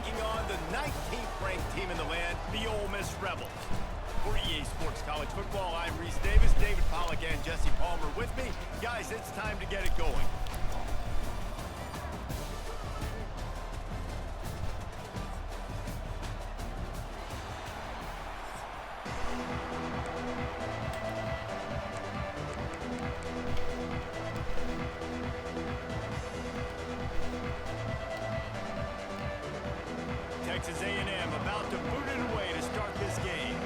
taking on the 19th ranked team in the land, the Ole Miss Rebels. For EA Sports College Football, I'm Reese Davis, David Pollack, and Jesse Palmer with me. Guys, it's time to get it going. Texas A&M about to boot it away to start this game.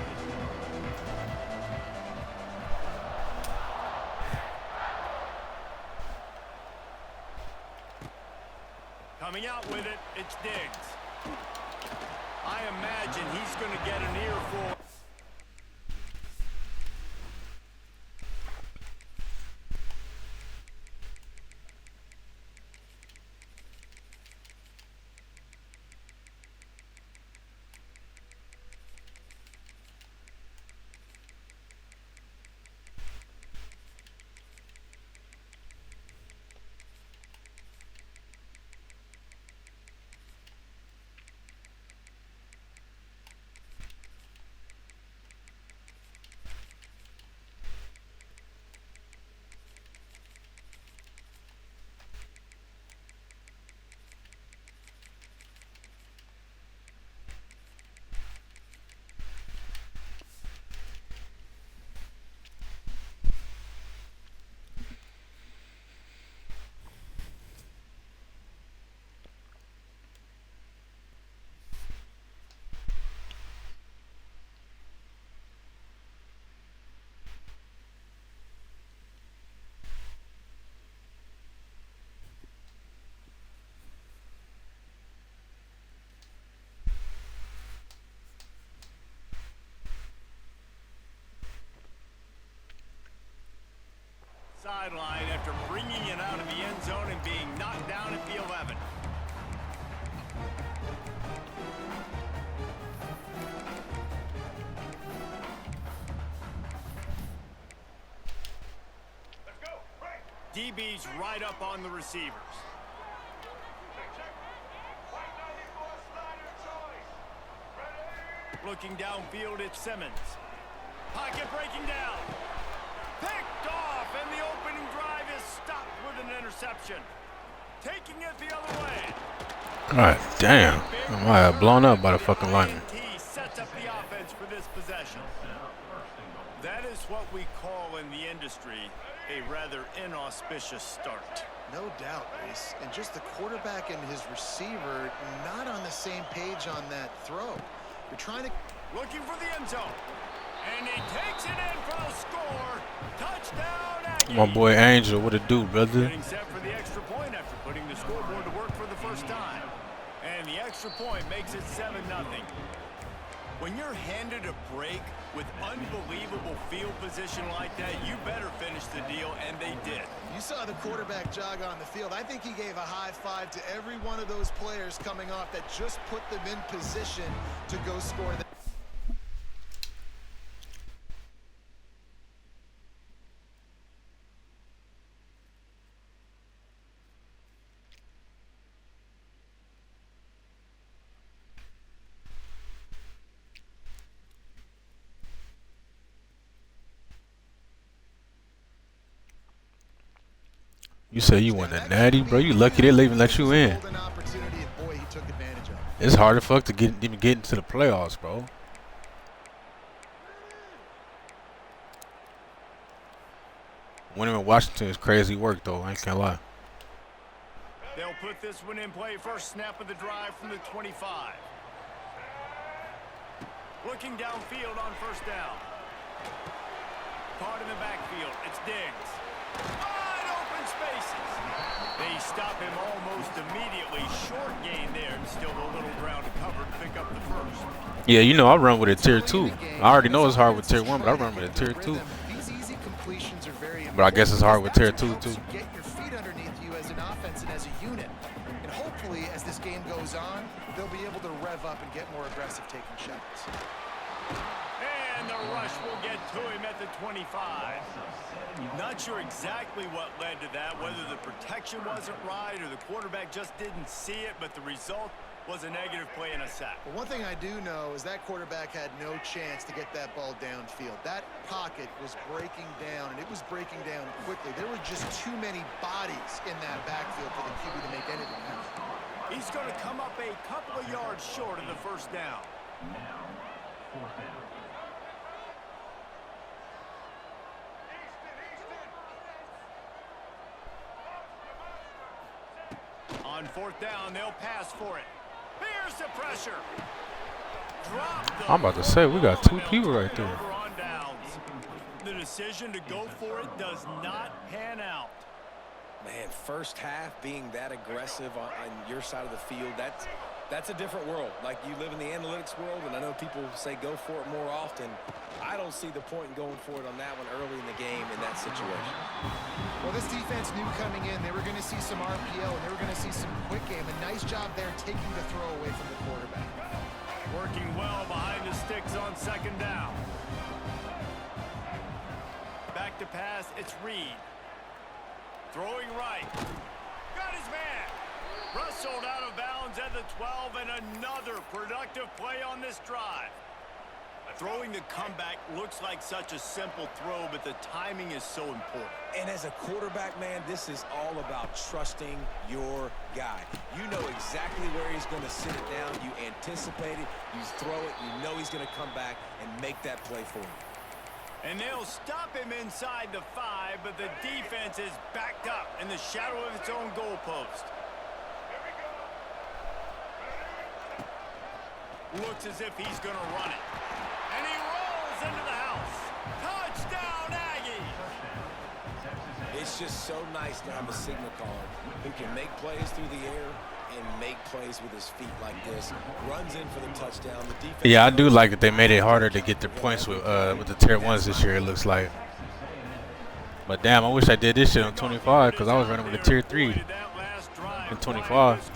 Coming out with it, it's Diggs. I imagine he's going to get an earful. Sideline after bringing it out of the end zone and being knocked down at the 11. Let's go. Right. DB's right up on the receivers. Looking downfield, it's Simmons. Pocket breaking down. Picked off, and the opening drive is stopped with an interception. Taking it the other way. God damn. I might have blown up by the fucking lineman. Sets up the offense for this possession. That is what we call in the industry a rather inauspicious start. No doubt, Reese. And just the quarterback and his receiver not on the same page on that throw. You're trying to... Looking for the end zone. And he takes it in for the score. Touchdown, Aggies. My boy Angel, what it do, brother? Getting set for the extra point after putting the scoreboard to work for the first time. And the extra point makes it 7-0. When you're handed a break with unbelievable field position like that, you better finish the deal, and they did. You saw the quarterback jog on the field. I think he gave a high five to every one of those players coming off that just put them in position to go score. You say you want a natty, bro? You lucky they even let you in. It's hard as fuck to even get into the playoffs, bro. Winning in Washington is crazy work, though. I ain't gonna lie. They'll put this one in play. First snap of the drive from the 25. Looking downfield on first down. Caught in the backfield. It's Diggs. Wide open spaces. They stop him almost immediately. Short gain there, and still a little ground to cover to pick up the first. Yeah, you know I run with a tier 2. I already know it's hard with tier 1, but I run with a tier 2. But I guess it's hard with tier 2 too. Get your feet underneath you as an offense and as a unit. And hopefully, as this game goes on, they'll be able to rev up and get more aggressive taking shots. And the rush will get to him at the 25. Not sure exactly what led to that, whether the protection wasn't right or the quarterback just didn't see it, but the result was a negative play and a sack. Well, one thing I do know is that quarterback had no chance to get that ball downfield. That pocket was breaking down, and it was breaking down quickly. There were just too many bodies in that backfield for the QB to make anything happen. He's going to come up a couple of yards short of the first down. Now, fourth down. On fourth down, they'll pass for it. Here's the pressure. I'm about to say, we got two people right there. Over on downs. The decision to go for it does not pan out. Man, first half being that aggressive on your side of the field, that's a different world. Like, you live in the analytics world, and I know people say go for it more often. I don't see the point in going for it on that one early in the game in that situation. Well, this defense knew coming in they were going to see some RPO, and they were going to see some quick game. A nice job there taking the throw away from the quarterback. Working well behind the sticks on second down. Back to pass, it's Reed. Throwing right. Got his man. Wrestled out of bounds at the 12, and another productive play on this drive. Throwing the comeback looks like such a simple throw, but the timing is so important. And as a quarterback, man, this is all about trusting your guy. You know exactly where he's going to sit it down. You anticipate it. You throw it. You know he's going to come back and make that play for you. And they'll stop him inside the 5, but the defense is backed up in the shadow of its own goalpost. Looks as if he's going to run it. And he rolls into the house. Touchdown, Aggies! It's just so nice to have a signal caller who can make plays through the air and make plays with his feet like this. Runs in for the touchdown. The defense. Yeah, I do like that they made it harder to get their points with the tier 1s this year, it looks like. But damn, I wish I did this shit on 25 because I was running with a tier 3 in 25.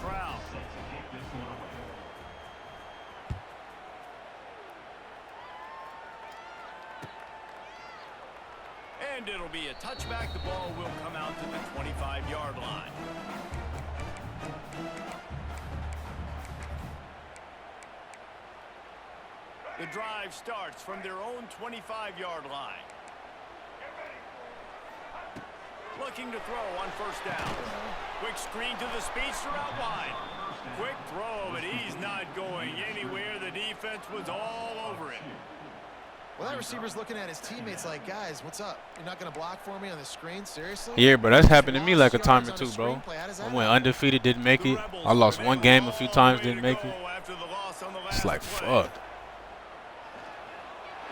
And it'll be a touchback. The ball will come out to the 25-yard line. The drive starts from their own 25-yard line. Looking to throw on first down. Quick screen to the speedster out wide. Quick throw, but he's not going anywhere. The defense was all over it. Well, that receiver's looking at his teammates like, guys, what's up? You're not going to block for me on the screen? Seriously? Yeah, but that's happened to me like a time or two, bro. I went undefeated, didn't make it. I lost one game a few times, didn't make it. It's like, fuck.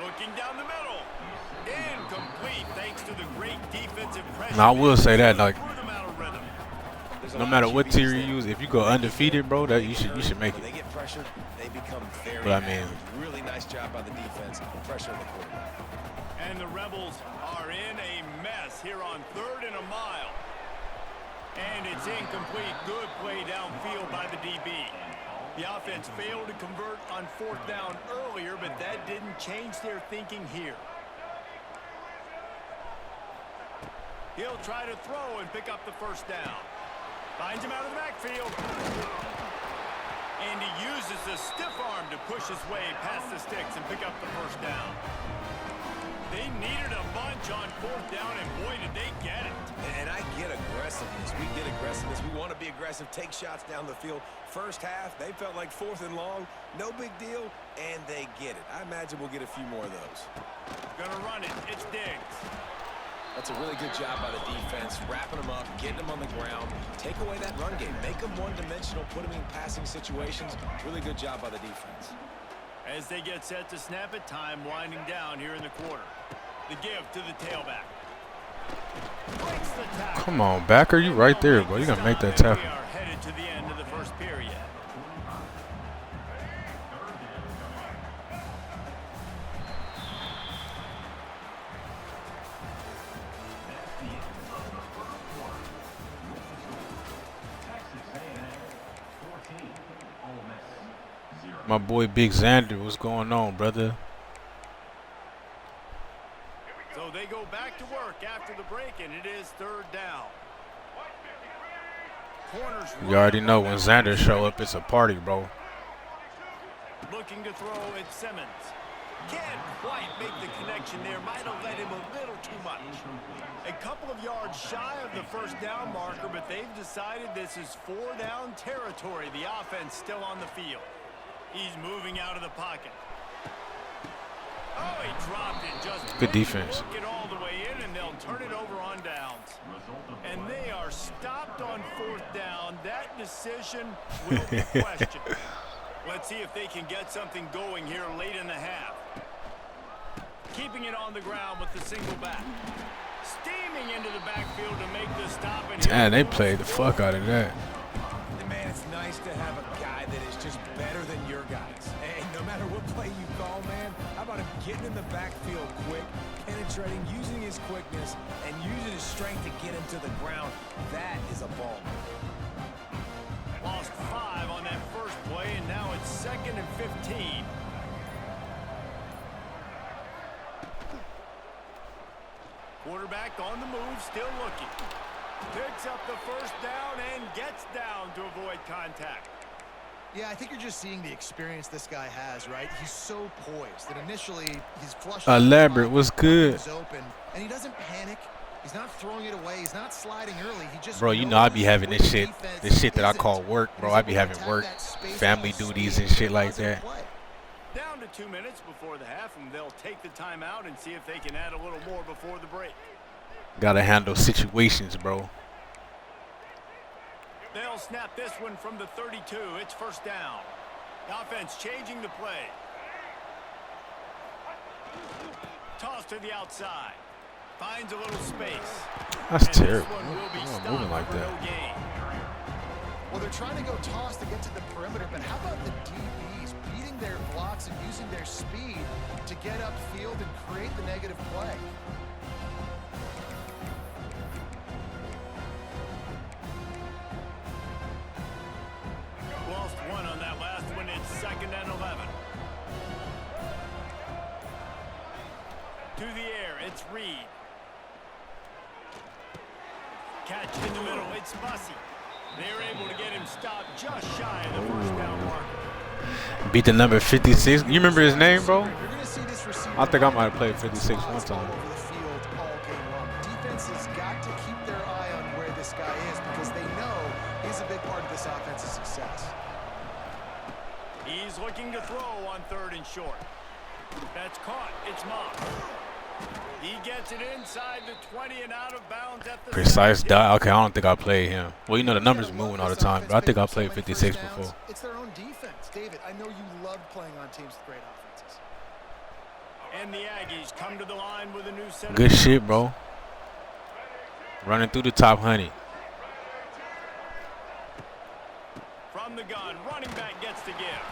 Looking down the middle. Incomplete thanks to the great defensive pressure. And I will say that, like, no matter what tier you use, if you go undefeated, bro, that you should make it. They get pressured, they become very But I mean, really nice job by the defense, pressure on the quarterback. And the Rebels are in a mess here on 3rd and a mile. And it's incomplete. Good play downfield by the DB. The offense failed to convert on 4th down earlier, but that didn't change their thinking here. He'll try to throw and pick up the first down. Finds him out of the backfield. And he uses the stiff arm to push his way past the sticks and pick up the first down. They needed a bunch on 4th down, and boy, did they get it. And I get aggressiveness. We get aggressiveness. We want to be aggressive, take shots down the field. First half, they felt like 4th and long. No big deal, and they get it. I imagine we'll get a few more of those. Gonna run it. It's Diggs. That's a really good job by the defense, wrapping them up, getting them on the ground. Take away that run game. Make them one-dimensional, put them in passing situations. Really good job by the defense. As they get set to snap it, time winding down here in the quarter. The give to the tailback. Breaks the tackle. Come on, backer, you right there, bro. You're going to make that tackle. We are headed to the end of the first period. My boy Big Xander, what's going on, brother? So they go back to work after the break, and it is 3rd down. Corners You already know when Xander show up, it's a party, bro. looking to throw at Simmons. Can't quite make the connection there. Might have led him a little too much. A couple of yards shy of the first down marker, but they've decided this is 4-down territory. The offense still on the field. He's moving out of the pocket. Oh, he dropped it. Just Good defense. Work it all the way in, and they'll turn it over on downs. And they are stopped on 4th down. That decision will be questioned. Let's see if they can get something going here late in the half. Keeping it on the ground with the single back. Steaming into the backfield to make the stop. Damn, they played the fuck out of that. Man, it's nice to have a guy that is just better than your guys. Hey, no matter what play you call, man, how about him getting in the backfield quick, penetrating, using his quickness, and using his strength to get him to the ground. That is a ball. Lost 5 on that first play, and now it's 2nd and 15. Quarterback on the move, still looking. Picks up the first down and gets down to avoid contact. Yeah, I think you're just seeing the experience this guy has, right? He's so poised that initially he's flushed. Elaborate was good. He's open, and he doesn't panic. He's not throwing it away. He's not sliding early. He just Bro, you know I be having this shit that I call work, bro. I be having work, family duties and shit like that. Down to 2 minutes before the half, and they'll take the timeout and see if they can add a little more before the break. Gotta handle situations, bro. They'll snap this one from the 32. It's 1st down. The offense changing the play. Toss to the outside. Finds a little space. That's And terrible. this one will be I'm not stopped moving like for that. no gain. Well, they're trying to go toss to get to the perimeter, but how about the DBs beating their blocks and using their speed to get upfield and create the negative play? Lost 1 on that last one. It's 2nd and 11. To the air, it's Reed. Catch in the middle, it's Bussey. They're able to get him stopped just shy of the first down marker. Beat the number 56. You remember his name, bro? You're going to see this receiver. I think I might have played 56 one time. Over the field all game long. Defense has got to keep their eye on where this guy is because they know he's a big part of this offense's success. He's looking to throw on 3rd and short. That's caught. It's Moss. He gets it inside the 20 and out of bounds at the Precise 17. dot. Okay, I don't think I played him. Well, you know the numbers moving all the time, but I think I played 56 before. It's their own defense. David, I know you love playing on teams with great offenses. And the Aggies come to the line with a new set. Good shit, bro. Running through the top, honey. From the gun, running back gets to give.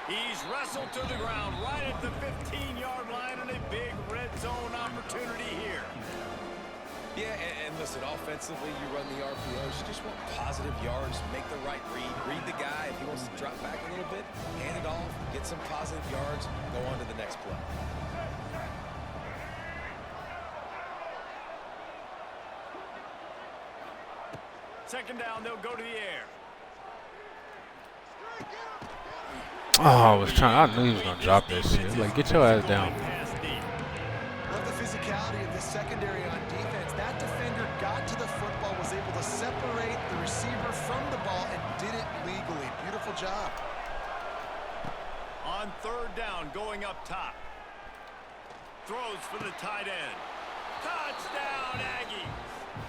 He's wrestled to the ground right at the 15-yard line, and a big red zone opportunity here. Yeah, and listen, offensively, you run the RPOs. You just want positive yards, make the right read. Read the guy. If he wants to drop back a little bit, hand it off, get some positive yards, go on to the next play. Second down, they'll go to the air. Oh, I was trying. I knew he was gonna drop that shit. Like, get your ass down. Love the physicality of this secondary on defense. That defender got to the football, was able to separate the receiver from the ball, and did it legally. Beautiful job. On 3rd down, going up top. Throws for the tight end. Touchdown, Aggies.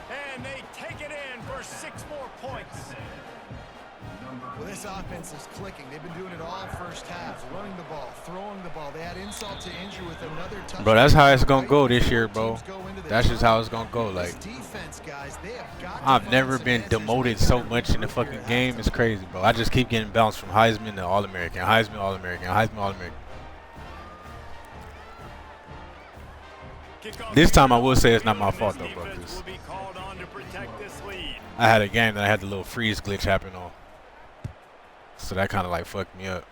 And they take it in for 6 more points. Well, this offense is clicking. They've been doing it all first half. Running the ball, throwing the ball. They had insult to injury with another touchdown. Bro, that's how it's gonna go this year, bro. That's just how it's gonna go. Like, Defense, guys, they have got to I've find never some been answers demoted here. so much in the fucking game. It's crazy, bro. I just keep getting bounced from Heisman to All-American, Heisman, All-American, Heisman, All-American. This time I will say it's not my fault, though, bro, 'cause I had a game that I had the little freeze glitch happen on. So that kind of like fucked me up.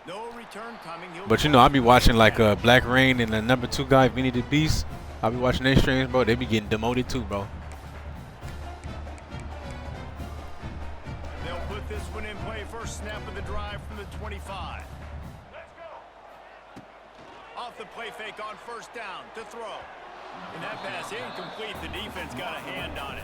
No return coming. But you know, I be watching like Black Rain and the number 2 guy, Vinny the Beast. I be watching their streams, bro. They be getting demoted too, bro. this one in play. First snap of the drive from the 25. Off the play fake on first down to throw. And that pass incomplete. The defense got a hand on it.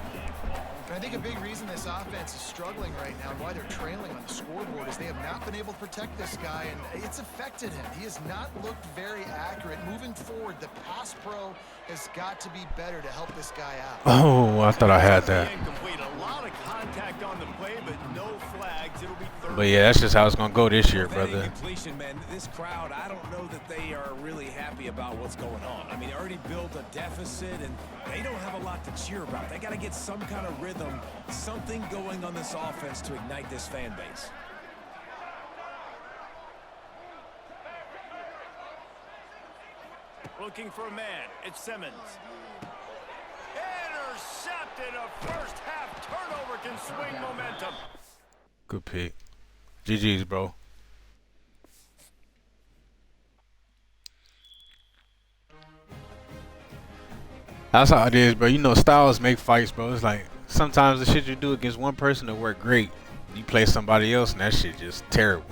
And I think a big reason this offense is struggling right now and why they're trailing on the scoreboard is they have not been able to protect this guy, and it's affected him. He has not looked very accurate. Moving forward, the pass pro has got to be better to help this guy out. Oh, I thought I had that. Incomplete. A lot of contact on the play, but no flags. It'll be third. But yeah, that's just how it's gonna go this year, That brother. incompletion, man, this crowd, I don't know that they are really happy about what's going on. I mean, they already built a deficit, and they don't have a lot to cheer about. They got to get some kind of rhythm, something going on this offense to ignite this fan base. Looking for a man. It's Simmons. Intercepted. A first half turnover can swing momentum. Good pick. GG's, bro. That's how it is, bro. You know, styles make fights, bro. It's like sometimes the shit you do against one person will work great. You play somebody else and that shit just terrible.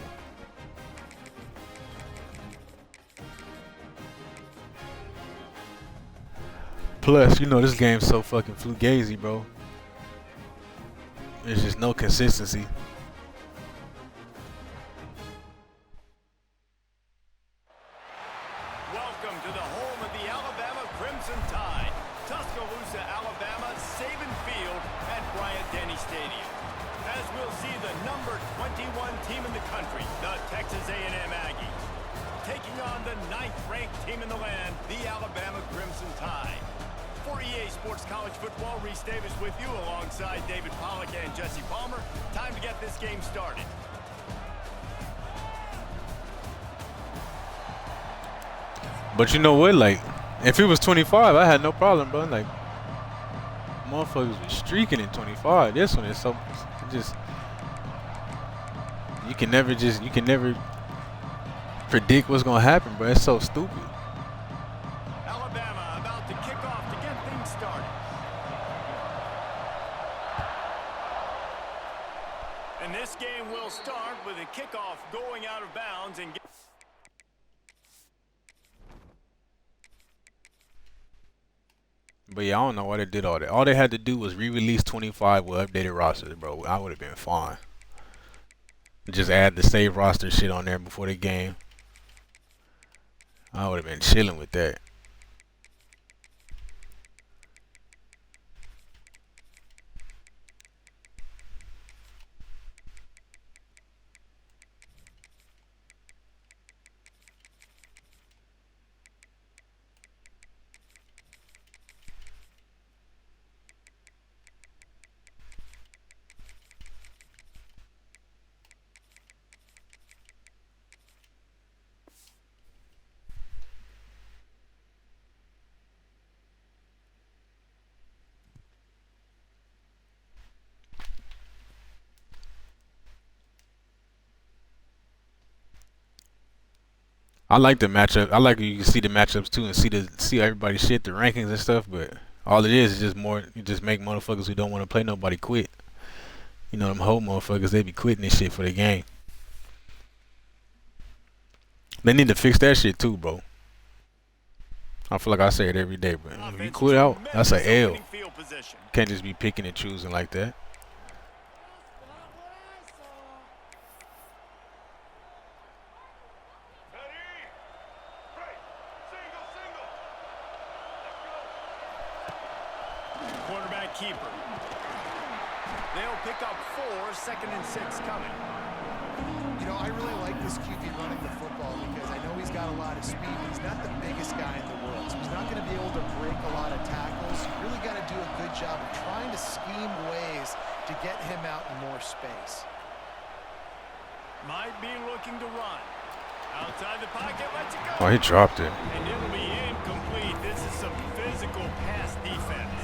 Plus, you know, this game's so fucking fugazi, bro. There's just no consistency. Welcome to the home of the Alabama Crimson Tide. Tuscaloosa, Alabama, Saban Field at Bryant-Denny Stadium. As we'll see the number 21 team in the country, the Texas A&M Aggies, taking on the 9th-ranked team in the land, the Alabama Crimson Tide. For EA Sports College Football, Reese Davis with you alongside David Pollack and Jesse Palmer. Time to get this game started. But you know what? Like, if it was 25, I had no problem, bro. Like, motherfuckers was streaking in 25. This one is so just you can never predict what's gonna happen, bro. It's so stupid. Alabama about to kick off to get things started. And this game will start with a kickoff going out of bounds and But yeah, I don't know why they did all that. All they had to do was re-release 25 with updated rosters, bro. I would have been fine. Just add the save roster shit on there before the game. I would have been chilling with that. I like the matchup. I like you can see the matchups too and see everybody shit, the rankings and stuff. But all it is just more. You just make motherfuckers who don't want to play nobody quit. You know them whole motherfuckers. They be quitting this shit for the game. They need to fix that shit too, bro. I feel like I say it every day, but if you quit out, that's an L. You can't just be picking and choosing like that. quarterback keeper. They'll pick up 4, 2nd and 6 coming. You know, I really like this QB running the football because I know he's got a lot of speed, but he's not the biggest guy in the world. So he's not going to be able to break a lot of tackles. You really got to do a good job of trying to scheme ways to get him out in more space. Might be looking to run. Outside the pocket, lets it go. Oh, he dropped it. And it'll be incomplete. This is some physical pass defense.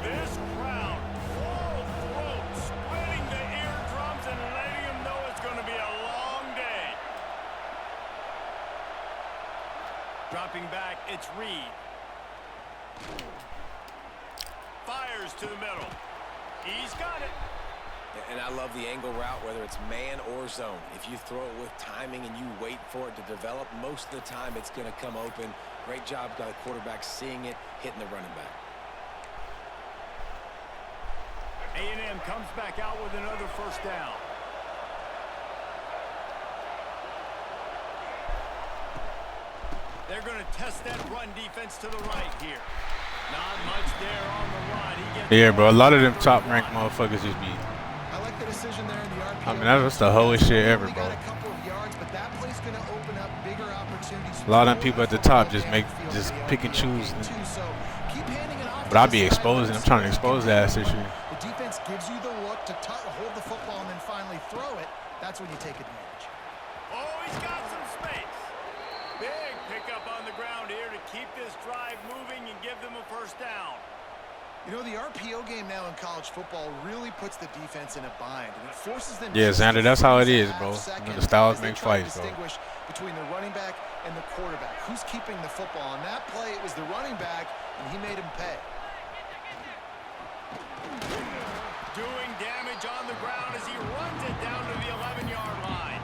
This crowd, full throat, splitting the eardrums and letting them know it's going to be a long day. Dropping back, it's Reed. Fires to the middle. He's got it. And I love the angle route, whether it's man or zone. If you throw it with timing and you wait for it to develop, most of the time it's going to come open. Great job by the quarterback seeing it, hitting the running back. A&M comes back out with another first down. They're going to test that run defense to the right here. Not much there on the run. Yeah, bro, a lot of them top-ranked motherfuckers just be... I like the decision there in the RPO. I mean, that's the hoest shit ever, bro. A lot of them people at the top just pick and choose. But I be exposing. I'm trying to expose that this year. The defense gives you the look to hold the football and then finally throw it. That's when you take advantage. Oh, he's got some space. Big pickup on the ground here to keep this drive moving and give them a first down. You know, the RPO game now in college football really puts the defense in a bind, and it forces them. Yeah, Xander, that's how it is, bro. You know, the styles make fights, bro. Distinguish between the running back and the quarterback. Who's keeping the football? On that play, it was the running back, and he made him pay. Doing damage on the ground as he runs it down to the 11-yard line.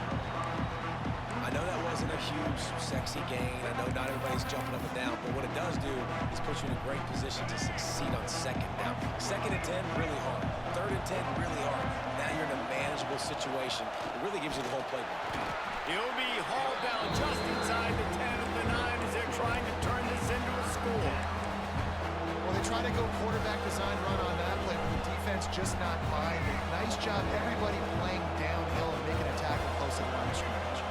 I know that wasn't a huge, sexy gain. I know not everybody's jumping up and down, but what it does do is put you in a great position to succeed on second down. Second and 10, really hard. Third and 10, really hard. Now you're in a manageable situation. It really gives you the whole playbook. He'll be hauled down just inside the 10 of the 9 as they're trying to turn this into a score. Well, they try to go quarterback design run on that play, but the defense just not minding. Nice job, everybody playing downhill and making a tackle close to the line of scrimmage.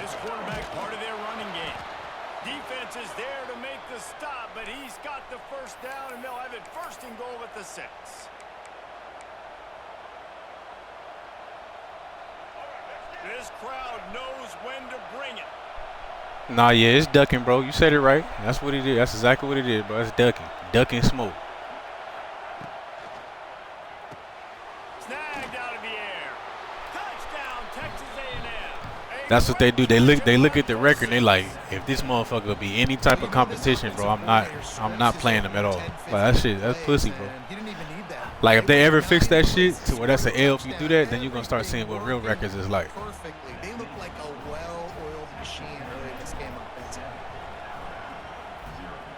This quarterback part of their running game. Defense is there to make the stop, but he's got the first down, and they'll have it first and goal at the 6. This crowd knows when to bring it. Nah, yeah, it's ducking, bro. You said it right. That's what it is. That's exactly what it is, bro. It's ducking. Ducking smoke. Snagged out of the air. Touchdown, Texas A&M. That's what they do. They look at the record and they like, if this motherfucker be any type of competition, bro, I'm not playing them at all. Like, that's pussy, bro. Like, if they ever fix that shit to where that's an L if you do that, then you're gonna start seeing what real records is like. Perfectly. They look like a well-oiled machine early in this game on offense.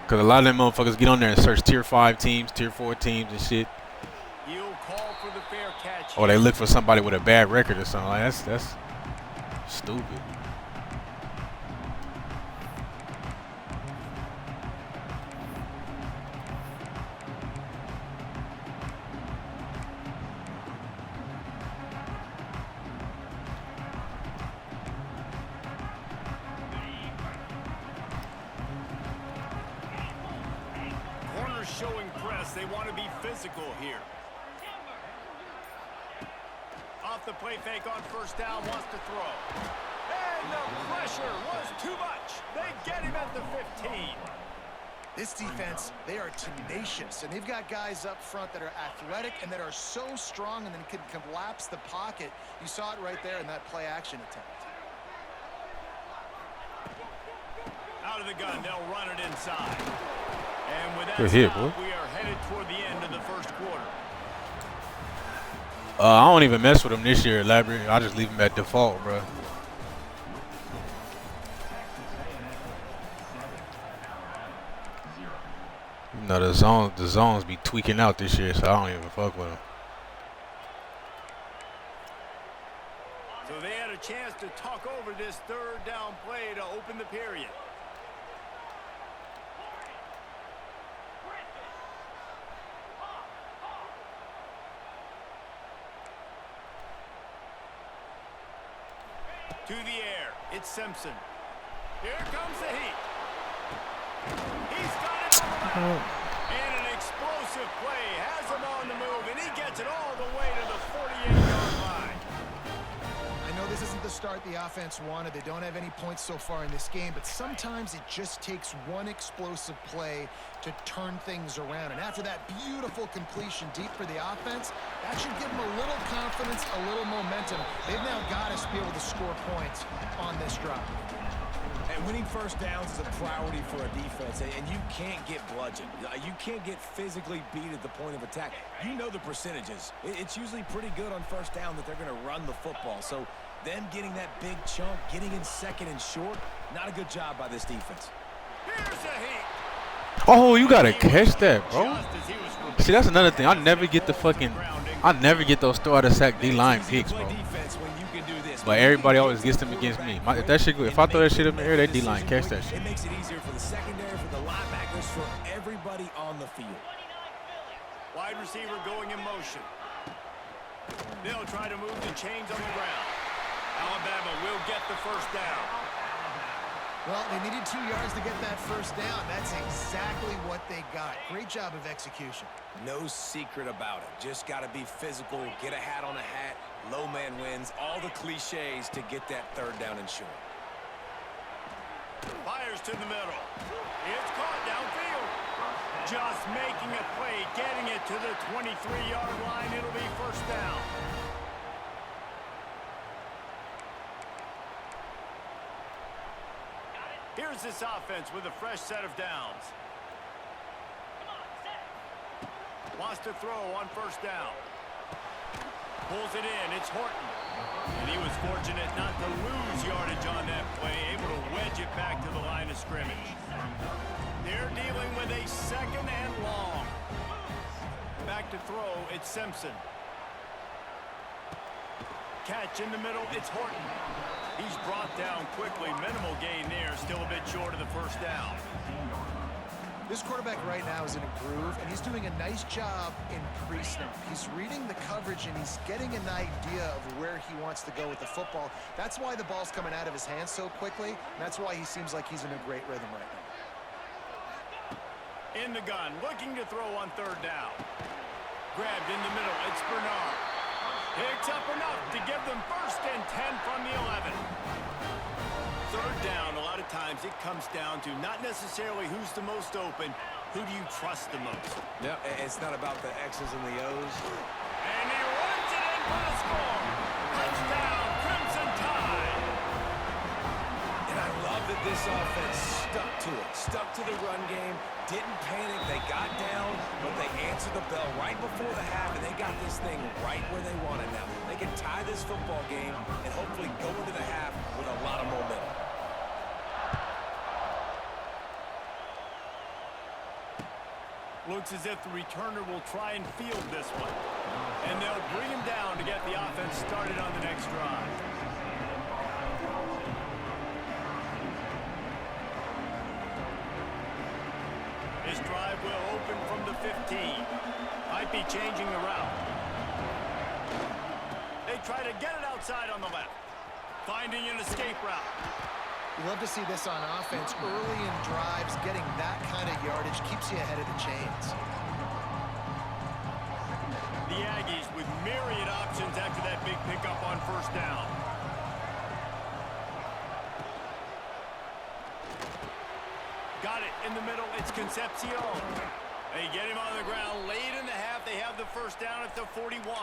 Cause a lot of them motherfuckers get on there and search tier 5 teams, tier 4 teams and shit. You'll call for the fair catch. Or they look for somebody with a bad record or something. Like, that's stupid. Showing press. They want to be physical here. Off the play fake on first down, wants to throw. And the pressure was too much. They get him at the 15. This defense, they are tenacious, and they've got guys up front that are athletic and that are so strong and then can collapse the pocket. You saw it right there in that play action attempt. Out of the gun, they'll run it inside. And with that Good hit, stop, boy. we are headed toward the end of the first quarter. I don't even mess with them this year, elaborate. I just leave them at default, bro. You know, the zones be tweaking out this year, so I don't even fuck with them. So they had a chance to talk over this third down play to open the period. To the air, it's Simpson. Here comes the heat. He's got it on the back. And an explosive play has him on the move, and he gets it all the way to the 48-yard line. I know this isn't the the start the offense wanted. They don't have any points so far in this game, but sometimes it just takes one explosive play to turn things around. And after that beautiful completion deep for the offense, that should give them a little confidence, a little momentum. They've now got to be able to score points on this drive. And winning first downs is a priority for a defense, and you can't get bludgeoned. You can't get physically beat at the point of attack. You know the percentages. It's usually pretty good on first down that they're going to run the football. So them getting that big chunk, getting in second and short, not a good job by this defense. Here's a heat. Oh, you gotta catch that, bro. See, that's another thing. I never get those throw out of sack D-line picks, bro. But everybody always gets them against me. If I throw that shit up in the air, they D-line catch that shit. It makes it easier for the secondary, for the linebackers, for everybody on the field. Wide receiver going in motion. They'll try to move the chains on the ground. Alabama will get the first down. Well, they needed 2 yards to get that first down. That's exactly what they got. Great job of execution. No secret about it. Just got to be physical, get a hat on a hat, low man wins, all the cliches to get that third down and short. Fires to the middle. It's caught downfield. Just making a play, getting it to the 23-yard line. It'll be first down. Here's this offense with a fresh set of downs. Wants to throw on first down. Pulls it in. It's Horton. And he was fortunate not to lose yardage on that play, able to wedge it back to the line of scrimmage. They're dealing with a second and long. Back to throw, it's Simpson. Catch in the middle, it's Horton. He's brought down quickly. Minimal gain there, still a bit short of the first down. This quarterback right now is in a groove, and he's doing a nice job in pre-snap. He's reading the coverage, and he's getting an idea of where he wants to go with the football. That's why the ball's coming out of his hands so quickly, and that's why he seems like he's in a great rhythm right now. In the gun, looking to throw on third down. Grabbed in the middle, it's Bernard. Picks up enough to give them first and 10 from the 11. Third down, a lot of times it comes down to not necessarily who's the most open, who do you trust the most? Yeah, it's not about the X's and the O's. And he runs it in for the score. Touchdown, Crimson Tide. And I love that this offense stuck to it, stuck to the run game, didn't panic. They got down, but they answered the bell right before the half, and they got this thing right where they want it now. They can tie this football game and hopefully go into the half with a lot of momentum. Looks as if the returner will try and field this one. And they'll bring him down to get the offense started on the next drive. This drive will open from the 15. Might be changing the route. They try to get it outside on the left. Finding an escape route. You love to see this on offense. Early in drives, getting that kind of yardage keeps you ahead of the chains. The Aggies with myriad options after that big pickup on first down. Got it in the middle. It's Concepcion. They get him on the ground late in the half. They have the first down at the 41.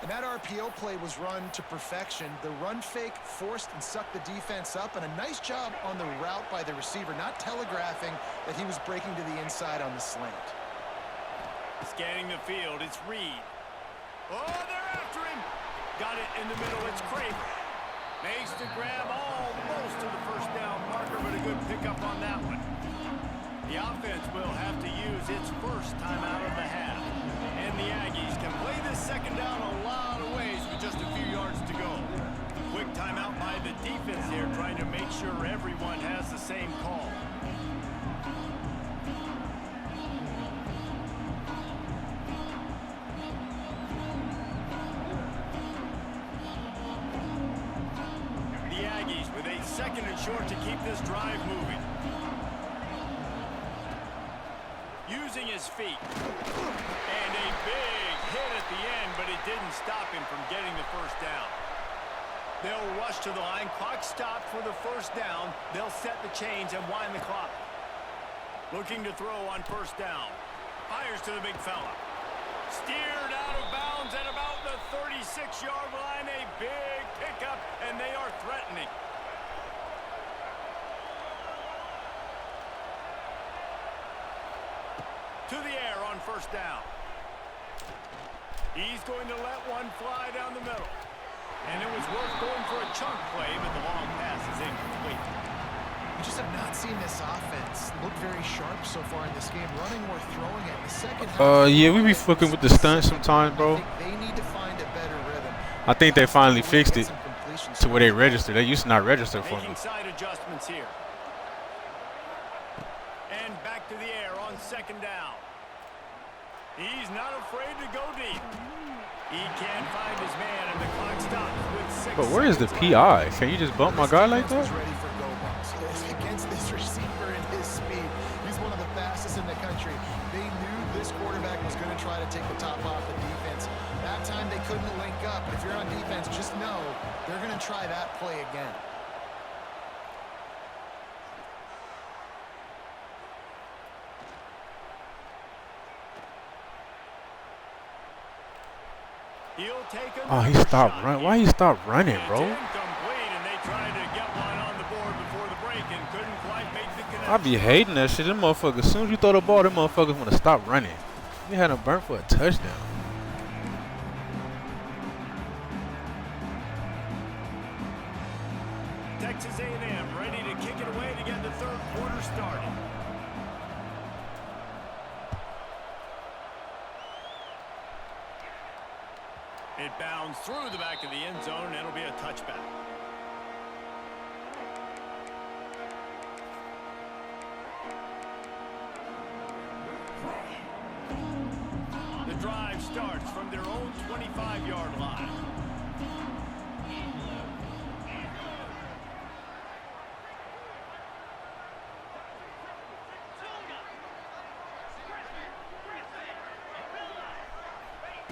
And that RPO play was run to perfection. The run fake forced and sucked the defense up, and a nice job on the route by the receiver, not telegraphing that he was breaking to the inside on the slant. Scanning the field, it's Reed. Oh, they're after him. Got it in the middle, it's Craver. Makes the grab almost to the first down marker, but a good pickup on that one. The offense will have to use its first timeout of the half. And the Aggies can play this second down a lot of ways with just a few yards to go. Quick timeout by the defense there, trying to make sure everyone has the same call. The Aggies with a second and short to keep this drive moving. Using his feet. And a big hit at the end, but it didn't stop him from getting the first down. They'll rush to the line. Clock stopped for the first down. They'll set the chains and wind the clock. Looking to throw on first down. Fires to the big fella. Steered out of bounds at about the 36-yard line. A big pickup, and they are threatening. To the air on first down. He's going to let one fly down the middle. And it was worth going for a chunk play, but the long pass is incomplete. We just have not seen this offense look very sharp so far in this game, running or throwing it. In the second half, yeah, we be fucking with the stunts sometimes, bro. They need to find a better rhythm. I think they finally fixed it to where they register. They used to not register for me. Making side adjustments here. And back to the air on second down. He's not afraid to go deep. He can't find his man, and the clock stops with 6 But where is the seconds PI? Can you just bump my guy like that? Ready for go balls. Against this receiver and his speed, he's one of the fastest in the country. They knew this quarterback was going to try to take the top off the defense. That time they couldn't link up, but if you're on defense, just know they're going to try that play again. Oh, he stopped running. Why he stopped running, bro? I be hating that shit. Them motherfuckers, as soon as you throw the ball, them motherfuckers want to stop running. You had them burnt for a touchdown. Texas A&M ready to kick it away to get the third quarter started. It bounds through the back of the end zone, and it'll be a touchback. The drive starts from their own 25-yard line.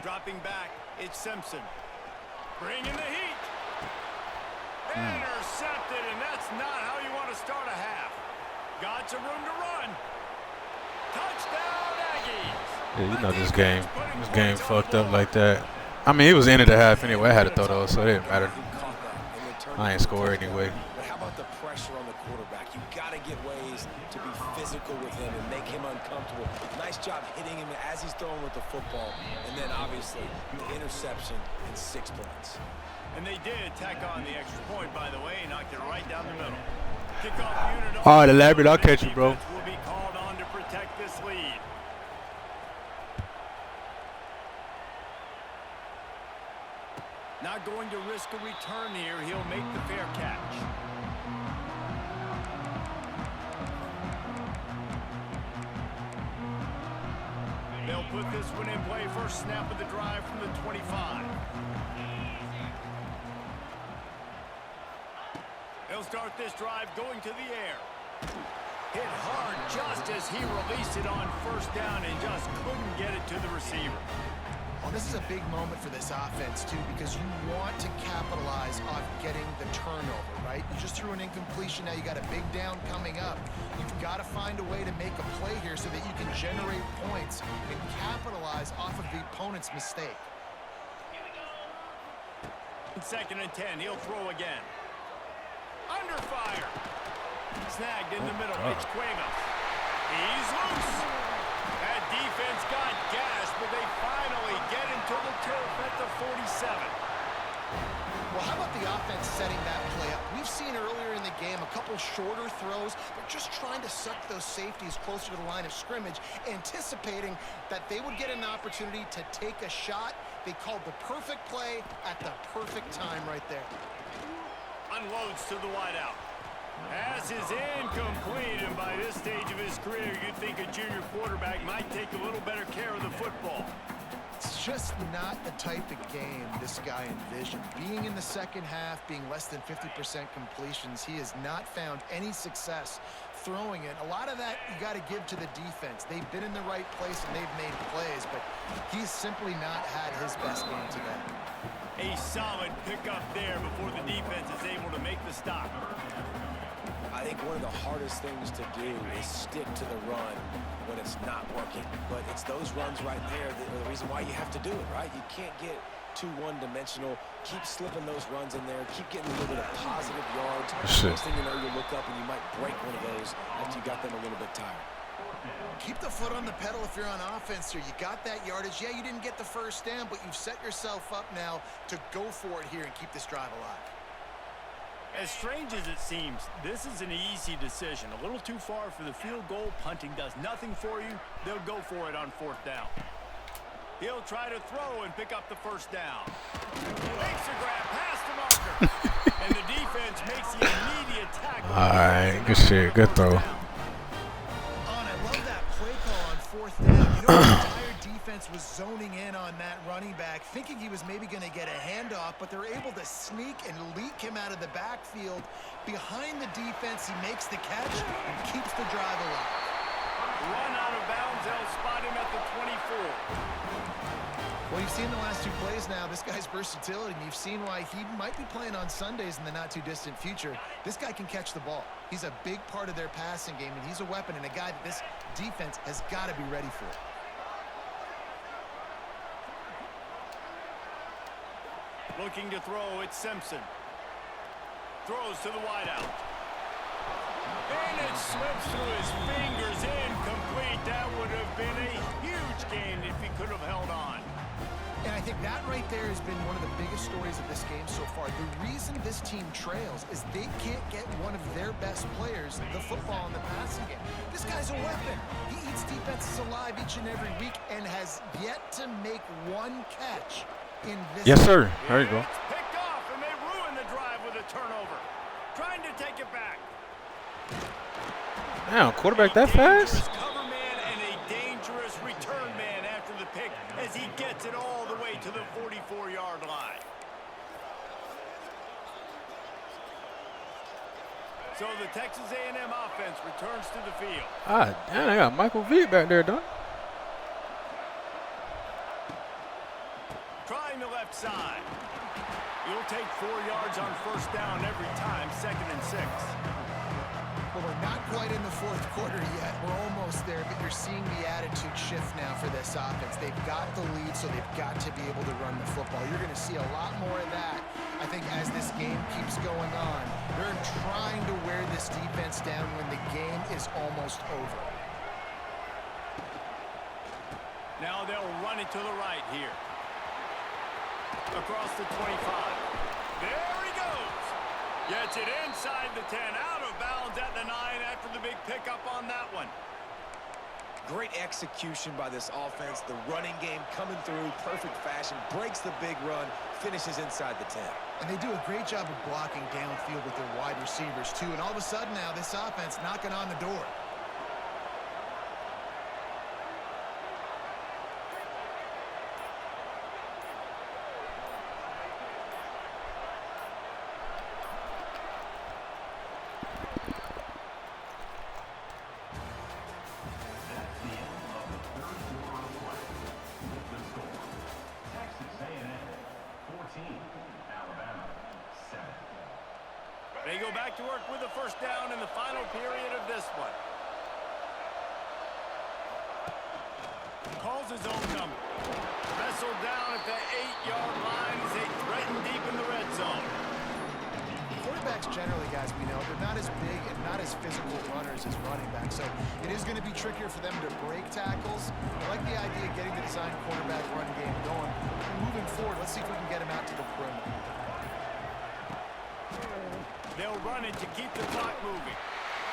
Dropping back, it's Simpson. Bringing the heat. Intercepted, and that's not how you want to start a half. Got some room to run. Touchdown, Aggies. Yeah, you know this game fucked up like that. I mean, it was the end of the half anyway. I had to throw those, so it didn't matter. I ain't score anyway. But how about the pressure on the quarterback? You got to get ways to be physical with him and make him uncomfortable. Nice job hitting him as he's throwing with the football. And then, obviously, the interception and 6 points. And they did tack on the extra point, by the way, knocked it right down the middle. Kickoff unit. All right, elaborate. I'll catch you, bro. Will be called on to protect this lead. Not going to risk a return here. He'll make the fair catch. They'll put this one in play. First snap of the drive from the 25. They'll start this drive going to the air. Hit hard just as he released it on first down and just couldn't get it to the receiver. Well, this is a big moment for this offense, too, because you want to capitalize on getting the turnover, right? You just threw an incompletion. Now you got a big down coming up. You've got to find a way to make a play here so that you can generate points and capitalize off of the opponent's mistake. Second and 10. He'll throw again. Under fire. Snagged in the middle. It's Cuevas. He's loose. That defense got gashed, but they finally get him to the turf at the 47. Well, how about the offense setting that play up? We've seen earlier in the game a couple shorter throws. They're just trying to suck those safeties closer to the line of scrimmage, anticipating that they would get an opportunity to take a shot. They called the perfect play at the perfect time right there. Unloads to the wideout. Pass is incomplete, and by this stage of his career, you'd think a junior quarterback might take a little better care of the football. It's just not the type of game this guy envisioned. Being in the second half, being less than 50% completions, he has not found any success throwing it. A lot of that you got to give to the defense. They've been in the right place and they've made plays, but he's simply not had his best game today. A solid pickup there before the defense is able to make the stop. I think one of the hardest things to do is stick to the run when it's not working. But it's those runs right there that are the reason why you have to do it, right? You can't get too one-dimensional. Keep slipping those runs in there. Keep getting a little bit of positive yards. Next thing you know, you look up and you might break one of those after you got them a little bit tired. Keep the foot on the pedal if you're on offense here. You got that yardage. Yeah, you didn't get the first down, but you've set yourself up now to go for it here and keep this drive alive. As strange as it seems, this is an easy decision. A little too far for the field goal. Punting does nothing for you. They'll go for it on 4th down. He'll try to throw and pick up the first down. Makes a grab past the marker. And the defense makes the immediate tackle. All right, good shit. Good throw. I love that play call on 4th down. You know, the entire defense was zoning in on that running back, thinking he was maybe going to get a handoff, but they're able to sneak and leak him out of the backfield. Behind the defense, he makes the catch and keeps the drive alive. Run out of bounds. They'll spot him at the 24. Well, you've seen the last 2 plays now. This guy's versatility, and you've seen why he might be playing on Sundays in the not-too-distant future. This guy can catch the ball. He's a big part of their passing game, and he's a weapon and a guy that this defense has got to be ready for. Looking to throw, it's Simpson. Throws to the wideout. And it slips through his fingers, incomplete. That would have been a huge gain if he could have held on. And I think that right there has been one of the biggest stories of this game so far. The reason this team trails is they can't get one of their best players the football in the passing game. This guy's a weapon. He eats defenses alive each and every week and has yet to make one catch in this. Yes, sir. There you go. It's picked off, and they ruin the drive with a turnover. Trying to take it back. Damn, quarterback that fast? Cover man and a dangerous return man after the pick as he gets it all the way to the 44-yard line. So the Texas A&M offense returns to the field. Ah, damn, I got Michael Vick back there, dog. Trying the left side. He'll take 4 yards on 1st down every time, 2nd and 6. Well, we're not quite in the 4th quarter yet. We're almost there, but you're seeing the attitude shift now for this offense. They've got the lead, so they've got to be able to run the football. You're going to see a lot more of that, I think, as this game keeps going on. They're trying to wear this defense down when the game is almost over. Now they'll run it to the right here. Across the 25. There he goes. Gets it inside the 10, out of bounds at the 9 after the big pickup on that one. Great execution by this offense. The running game coming through, perfect fashion, breaks the big run, finishes inside the 10. And they do a great job of blocking downfield with their wide receivers, too. And all of a sudden now, this offense knocking on the door. They go back to work with a 1st down in the final period of this one. Calls his own number. Wrestled down at the 8-yard line as they threaten deep in the red zone. Quarterbacks generally, guys, we know, they're not as big and not as physical runners as running backs. So it is going to be trickier for them to break tackles. I like the idea of getting the design quarterback run game going. Moving forward, let's see if we can get him out to the perimeter. They'll run it to keep the clock moving.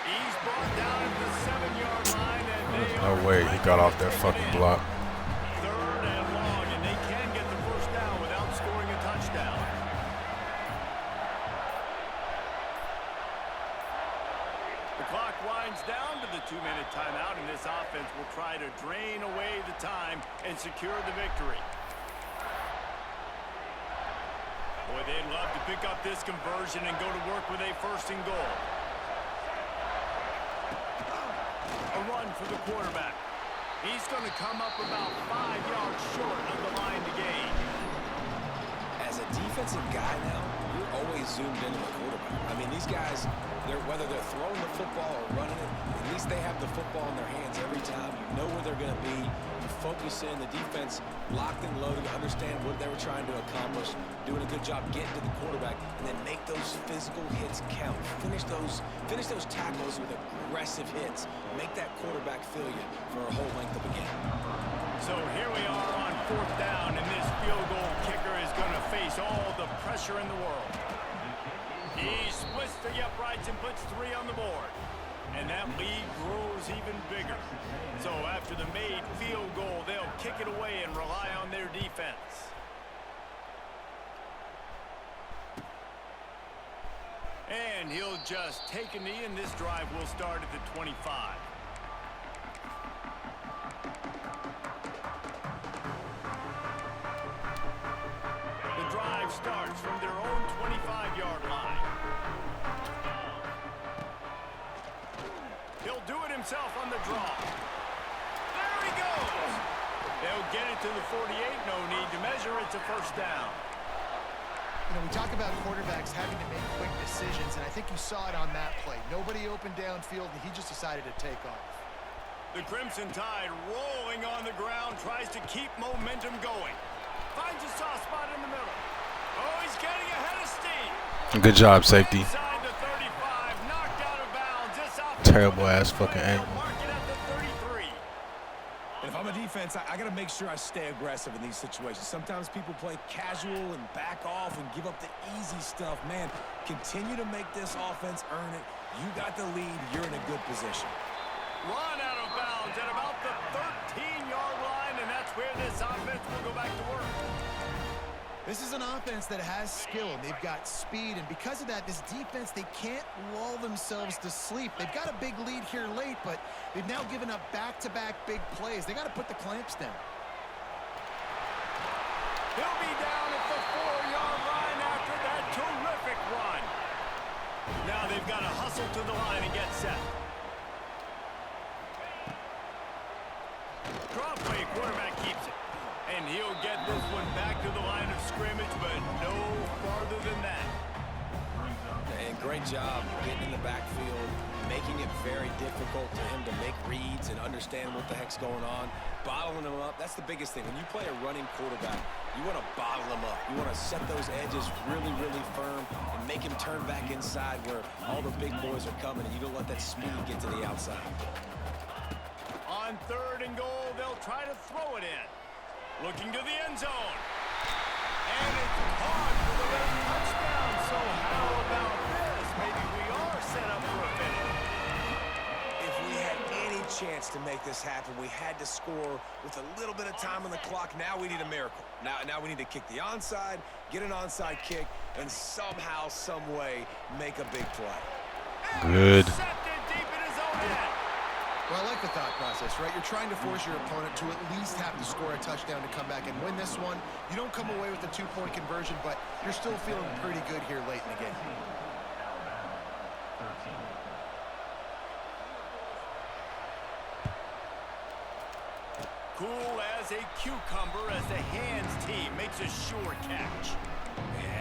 He's brought down at the 7-yard line, and There's no way he got off that fucking block. 3rd and long, and they can get the 1st down without scoring a touchdown. The clock winds down to the 2-minute timeout, and this offense will try to drain away the time and secure the victory. Boy, they'd love to pick up this conversion and go to work with a 1st and goal. A run for the quarterback. He's going to come up about 5 yards short of the line to gain. As a defensive guy now, you're always zoomed into the quarterback. I mean, these guys, whether they're throwing the football or running it, at least they have the football in their hands every time. You know where they're going to be. You focus in. The defense locked and loaded, understand what they were trying to accomplish, doing a good job getting to the quarterback, and then make those physical hits count. Finish those tackles with aggressive hits. Make that quarterback feel you for a whole length of a game. So here we are on 4th down, and this field goal kicker is going to face all the pressure in the world. He splits the uprights and puts 3 on the board. And that lead grows even bigger. So after the made field goal, they'll kick it away and rely on their defense. And he'll just take a knee, and this drive will start at the 25. The drive starts from their own 25-yard line. He'll do it himself on the draw. There he goes. They'll get it to the 48. No need to measure. It's a 1st down. You know, we talk about quarterbacks having to make quick decisions, and I think you saw it on that play. Nobody opened downfield, and he just decided to take off. The Crimson Tide rolling on the ground, tries to keep momentum going. Finds a soft spot in the middle. Oh, he's getting ahead of steam. Good job, safety. Inside the 35, knocked out of bounds. This Terrible ass fucking angle. mark it at the 33. And if I'm a defense, I got to make sure I stay aggressive in these situations. Sometimes people play casual and back off and give up the easy stuff. Man, continue to make this offense earn it. You got the lead. You're in a good position. Run out of bounds at about the 13-yard line, and that's where this offense will go back to work. This is an offense that has skill, and they've got speed, and because of that, this defense, they can't lull themselves to sleep. They've got a big lead here late, but they've now given up back-to-back big plays. They got to put the clamps down. He'll be down at the 4-yard line after that terrific run. Now they've got to hustle to the line and get set. Draw play, quarterback keeps it. And he'll get this one back to the line of scrimmage, but no farther than that. And great job getting in the backfield, making it very difficult for him to make reads and understand what the heck's going on. Bottling him up, that's the biggest thing. When you play a running quarterback, you want to bottle him up. You want to set those edges really, really firm and make him turn back inside where all the big boys are coming, and you don't let that speed get to the outside. On 3rd and goal, they'll try to throw it in. Looking to the end zone. And it's caught for the late touchdown. So how about this? Maybe we are set up for a finish. If we had any chance to make this happen, we had to score with a little bit of time on the clock. Now we need a miracle. Now we need to kick the onside, get an onside kick, and somehow, some way, make a big play. Good. Intercepted deep in his own end. Well, I like the thought process, right? You're trying to force your opponent to at least have to score a touchdown to come back and win this one. You don't come away with the 2-point conversion, but you're still feeling pretty good here late in the game. Cool as a cucumber as the hands team makes a sure catch.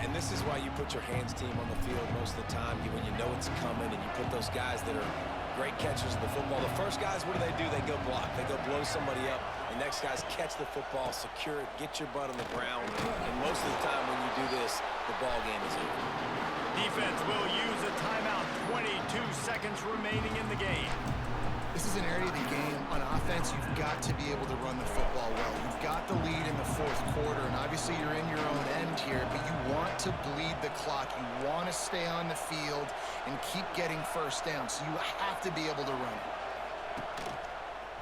And this is why you put your hands team on the field most of the time, when you know it's coming, and you put those guys that are great catchers of the football. The first guys, what do? They go block. They go blow somebody up. The next guys catch the football, secure it, get your butt on the ground. And most of the time when you do this, the ball game is over. Defense will use a timeout. 22 seconds remaining in the game. This is an area of the game on offense you've got to be able to run the football well. You've got the lead in the 4th quarter, and obviously you're in your own end here, but you want to bleed the clock. You want to stay on the field and keep getting 1st down, so you have to be able to run it.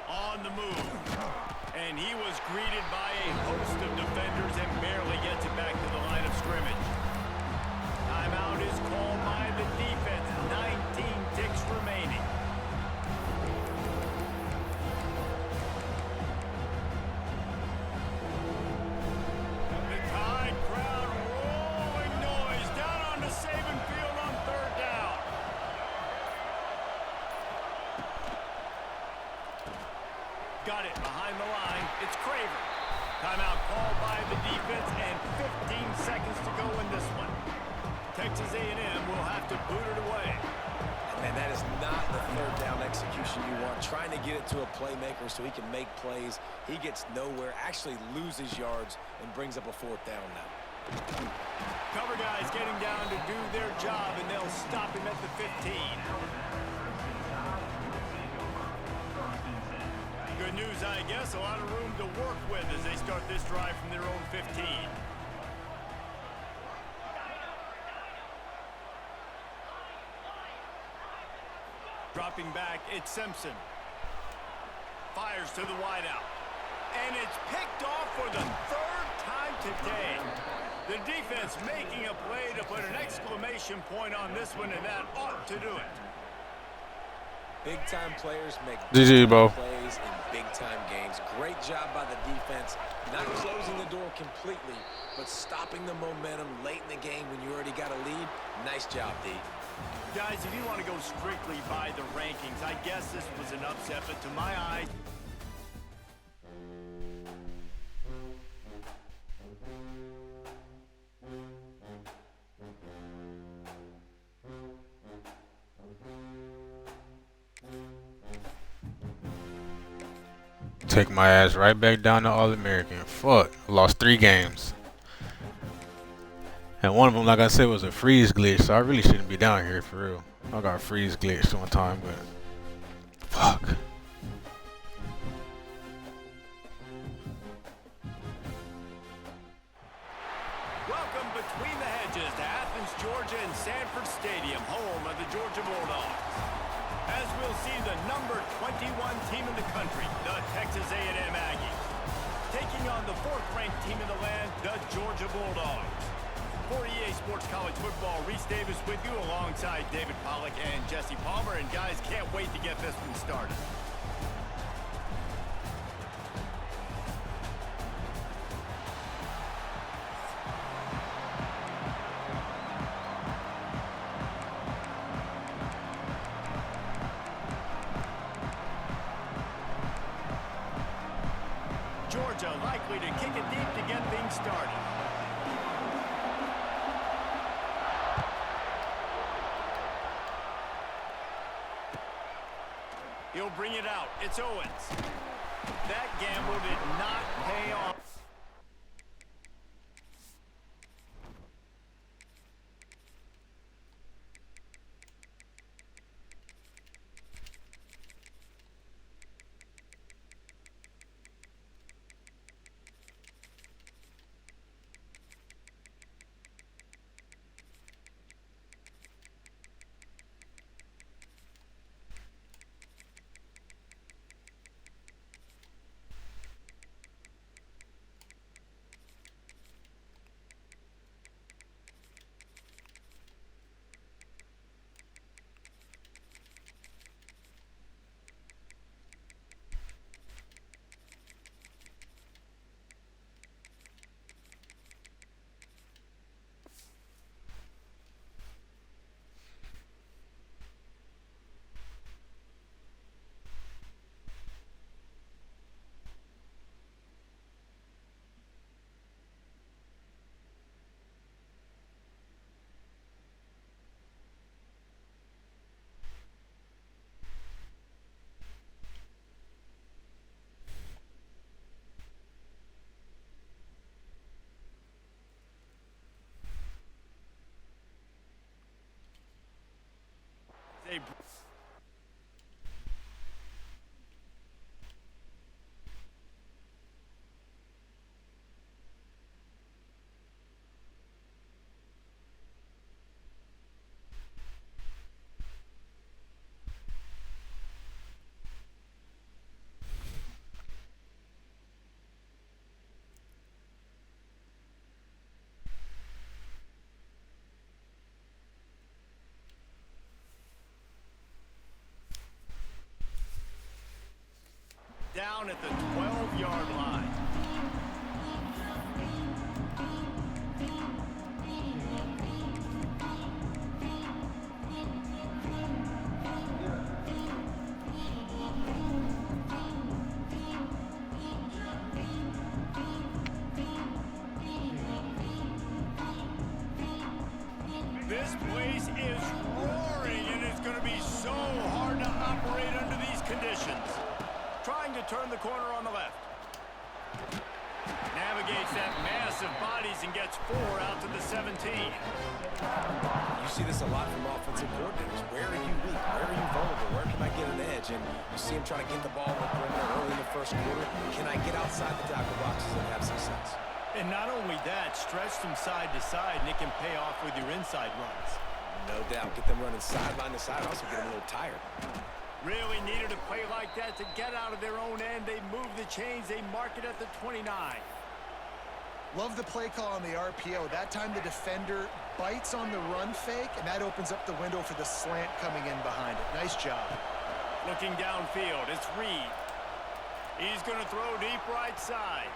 On the move. And he was greeted by a host of defenders and barely gets it back to the line of scrimmage. Timeout is called by the defense. 19 ticks remaining. The Tide crowd rolling noise down on the Saban field on 3rd down. Got it behind the line. It's Craver. Timeout called by the defense and 15 seconds to go in the trying to get it to a playmaker so he can make plays. He gets nowhere, actually loses yards, and brings up a 4th down now. Cover guys getting down to do their job, and they'll stop him at the 15. Good news, I guess. A lot of room to work with as they start this drive from their own 15. Dropping back, it's Simpson. Fires to the wideout. And it's picked off for the 3rd time today. The defense making a play to put an exclamation point on this one, and that ought to do it. Big-time players make GG, bro. plays in big-time games. Great job by the defense, not closing the door completely, but stopping the momentum late in the game when you already got a lead. Nice job, D. Guys, if you want to go strictly by the rankings, I guess this was an upset, but to my eye, Take my ass right back down to All-American. Fuck. I lost 3 games. And one of them, like I said, was a freeze glitch, so I really shouldn't be down here for real. I got freeze glitched one time, but fuck. welcome between the hedges to Athens, Georgia and Sanford Stadium, home of the Georgia Bulldogs. As we'll see the number 21 team in the country, the Texas A&M Aggies, taking on the 4th-ranked team in the land, the Georgia Bulldogs. For EA Sports College Football, Reese Davis with you alongside David Pollack and Jesse Palmer. And guys, can't wait to get this one started. Georgia likely to kick it deep to get things started. He'll bring it out. It's Owens. That gamble did not pay off. They down at the 12-yard line. This place is roaring, and it's going to be so hard to operate under these conditions. Trying to turn the corner on the left. Navigates that mass of bodies and gets 4 out to the 17. You see this a lot from offensive coordinators. Where are you weak? Where are you vulnerable? Where can I get an edge? And you see him trying to get the ball in the perimeter early in the first quarter. Can I get outside the tackle boxes and have success? And not only that, stretch them side to side, and it can pay off with your inside runs. No doubt. Get them running sideline to side. Also get them a little tired. Really needed a play like that to get out of their own end. They move the chains. They mark it at the 29. Love the play call on the RPO. That time the defender bites on the run fake, and that opens up the window for the slant coming in behind it. Nice job. Looking downfield, it's Reed. He's going to throw deep right side.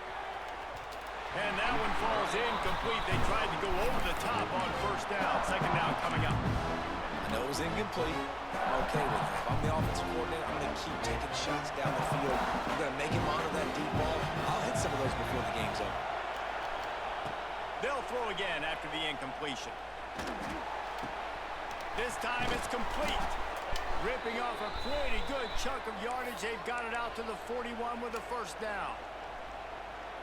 And that one falls incomplete. They tried to go over the top on first down. Second down coming up. I know it was incomplete. I'm okay with it. If I'm the offensive coordinator, I'm going to keep taking shots down the field. I'm going to make him onto that deep ball. I'll hit some of those before the game's over. They'll throw again after the incompletion. This time it's complete. Ripping off a pretty good chunk of yardage. They've got it out to the 41 with a first down.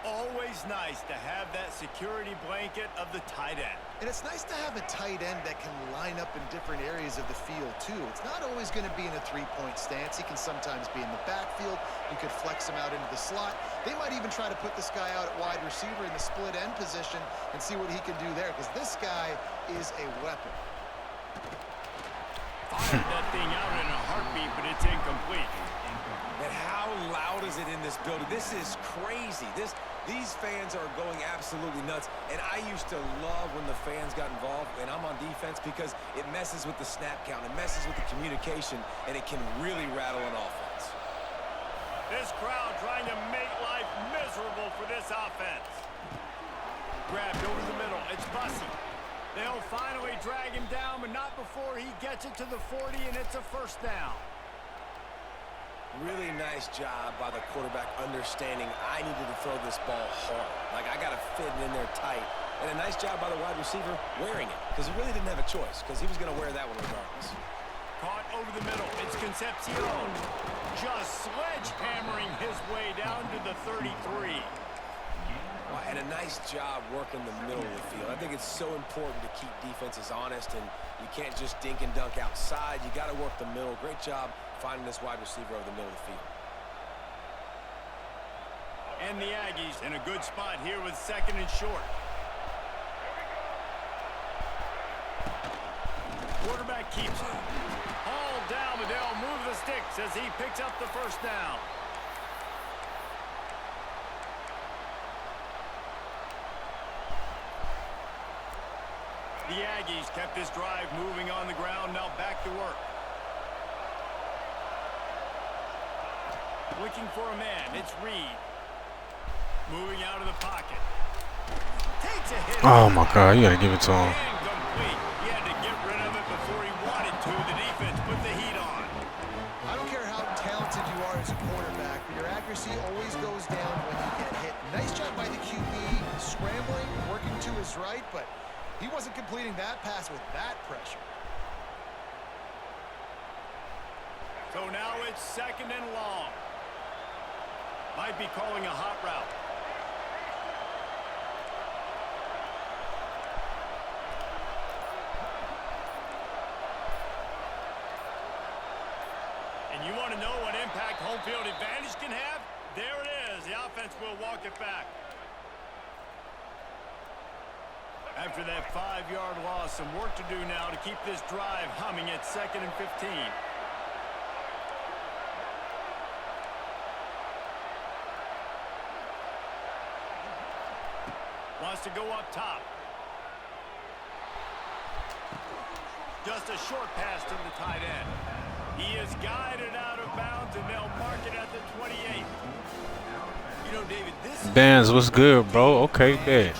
Always nice to have that security blanket of the tight end. And it's nice to have a tight end that can line up in different areas of the field, too. It's not always going to be in a three-point stance. He can sometimes be in the backfield. You could flex him out into the slot. They might even try to put this guy out at wide receiver in the split end position and see what he can do there, because this guy is a weapon. Fired that thing out in a heartbeat, but it's incomplete. And how loud is it in this building? This is crazy. These fans are going absolutely nuts. And I used to love when the fans got involved, and I'm on defense, because it messes with the snap count. It messes with the communication, and it can really rattle an offense. This crowd trying to make life miserable for this offense. Grabbed over the middle. It's Bussey. They'll finally drag him down, but not before he gets it to the 40, and it's a first down. Really nice job by the quarterback understanding I needed to throw this ball hard. Like, I got to fit it in there tight. And a nice job by the wide receiver wearing it, because he really didn't have a choice, because he was going to wear that one regardless. Caught over the middle. It's Concepcion. Just sledgehammering his way down to the 33. And a nice job working the middle of the field. I think it's so important to keep defenses honest, and you can't just dink and dunk outside. You got to work the middle. Great job finding this wide receiver over the middle of the field. And the Aggies in a good spot here with second and short. Quarterback keeps it. Hauled down, but they'll move the sticks as he picks up the first down. The Aggies kept this drive moving on the ground, now back to work. Looking for a man, it's Reed. Moving out of the pocket. Takes a hit. Oh my God, you gotta give it to him. Incomplete. He had to get rid of it before he wanted to. The defense put the heat on. I don't care how talented you are as a quarterback, but your accuracy always goes down when you get hit. Nice job by the QB, scrambling, working to his right, but he wasn't completing that pass with that pressure. So now it's second and long. Might be calling a hot route. And you want to know what impact home field advantage can have? There it is. The offense will walk it back. After that 5-yard loss, some work to do now to keep this drive humming at second and 15. Wants to go up top. Just a short pass to the tight end. He is guided out of bounds, and they'll mark it at the 28. You know, David, this is... Bands, what's good, bro? Okay, good.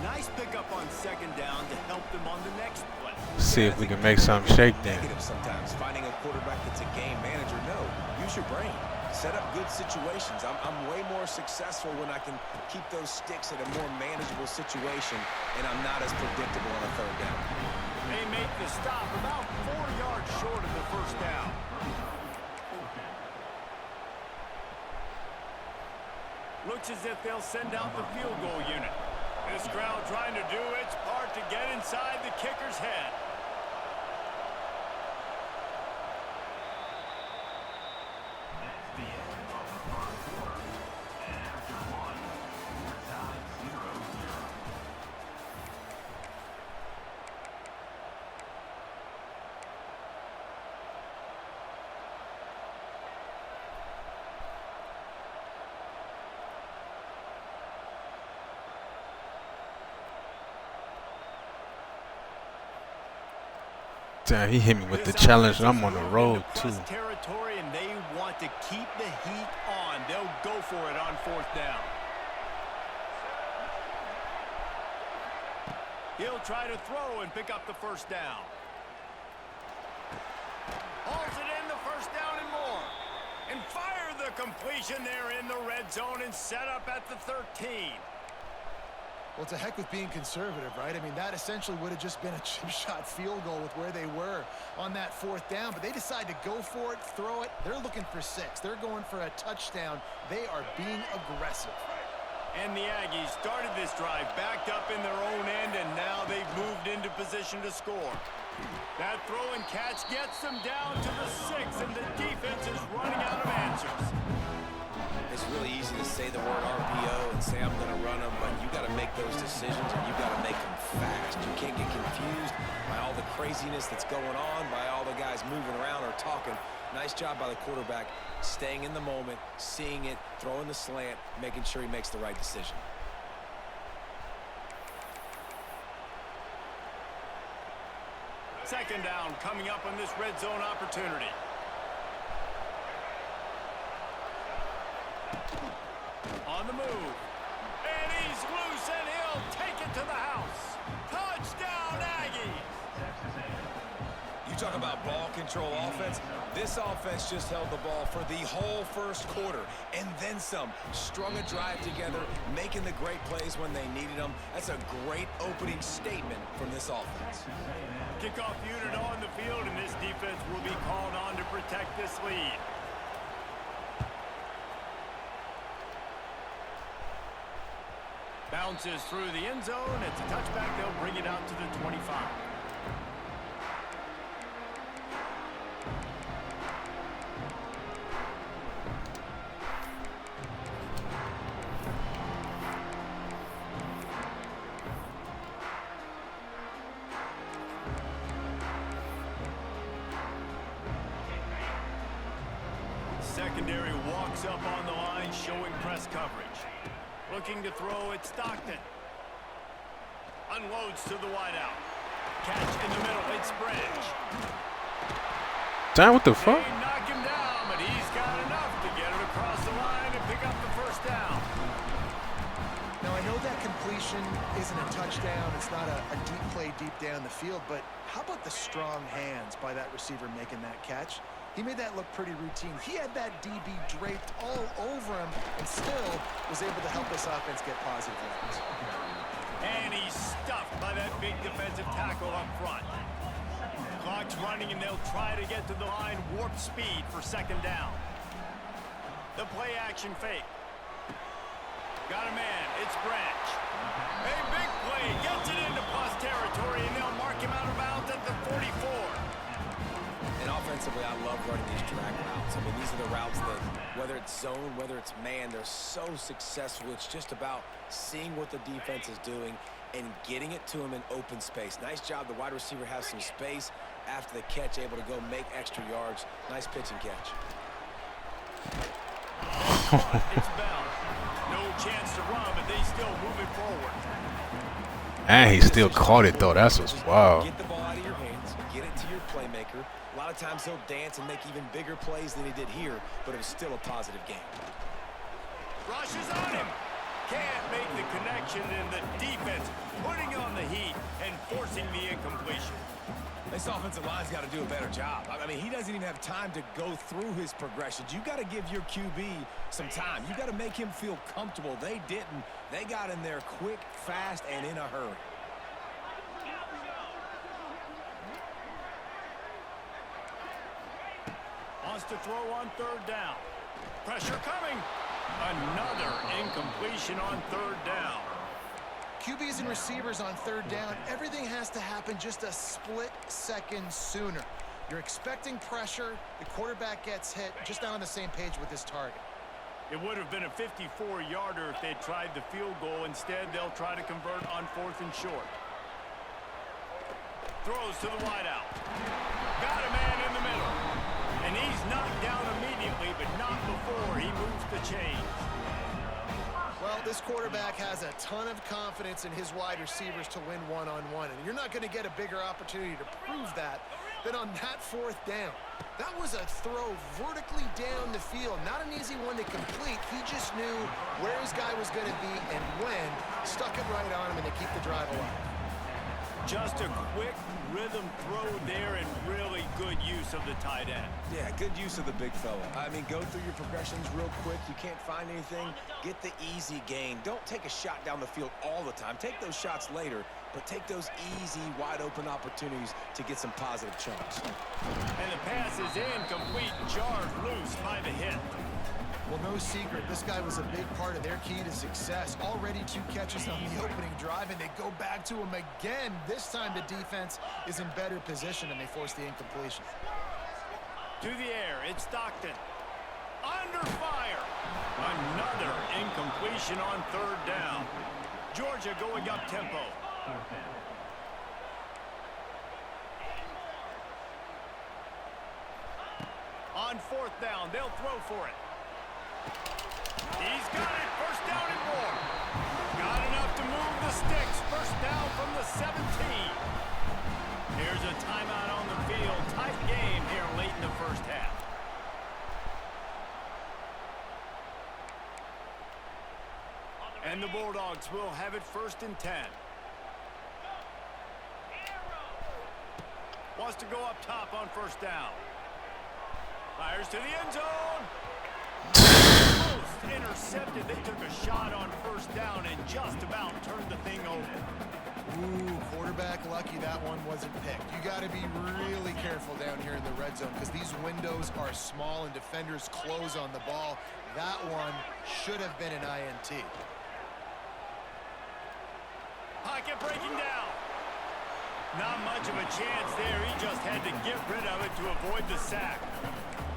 Nice pickup on second down to help them on the next play. See if we can make something shake then. Negative sometimes. Finding a quarterback that's a game manager. No, use your brain. set up good situations. I'm way more successful when I can keep those sticks at a more manageable situation, and I'm not as predictable on a third down. They make the stop about 4 yards short of the first down. Looks as if they'll send out the field goal unit. This crowd trying to do its part to get inside the kicker's head. That's the end of the first quarter. And after one, we're tied 0-0. Damn, he hit me with the challenge, and I'm on the road too. Territory, and they want to keep the heat on. They'll go for it on fourth down. He'll try to throw and pick up the first down. Hauls it in, the first down and more. And fire the completion there in the red zone and set up at the 13. Well, it's a heck with being conservative, right? I mean, that essentially would have just been a chip shot field goal with where they were on that fourth down, but they decide to go for it, throw it. They're looking for 6. They're going for a touchdown. They are being aggressive. And the Aggies started this drive backed up in their own end, and now they've moved into position to score. That throw and catch gets them down to the 6, and the defense is running out of answers. It's really easy to say the word RPO and say I'm going to run them, but you got to make those decisions, and you got to make them fast. You can't get confused by all the craziness that's going on, by all the guys moving around or talking. Nice job by the quarterback, staying in the moment, seeing it, throwing the slant, making sure he makes the right decision. Second down coming up on this red zone opportunity. On the move. And he's loose, and he'll take it to the house. Touchdown, Aggies! You talk about ball control offense. This offense just held the ball for the whole first quarter and then some. Strung a drive together, making the great plays when they needed them. That's a great opening statement from this offense. Kickoff unit on the field, and this defense will be called on to protect this lead. Bounces through the end zone. It's a touchback. They'll bring it out to the 25. Secondary walks up on the line, showing press coverage. Looking to throw it, Stockton. Unloads to the wideout. Catch in the middle, it's Branch. Damn, what the fuck? They knock him down, but he's got enough to get it across the line and pick up the first down. Now, I know that completion isn't a touchdown. It's not a deep play deep down the field, but how about the strong hands by that receiver making that catch? He made that look pretty routine. He had that DB draped all over him and still was able to help this offense get positive yards. And he's stuffed by that big defensive tackle up front. Clock's running, and they'll try to get to the line, warp speed for second down. The play action fake. Got a man, it's Branch. A big play, gets it into plus territory, and they'll mark him out of bounds at the 44. And offensively, I love running these drag routes. I mean, these are the routes that, whether it's zone, whether it's man, they're so successful. It's just about seeing what the defense is doing and getting it to him in open space. Nice job. The wide receiver has some space after the catch, able to go make extra yards. Nice pitch and catch. It's Bell. No chance to run, but they still move it forward. And he still caught it, though. That's what's wild. Get the ball out of your hands. Get it to your playmaker. A lot of times he'll dance and make even bigger plays than he did here, but it was still a positive game. Rushes on him. Can't make the connection, and the defense putting on the heat and forcing the incompletion. This offensive line's got to do a better job. I mean, he doesn't even have time to go through his progressions. You got to give your QB some time. You got to make him feel comfortable. They didn't. They got in there quick, fast, and in a hurry. Wants to throw on third down. Pressure coming. Another incompletion on third down. QBs and receivers on third down, everything has to happen just a split second sooner. You're expecting pressure, the quarterback gets hit, just not on the same page with his target. It would have been a 54-yarder if they'd tried the field goal. Instead, they'll try to convert on 4th and short. Throws to the wideout. Got a man in the middle. And he's knocked down immediately, but not before he moves the chains. Well, this quarterback has a ton of confidence in his wide receivers to win one-on-one, and you're not going to get a bigger opportunity to prove that than on that 4th down. That was a throw vertically down the field, not an easy one to complete. He just knew where his guy was going to be and when, stuck it right on him, and they keep the drive alive. Just a quick rhythm throw there and really good use of the tight end. Yeah, good use of the big fella. I mean, go through your progressions real quick. You can't find anything. Get the easy gain. Don't take a shot down the field all the time. Take those shots later, but take those easy, wide-open opportunities to get some positive chunks. And the pass is incomplete, jarred loose by the hit. Well, no secret, this guy was a big part of their key to success. Already 2 catches on the opening drive, and they go back to him again. This time the defense is in better position, and they force the incompletion. To the air, it's Stockton. Under fire. Another incompletion on third down. Georgia going up tempo. On 4th down, they'll throw for it. He's got it. First down and more. Got enough to move the sticks. First down from the 17. Here's a timeout on the field. Tight game here late in the first half. And the Bulldogs will have it 1st and 10. Wants to go up top on 1st down. Fires to the end zone. Almost intercepted. They took a shot on 1st down and just about turned the thing over. Ooh, quarterback lucky that one wasn't picked. You got to be really careful down here in the red zone because these windows are small and defenders close on the ball. That one should have been an INT. Pocket breaking down. Not much of a chance there. He just had to get rid of it to avoid the sack.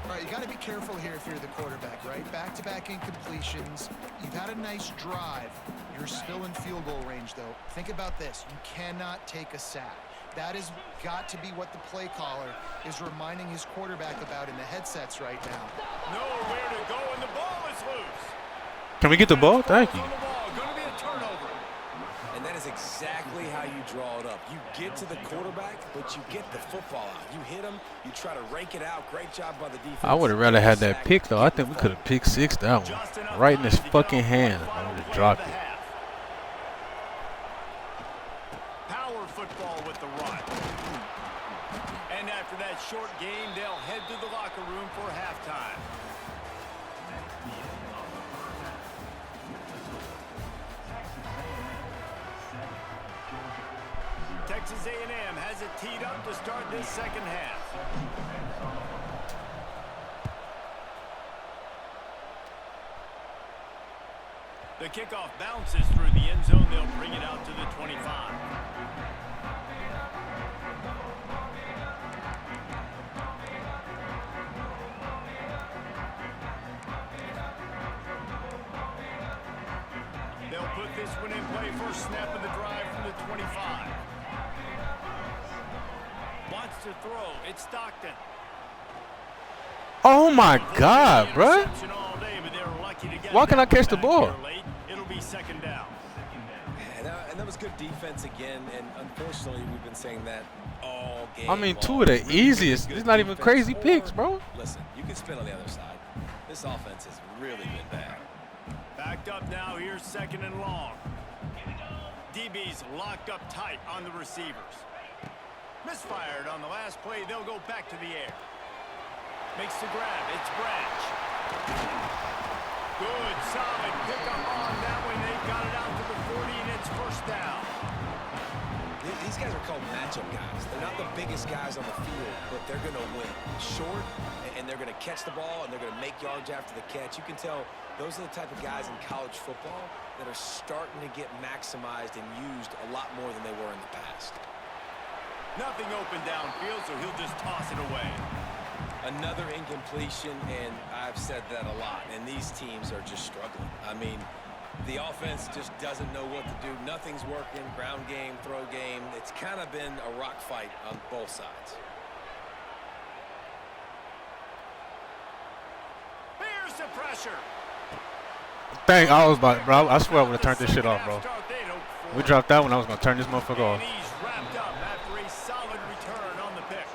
All right, you got to be careful here if you're the quarterback, right? Back-to-back incompletions. You've had a nice drive. You're still in field goal range, though. Think about this. You cannot take a sack. That has got to be what the play caller is reminding his quarterback about in the headsets right now. Nowhere to go, and the ball is loose. Can we get the ball? Thank you. On the ball. Going to be a turnover. And that is exactly how you draw it up. You get to the quarterback, but you get the football out. You hit him, you try to rake it out. Great job by the defense. I would have rather had that pick, though. I think we could have picked 6 that one. Right in his fucking hand. I would have dropped it. Power football with the run. And after that short game, they'll head to the locker room for halftime. Texas A&M has it teed up to start this second half. The kickoff bounces through the end zone. They'll bring it out to the 25. They'll put this one in play. First snap of the drive from the 25. Wants to throw. It's Stockton. Oh my God, bruh. Why can't I catch the ball? It'll be second down. And that was good defense again, and unfortunately we've been saying that all game. I mean, long. 2 of the easiest. It's not even crazy picks, bro. Listen, you can spin on the other side. This offense has really been bad. Backed up now. Here's 2nd and long. DB's locked up tight on the receivers. Misfired on the last play. They'll go back to the air. Makes the grab. It's Branch. Good, solid pickup on that one. They got it out to the 40, and it's first down. These guys are called matchup guys. They're not the biggest guys on the field, but they're going to win. Short, and they're going to catch the ball, and they're going to make yards after the catch. You can tell those are the type of guys in college football that are starting to get maximized and used a lot more than they were in the past. Nothing open downfield, so he'll just toss it away. Another incompletion, and I've said that a lot, and these teams are just struggling. I mean, the offense just doesn't know what to do. Nothing's working. Ground game, throw game. It's kind of been a rock fight on both sides. Here's the pressure. Dang, I was about, bro. I swear I would have turned this shit off, bro. We dropped that one. I was gonna turn this motherfucker off. And he's wrapped up after a solid return on the pick.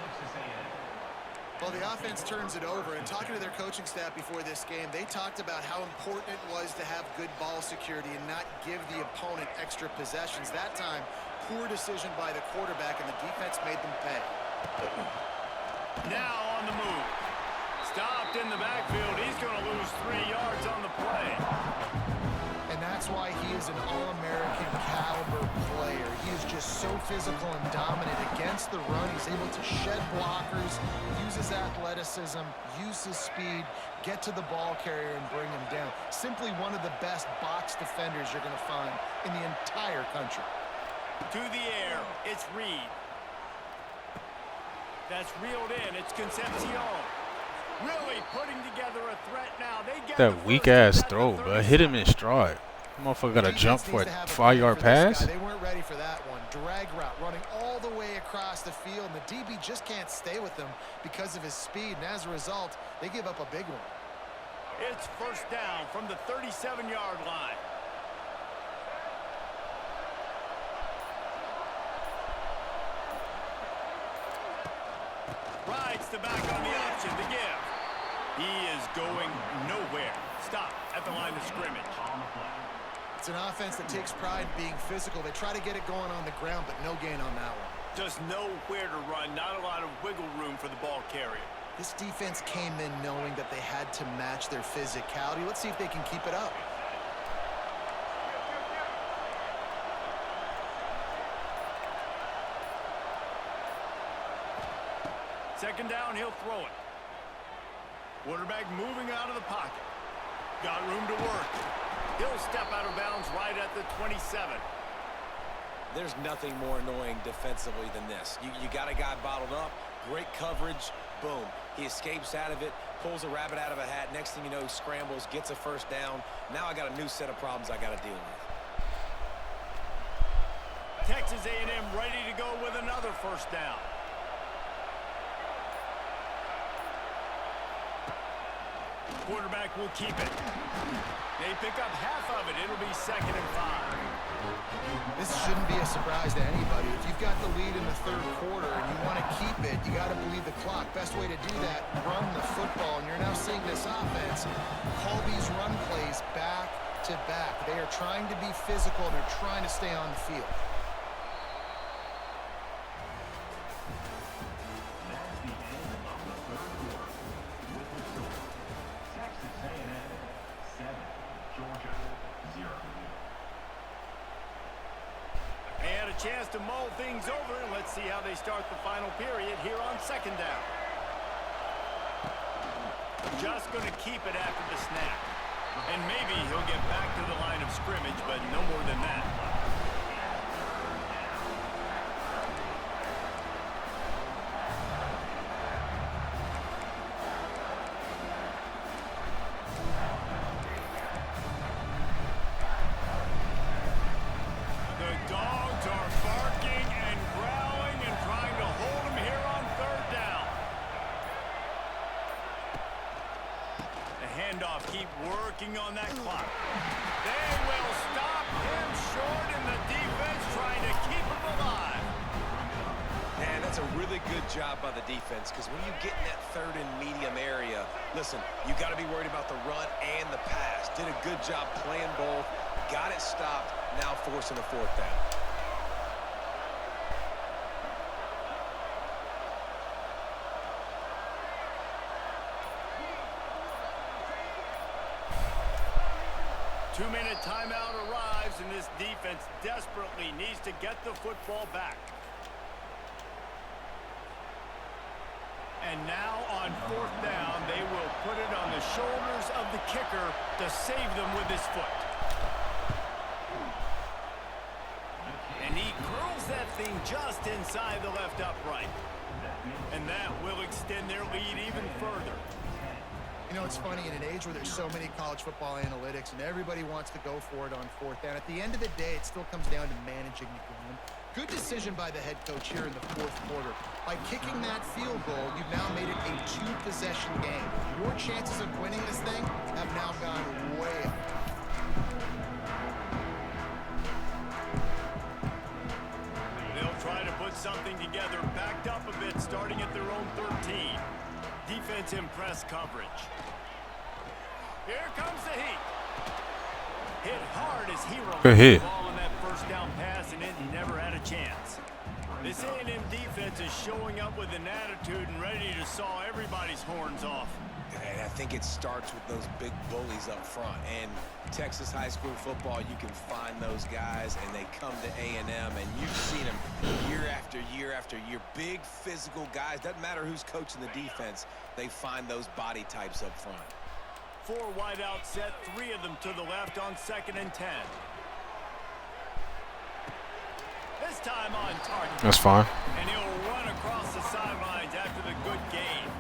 Well, the offense turns it over, and talking to their coaching staff before this game, they talked about how important it was to have good ball security and not give the opponent extra possessions. That time, poor decision by the quarterback, and the defense made them pay. Now on the move. Stopped in the backfield. He's going to lose 3 yards on the play. And that's why he is an All-American caliber player. He is just so physical and dominant against the run. He's able to shed blockers, use his athleticism, use his speed, get to the ball carrier and bring him down. Simply one of the best box defenders you're going to find in the entire country. To the air, it's Reed. That's reeled in. It's Concepcion. Really putting together a threat now. They get That weak ass throw, bro. Hit him in stride. Motherfucker got to jump for a 5-yard pass. They weren't ready for that one. Drag route running all the way across the field, and the DB just can't stay with him because of his speed, and as a result, they give up a big one. It's first down from the 37-yard line. Rides the back on the option to give. He is going nowhere. Stop at the line of scrimmage. It's an offense that takes pride in being physical. They try to get it going on the ground, but no gain on that one. Just nowhere to run. Not a lot of wiggle room for the ball carrier. This defense came in knowing that they had to match their physicality. Let's see if they can keep it up. Second down, he'll throw it. Quarterback moving out of the pocket. Got room to work. He'll step out of bounds right at the 27. There's nothing more annoying defensively than this. You got a guy bottled up, great coverage, boom. He escapes out of it, pulls a rabbit out of a hat. Next thing you know, he scrambles, gets a first down. Now I got a new set of problems I got to deal with. Texas A&M ready to go with another first down. Quarterback will keep it. They pick up half of it. It'll be 2nd and 5. This shouldn't be a surprise to anybody. If you've got the lead in the third quarter and you want to keep it, you got to bleed the clock. Best way to do that, run the football. And you're now seeing this offense call these run plays back to back. They are trying to be physical, and they're trying to stay on the field. That's the end of the third quarter. With the score, Texas A&M 7, Georgia 0. They had a chance to mull things over, and let's see how they start the final period here on second down. Just going to keep it after the snap. And maybe he'll get back to the line of scrimmage, but no more than that. Keep working on that clock. They will stop him short, and the defense trying to keep him alive. Man, that's a really good job by the defense, because when you get in that third and medium area, listen, you got to be worried about the run and the pass. Did a good job playing both, got it stopped. now forcing a fourth down. Two-minute timeout arrives, and this defense desperately needs to get the football back. And now on fourth down, they will put it on the shoulders of the kicker to save them with his foot. And he curls that thing just inside the left upright. And that will extend their lead even further. You know, it's funny, in an age where there's so many college football analytics and everybody wants to go for it on fourth down, at the end of the day, it still comes down to managing the game. Good decision by the head coach here in the fourth quarter. By kicking that field goal, you've now made it a two-possession game. Your chances of winning this thing have now gone way up. They'll try to put something together, backed up a bit, starting at their own 13. Defense in press coverage. Here comes the heat. Hit hard as he Good hit. the ball on that first down pass, and it never had a chance. This A&M defense is showing up with an attitude and ready to saw everybody's horns off. And I think it starts with those big bullies up front. And Texas high school football, you can find those guys, and they come to A&M, and you've seen them year after year after year. Big physical guys. Doesn't matter who's coaching the defense. They find those body types up front. 4 wide out set, 3 of them to the left on 2nd and 10. This time on target. That's fine. And he'll run across the sidelines after the good gain.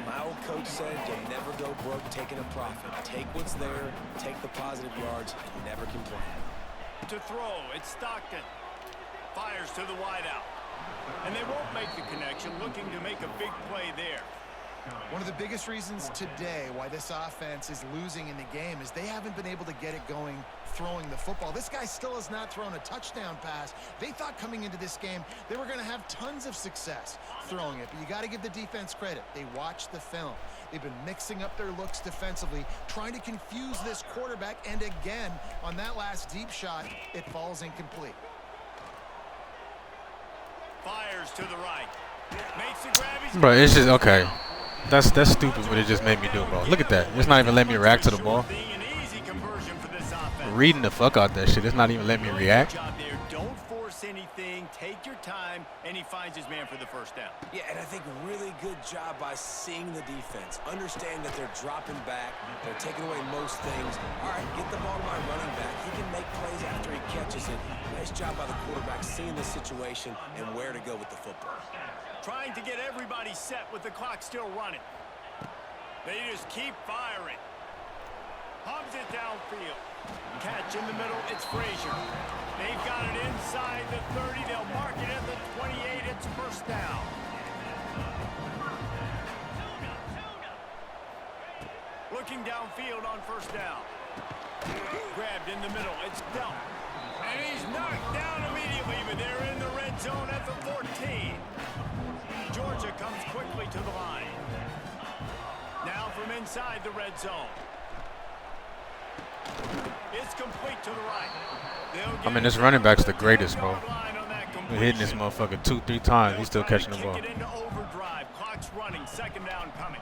My old coach said you'll never go broke taking a profit. Take what's there, take the positive yards, and never complain. To throw, it's Stockton. Fires to the wideout. And they won't make the connection, looking to make a big play there. One of the biggest reasons today why this offense is losing in the game is they haven't been able to get it going throwing the football. This guy still has not thrown a touchdown pass. They thought coming into this game they were going to have tons of success throwing it, but you got to give the defense credit. They watched the film. They've been mixing up their looks defensively, trying to confuse this quarterback, and again, on that last deep shot, it falls incomplete. Fires to the right. Makes the grab. Bro, it's just okay. That's stupid, but it just made me do it, bro. Look at that. It's not even letting me react to the ball. Reading the fuck out that shit. It's not even letting me react. Don't force anything. Take your time, and he finds his man for the first down. Yeah, and I think really good job by seeing the defense. Understand that they're dropping back. They're taking away most things. All right, get the ball to my running back. He can make plays after he catches it. Nice job by the quarterback seeing the situation and where to go with the football. Trying to get everybody set with the clock still running. They just keep firing. Pumps it downfield. Catch in the middle, it's Frazier. They've got it inside the 30. They'll mark it at the 28. It's first down. Looking downfield on first down. Grabbed in the middle, it's Delp. And he's knocked down immediately, but they're in the red zone at the 14. Georgia comes quickly to the line. Now from inside the red zone. It's complete to the right. I mean, this running back's the greatest, bro. We're hitting this motherfucker 2-3 times. He's still catching the ball. Kick it into overdrive. Clock's running. 2nd down coming.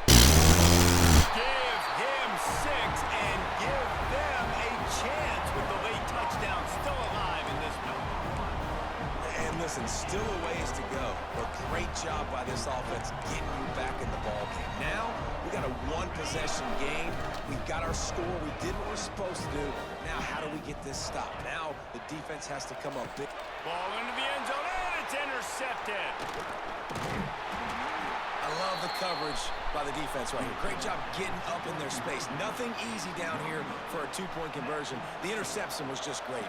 Give him 6 and give them a chance with the late touchdown still alive in this one. And listen, still a ways to go, but great job by this offense getting you back in the ball game. Now, we got a 1-possession game. We've got our score. We did what we're supposed to do. Now, how do we get this stopped? Now, the defense has to come up big. Ball into the end zone, and it's intercepted. I love the coverage by the defense right here. Great job getting up in their space. Nothing easy down here for a 2-point conversion. The interception was just great.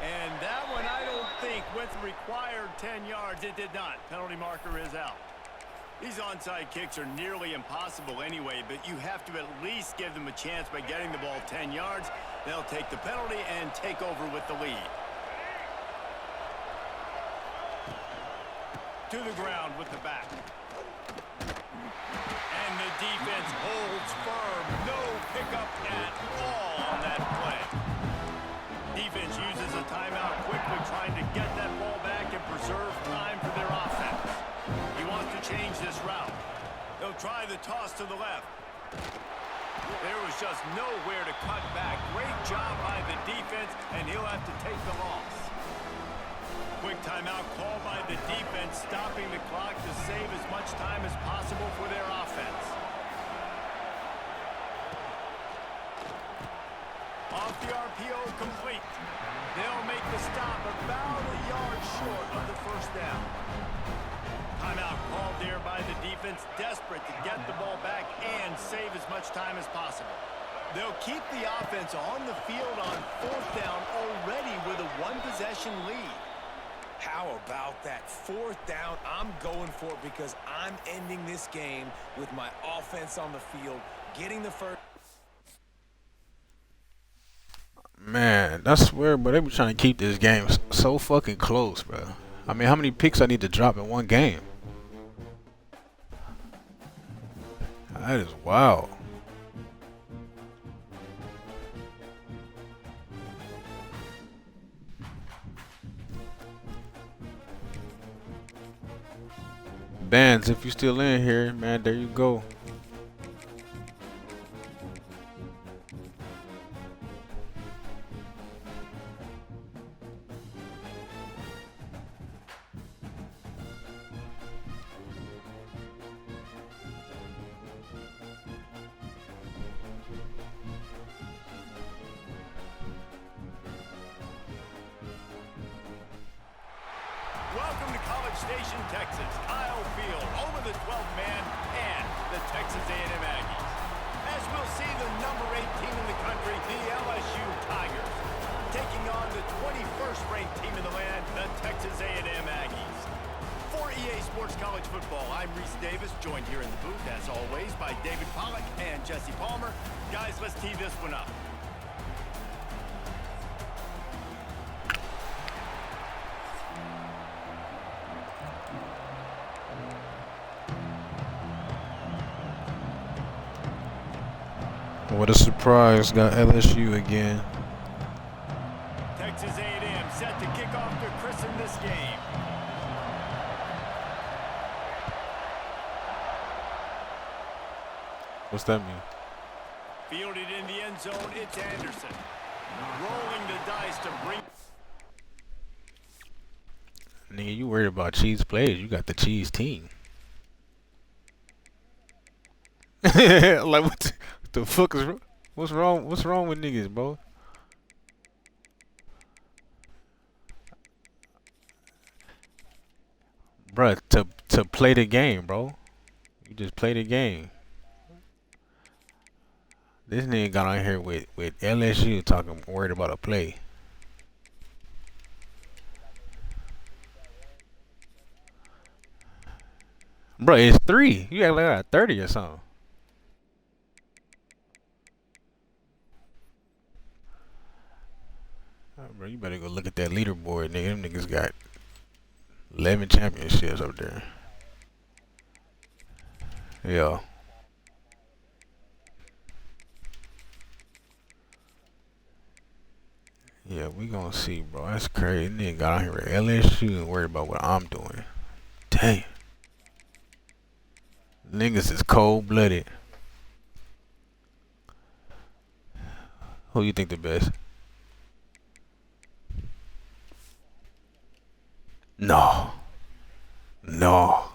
And that one, I don't think, with required 10 yards, it did not. Penalty marker is out. These onside kicks are nearly impossible anyway, but you have to at least give them a chance by getting the ball 10 yards. They'll take the penalty and take over with the lead. To the ground with the back. And the defense holds firm. No pickup at all on that play. Defense uses a timeout quickly, trying to get that ball back and preserve time for their offense. He wants to change this route. They'll try the toss to the left. There was just nowhere to cut back. Great job by the defense, and he'll have to take the loss. Quick timeout called by the defense, stopping the clock to save as much time as possible for their offense. Off the RPO, complete. They'll make the stop about a yard short of the first down. Timeout called there by the defense, desperate to get the ball back and save as much time as possible. They'll keep the offense on the field on fourth down already with a one-possession lead. How about that? Fourth down, I'm going for it because I'm ending this game with my offense on the field, getting the first. Man, I swear, bro, they be trying to keep this game so fucking close, bro. I mean, how many picks I need to drop in one game? That is wild. Bands, if you still in here, man, there you go. Welcome to College Station, Texas. Kyle Field over the 12th man and the Texas A&M Aggies. As we'll see, the number 8 team in the country, the LSU Tigers, taking on the 21st ranked team in the land, the Texas A&M Aggies. For EA Sports College Football, I'm Reese Davis, joined here in the booth, as always, by David Pollack and Jesse Palmer. Guys, let's tee this one up. What a surprise, got LSU again. Texas A&M set to kick off to christen this game. What's that mean? Fielded in the end zone, it's Anderson. Rolling the dice to bring... Nigga, you worried about cheese players, you got the cheese team. Like, what the fuck is wrong? What's wrong? What's wrong with niggas, bro? Bruh, to play the game, bro. You just play the game. This nigga got on here with LSU talking worried about a play. Bruh, it's 3. You act like I got 30 or something. Bro, you better go look at that leaderboard, nigga. Them niggas got 11 championships up there. Yeah. Yeah, we gonna see, bro. That's crazy. Nigga got out here with LSU and worried about what I'm doing. Damn. Niggas is cold-blooded. Who you think the best? No. No.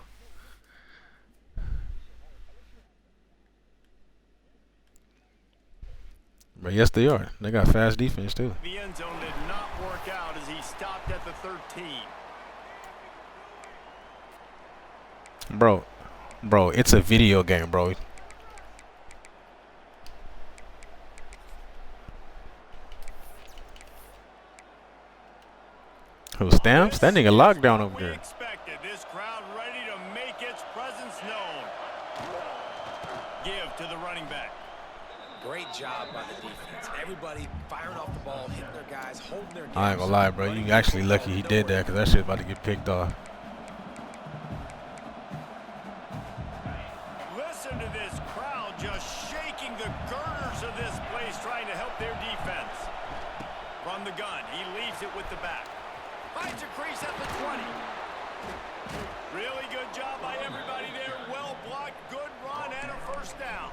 But yes, they are. They got fast defense, too. The end zone did not work out as he stopped at the 13. Bro, it's a video game, bro. Who stamps? That nigga lockdown over there. Expected this crowd ready to make its presence known. Give to the running back. Great job by the defense. Everybody firing off the ball, hitting their guys, holding their. I ain't gonna lie, bro. You actually lucky he did that, because that shit about to get picked off. Listen to this crowd. this plays trying to help their defense. From the gun, he leaves it with the back. Finds a crease at the 20. Really good job by everybody there. Well blocked, good run, and a first down.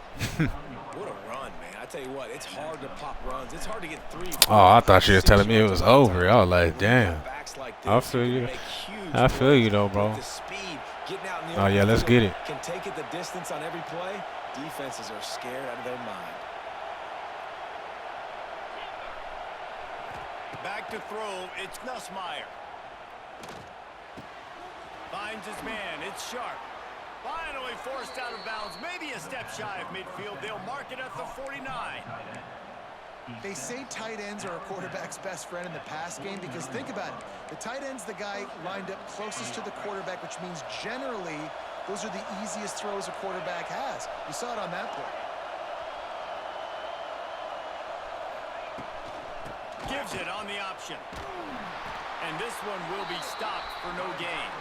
What a run, man. I tell you what, it's hard to pop runs. It's hard to get 3. Oh, I thought she was telling me it was over. I was like, damn. I feel you. I feel you though, bro. Oh yeah, let's get it. Can take it the distance on every play. Defenses are scared out of their mind. Back to throw, it's Nussmeier. Finds his man, it's Sharp. Finally forced out of bounds, maybe a step shy of midfield. They'll mark it at the 49. They say tight ends are a quarterback's best friend in the pass game because think about it. The tight end's the guy lined up closest to the quarterback, which means generally those are the easiest throws a quarterback has. You saw it on that play. Gives it on the option. And this one will be stopped for no gain.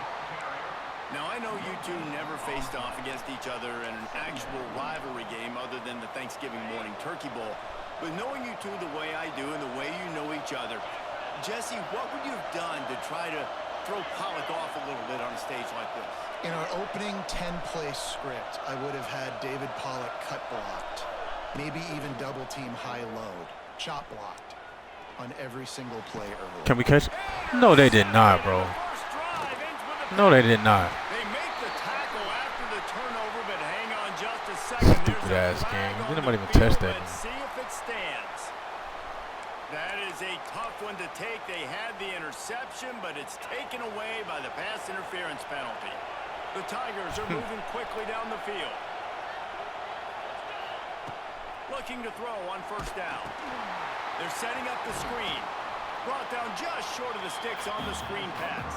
Now, I know you two never faced off against each other in an actual rivalry game other than the Thanksgiving morning turkey bowl. But knowing you two the way I do and the way you know each other, Jesse, what would you have done to try to throw Pollock off a little bit on a stage like this? In our opening 10-play script, I would have had David Pollock cut blocked, maybe even double team high load, chop blocked on every single play early. Can we catch it? No, they did not, bro. No, they did not. They make the tackle after the turnover, but hang on just a second. Stupid ass game. Didn't nobody even touch that. Let's see if it stands. That is a tough one to take. They had the interception, but it's taken away by the pass interference penalty. The Tigers are moving quickly down the field. Looking to throw on first down. They're setting up the screen. Brought down just short of the sticks on the screen pass.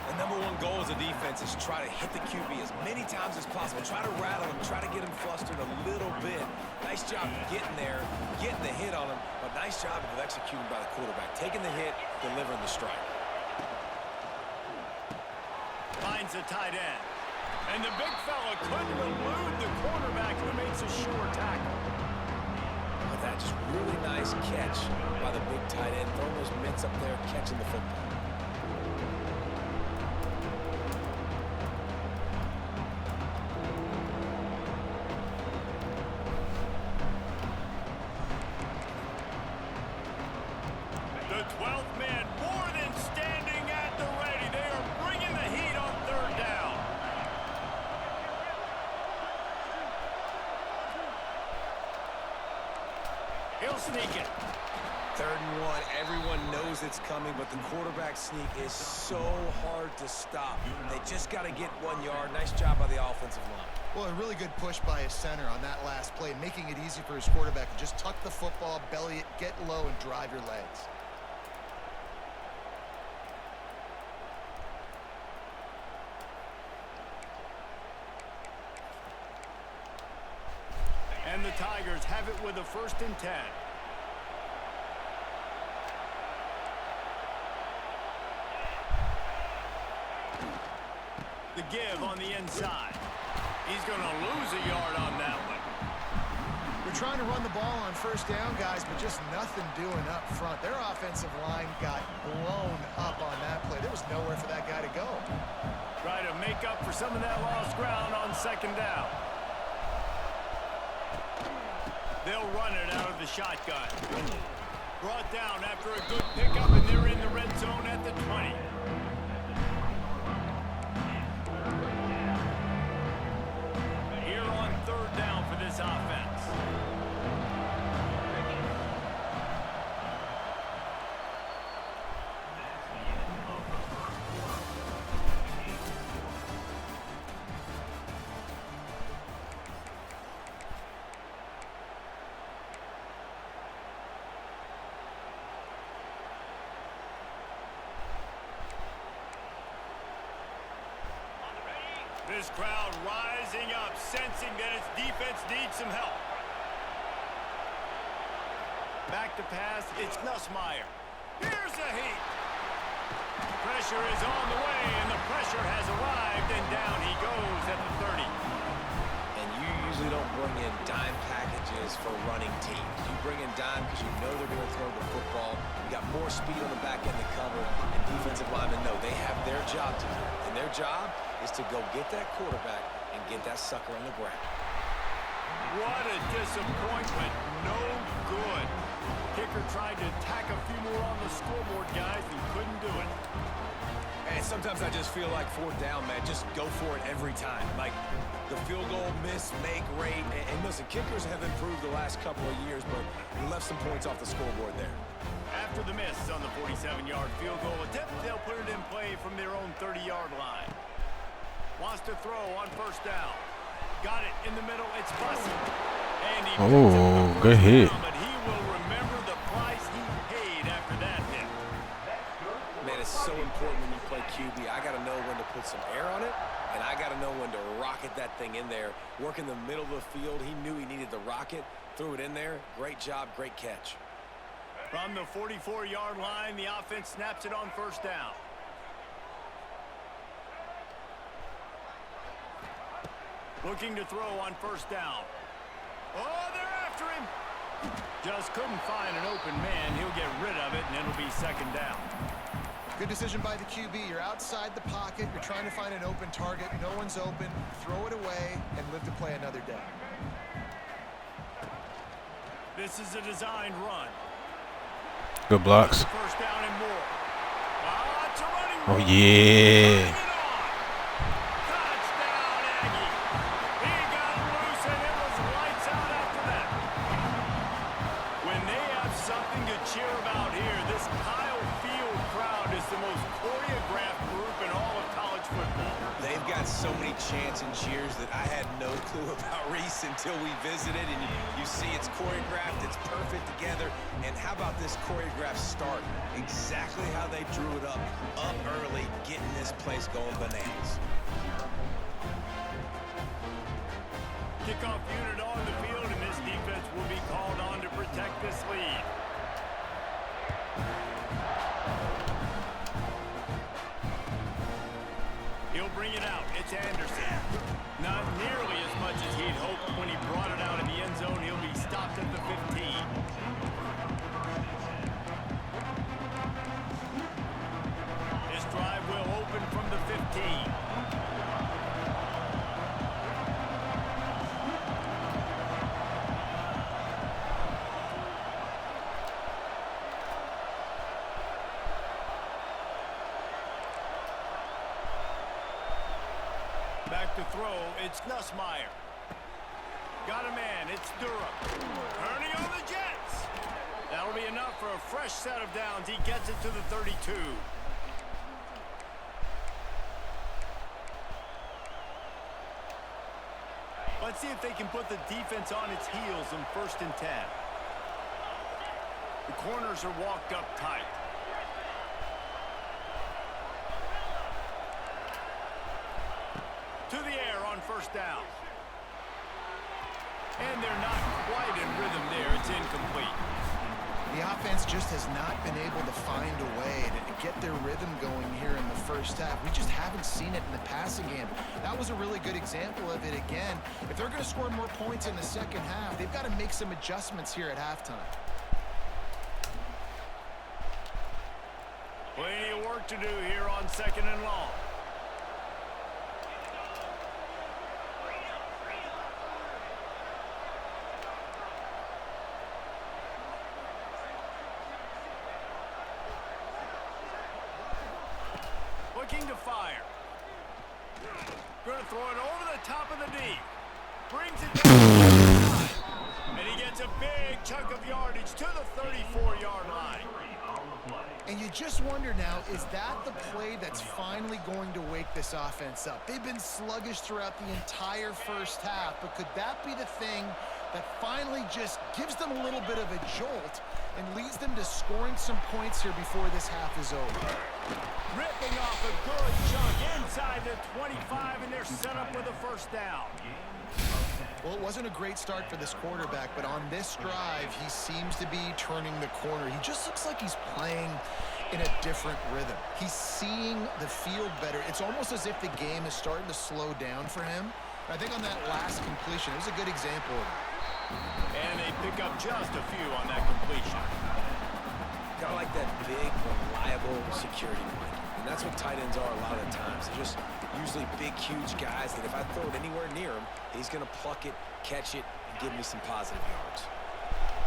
The number one goal as a defense is try to hit the QB as many times as possible. Try to rattle him, try to get him flustered a little bit. Nice job getting there, getting the hit on him, but nice job of executing by the quarterback. Taking the hit, delivering the strike. Finds a tight end. And the big fella couldn't elude the cornerback who makes a sure tackle. But that just really nice catch by the big tight end. Throwing those mitts up there, catching the football. The 12th man more than standing at the ready. They are bringing the heat on third down. He'll sneak it. 3rd and 1. Everyone knows it's coming, but the quarterback sneak is so hard to stop. They just got to get 1 yard. Nice job by the offensive line. Well, a really good push by his center on that last play, making it easy for his quarterback to just tuck the football, belly it, get low, and drive your legs. And the Tigers have it with a 1st and 10. The give on the inside. He's going to lose a yard on that one. We're trying to run the ball on first down, guys, but just nothing doing up front. Their offensive line got blown up on that play. There was nowhere for that guy to go. Try to make up for some of that lost ground on 2nd down. They'll run it out of the shotgun. Brought down after a good pickup, and they're in the red zone at the 20. Here on 3rd down for this offense. This crowd rising up, sensing that its defense needs some help. Back to pass, it's Nussmeier. Here's a heat. Pressure is on the way, and the pressure has arrived, and down he goes at the 30. And you use usually don't bring in dime packages for running teams. You bring in dime because you know they're going to throw the football. You got more speed on the back end to cover, and defensive linemen know they have their job to do. And their job is to go get that quarterback and get that sucker on the ground. What a disappointment. No good. Kicker tried to tack a few more on the scoreboard, guys, and couldn't do it. And sometimes I just feel like fourth down, man, just go for it every time. Like the field goal miss, make rate. And listen, kickers have improved the last couple of years, but we left some points off the scoreboard there. After the miss on the 47-yard field goal attempt, they'll put it in play from their own 30-yard line. Wants to throw on first down. Got it in the middle. It's Bussy. And he good hit. But he will remember the price he paid after that hit. Man, it's so important when you play QB. I got to know when to put some air on it, and I got to know when to rocket that thing in there. Work in the middle of the field. He knew he needed the rocket. Threw it in there. Great job, great catch. From the 44-yard line, the offense snaps it on first down. Looking to throw on first down. Oh, they're after him. Just couldn't find an open man. He'll get rid of it, and it'll be second down. Good decision by the QB. You're outside the pocket. You're trying to find an open target. No one's open. Throw it away and live to play another day. This is a designed run. Good blocks. First down and more. It's a running Oh, run. yeah. Touchdown, Aggie. He got him loose, and it was lights out after that. When they have something to cheer about here, this Kyle Field crowd is the most choreographed group in all of college football. They've got so many chants and cheers that I had no clue about Reese until we visited, and you see it's choreographed, it's perfect together. And how about this choreographed start? Exactly how they drew it up early, getting this place going bananas. Kickoff unit on the field, and this defense will be called on to protect this lead. He'll bring it out. It's Anderson. Not nearly as much as he'd hoped when he brought it out in the end zone. He'll be stopped at the 15. This drive will open from the 15. Back to throw, it's Nussmeier. Got a man, it's Durham. Turning on the Jets. That'll be enough for a fresh set of downs. He gets it to the 32. Let's see if they can put the defense on its heels in 1st and 10. The corners are walked up tight. To the air on first down. And they're not quite in rhythm there. It's incomplete. The offense just has not been able to find a way to get their rhythm going here in the first half. We just haven't seen it in the passing game. That was a really good example of it again. If they're going to score more points in the second half, they've got to make some adjustments here at halftime. Plenty of work to do here on 2nd and long. Looking to fire. Going to throw it over the top of the D. Brings it down. And he gets a big chunk of yardage to the 34-yard line. And you just wonder now, is that the play that's finally going to wake this offense up? They've been sluggish throughout the entire first half, but could that be the thing that finally just gives them a little bit of a jolt and leads them to scoring some points here before this half is over? Ripping off a good chunk inside the 25, and they're set up with a first down. Well, it wasn't a great start for this quarterback, but on this drive, he seems to be turning the corner. He just looks like he's playing in a different rhythm. He's seeing the field better. It's almost as if the game is starting to slow down for him, I think on that last completion, it was a good example of it. And they pick up just a few on that completion. Kind of like that big, reliable security blanket. And that's what tight ends are a lot of the times. They're just usually big, huge guys that if I throw it anywhere near him, he's going to pluck it, catch it, and give me some positive yards.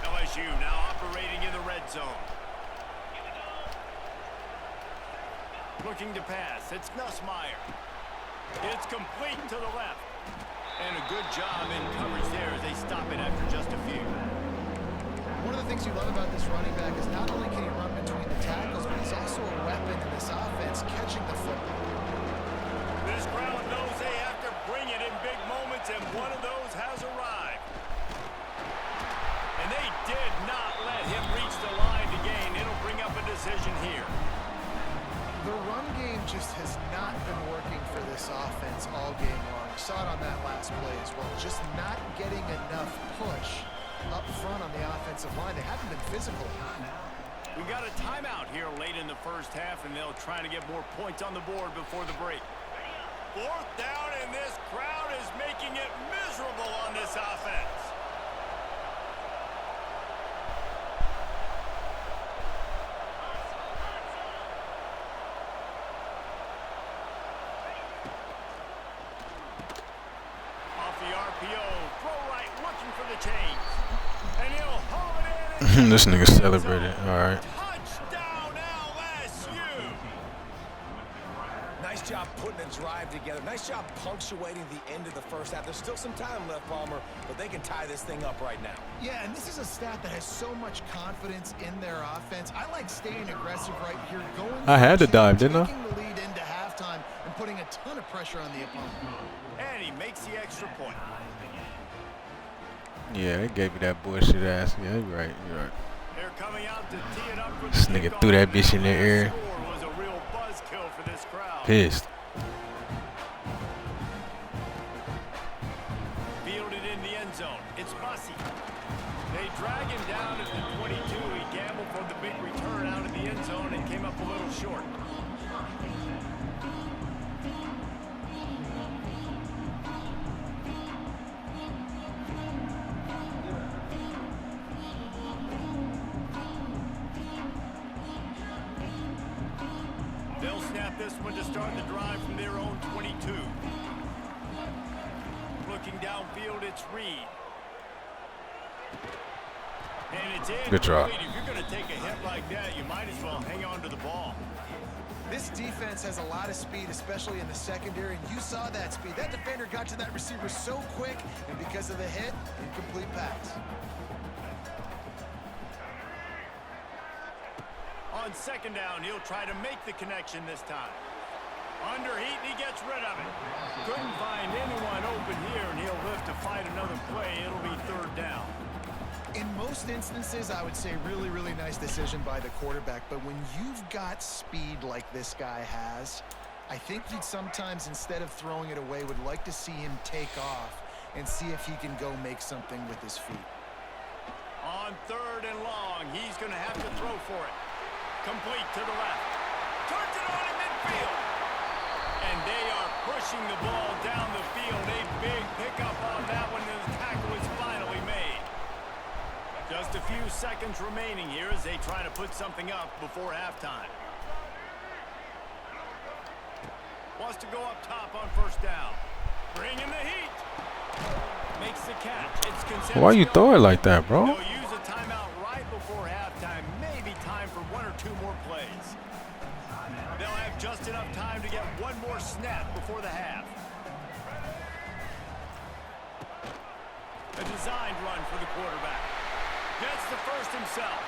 LSU now operating in the red zone. Looking to pass. It's Nussmeier. It's complete to the left. And a good job in coverage there as they stop it after just a few. One of the things you love about this running back is not only can he run between the tackles, but he's also a weapon in this offense, catching the football. This crowd knows they have to bring it in big moments, and one of those has arrived. And they did not let him reach the line to gain. It'll bring up a decision here. The run game just has not been working for this offense all game long. We saw it on that last play as well. Just not getting enough push up front on the offensive line. They haven't been physical. We got a timeout here late in the first half, and they'll try to get more points on the board before the break. Fourth down, and this crowd is making it miserable on this offense. This nigga celebrated. All right. Touchdown LSU. Nice job putting a drive together. Nice job punctuating the end of the first half. There's still some time left, Palmer, but they can tie this thing up right now. Yeah, and this is a stat that has so much confidence in their offense. I like staying aggressive right here, going. I had to dive, didn't I? Taking the lead into halftime and putting a ton of pressure on the opponent. And he makes the extra point. Yeah, they gave me that bullshit ass. Yeah, you're right. You're right. They're coming out to tee it up for This nigga threw that bitch in the air. Was a real buzzkill for this crowd. Pissed. Fielded in the end zone. It's Bussy. They drag him down at the 22. He gambled for the big return out of the end zone and came up a little short. They'll snap this one to start the drive from their own 22. Looking downfield, it's Reed. And it's in. Good job. If you're going to take a hit like that, you might as well hang on to the ball. This defense has a lot of speed, especially in the secondary, and you saw that speed. That defender got to that receiver so quick, and because of the hit, incomplete pass. On second down, he'll try to make the connection this time. Under heat, and he gets rid of it. Couldn't find anyone open here, and he'll live to fight another play. It'll be third down. In most instances, I would say really, really nice decision by the quarterback. But when you've got speed like this guy has, I think you'd sometimes, instead of throwing it away, would like to see him take off and see if he can go make something with his feet. On third and long, he's going to have to throw for it. Complete to the left. Turns it on in midfield. And they are pushing the ball down the field. A big pickup on that one. The tackle is finally made. Just a few seconds remaining here as they try to put something up before halftime. Wants to go up top on first down. Bringing the heat. Makes the catch. It's considered. Why you throw it like that, bro? They'll use a timeout right before halftime. Maybe time for one or two more plays. They'll have just enough time to get one more snap before the half. A designed run for the quarterback. Gets the first himself.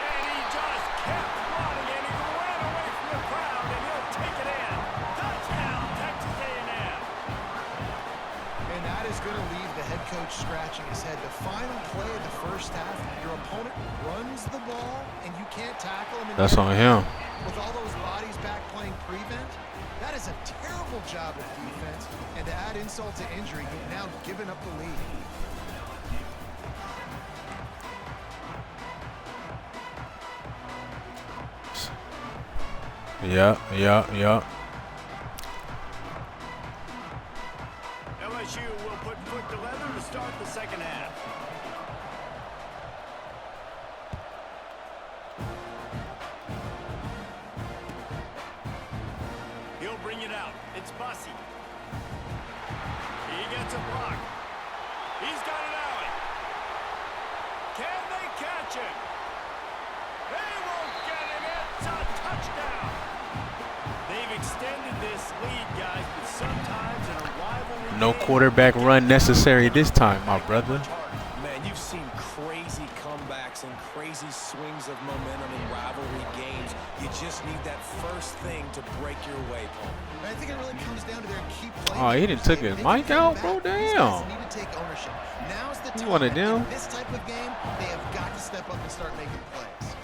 And he just kept running, and he ran away from the crowd, and he'll take it in. Touchdown, Texas A&M. And that is going to leave the head coach scratching his head. The final play of the first half, your opponent runs the ball, and you can't tackle him. That's on him. With all those bodies back playing prevent, that is a terrible job of defense. And to add insult to injury, you've now given up the lead. Yeah. It's Bussy. He gets a block. He's got an alley. Can they catch him? They won't get him. It's a touchdown. They've extended this lead, guys, but sometimes in a rivalry No game, quarterback run necessary this time, my brother. Man, you've seen crazy comebacks and crazy swings of momentum in rivalry games. You just need that first thing to break your way, Paul. I think it really comes down to their key play. Oh, he didn't took his mic out, bro. Damn. Need to take ownership. Now's the You time. wanted them? In this type of game, they have got to step up and start making plays.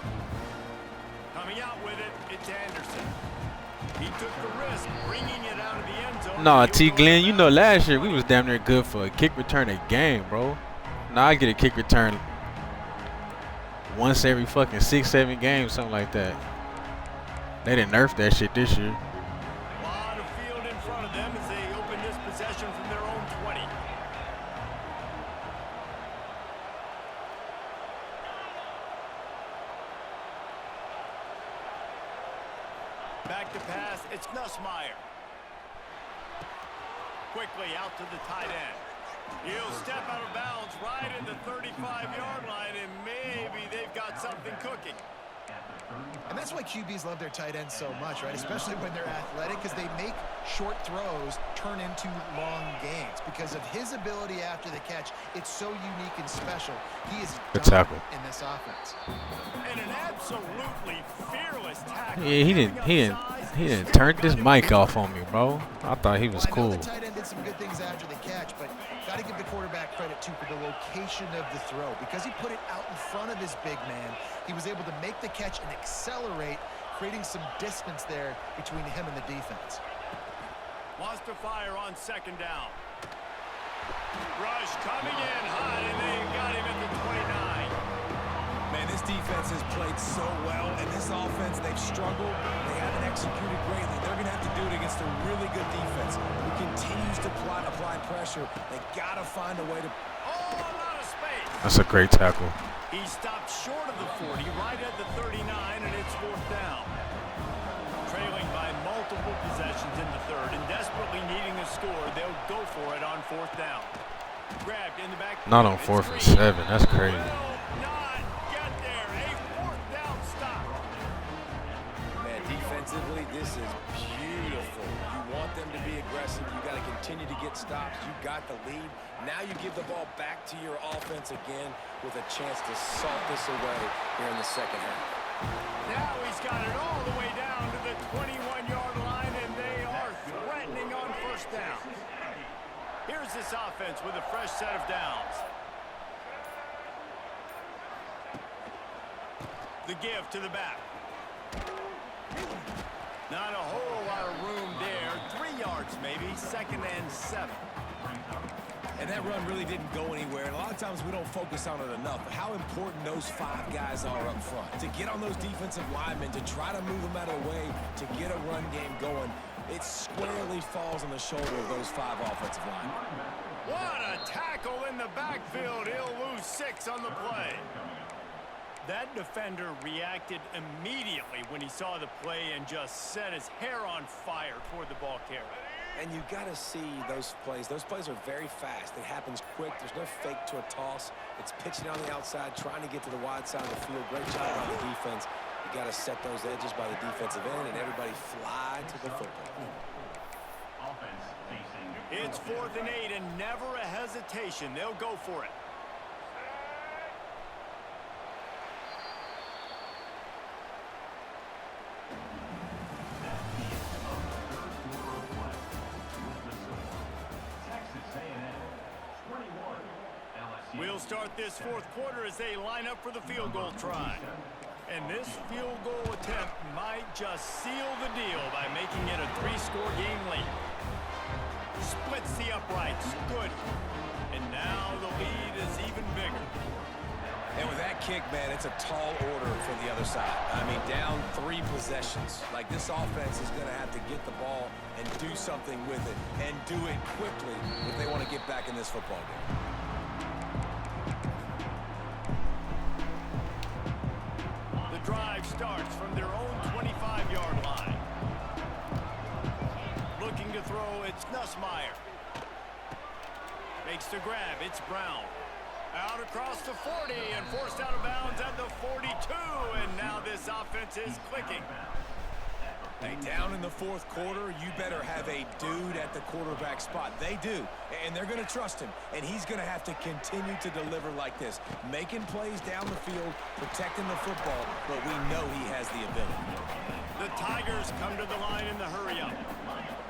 Coming out with it, it's Anderson. He took the risk, bringing it out of the end zone. Nah, T. Glenn, you know last year we was damn near good for a kick return a game, bro. Now I get a kick return once every fucking 6-7 games, something like that. They didn't nerf that shit this year. A lot of field in front of them as they open this possession from their own 20. Back to pass, it's Nussmeier. Quickly out to the tight end. He'll step out of bounds right at the 35-yard line, and maybe they've got something cooking. And that's why QBs love their tight ends so much, right? Especially when they're athletic, because they make short throws turn into long gains. Because of his ability after the catch, it's so unique and special. He is Good dominant tackle. in this offense. And an absolutely fearless tackle. Yeah, he didn't turn this mic off on me, bro. I thought he was I know cool. the tight end did some good things after the catch, but got to give the quarterback credit, too, for the location of the throw. Because he put it out in front of his big man, he was able to make the catch and accelerate, creating some distance there between him and the defense. Wants to fire on second down. Rush coming in high, and they got him at the 29. Man, this defense has played so well, and this offense, they've struggled. They haven't executed greatly. They're going to have to do it against a really good defense who continues to apply pressure. They got to find a way to... Oh, a lot of space. That's a great tackle. He stopped short of the 40, right at the 39, and it's fourth down. Trailing by multiple possessions in the third and desperately needing a score, they'll go for it on fourth down. Grabbed in the back. Not on 4th and 7. That's crazy. Will not get there. A fourth down stop. Man, defensively, this is beautiful. You want them to be aggressive. You got to continue to get stops. You got the lead. Now you give the ball back to your offense again with a chance to salt this away here in the second half. Now he's got it all the way down to the 21-yard line, and they are threatening on first down. Here's this offense with a fresh set of downs. The give to the back. Not a whole lot of room there. 3 yards maybe, 2nd and 7. And that run really didn't go anywhere. And a lot of times we don't focus on it enough. But how important those 5 guys are up front. To get on those defensive linemen, to try to move them out of the way, to get a run game going, it squarely falls on the shoulder of those 5 offensive linemen. What a tackle in the backfield. He'll lose 6 on the play. That defender reacted immediately when he saw the play and just set his hair on fire toward the ball carrier. And you got to see those plays. Those plays are very fast. It happens quick. There's no fake to a toss. It's pitching on the outside, trying to get to the wide side of the field. Great job by the defense. You got to set those edges by the defensive end, and everybody fly to the football. It's 4th and 8, and never a hesitation. They'll go for it. We'll start this 4th quarter as they line up for the field goal try. And this field goal attempt might just seal the deal by making it a 3-score game lead. Splits the uprights. Good. And now the lead is even bigger. And with that kick, man, it's a tall order for the other side. I mean, down 3 possessions. Like, this offense is going to have to get the ball and do something with it, and do it quickly if they want to get back in this football game. The drive starts from their own 25-yard line. Looking to throw Nussmeier. Makes the grab. It's Brown. Out across the 40 and forced out of bounds at the 42. And now this offense is clicking. Hey, down in the fourth quarter, you better have a dude at the quarterback spot. They do, and they're going to trust him, and he's going to have to continue to deliver like this, making plays down the field, protecting the football, but we know he has the ability. The Tigers come to the line in the hurry-up.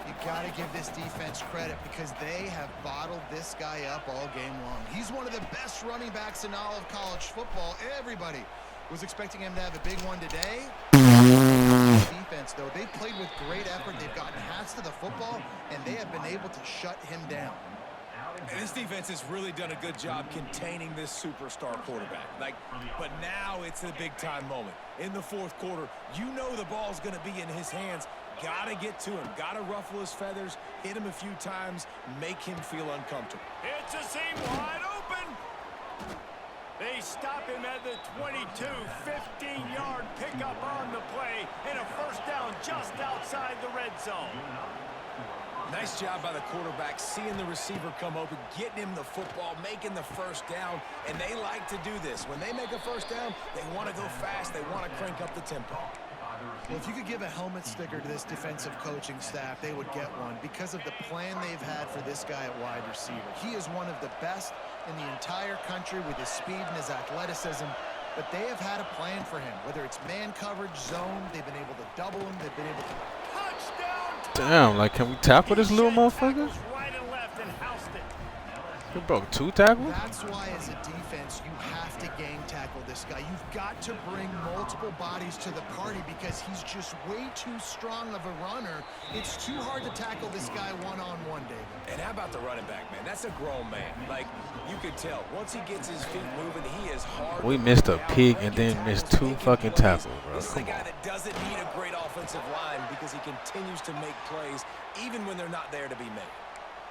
You got to give this defense credit because they have bottled this guy up all game long. He's one of the best running backs in all of college football. Everybody was expecting him to have a big one today. Defense, though, they've played with great effort. They've gotten hands to the football, and they have been able to shut him down. And this defense has really done a good job containing this superstar quarterback. But now it's a big-time moment. In the fourth quarter, you know the ball's going to be in his hands. Got to get to him. Got to ruffle his feathers, hit him a few times, make him feel uncomfortable. It's a seam wide open. They stop him at the 22, 15-yard pickup on the play, and a first down just outside the red zone. Nice job by the quarterback, seeing the receiver come open, getting him the football, making the first down, and they like to do this. When they make a first down, they want to go fast. They want to crank up the tempo. Well, if you could give a helmet sticker to this defensive coaching staff, they would get one because of the plan they've had for this guy at wide receiver. He is one of the best in the entire country with his speed and his athleticism, but they have had a plan for him. Whether it's man coverage, zone, they've been able to double him, they've been able to... Touchdown! Damn, like, can we tackle this little motherfucker? Right and left and housed it. He broke 2 tackles? That's why, as a defense, you have to gang tackle this guy. You've got to bring multiple bodies to the party because he's just way too strong of a runner. It's too hard to tackle this guy one-on-one, David. And how about the running back, man? That's a grown man. Like, you could tell. Once he gets his feet moving, he is hard. We missed a pick and then missed 2 fucking tackles, bro. This is a Come guy on. that doesn't need a great offensive line because he continues to make plays even when they're not there to be made.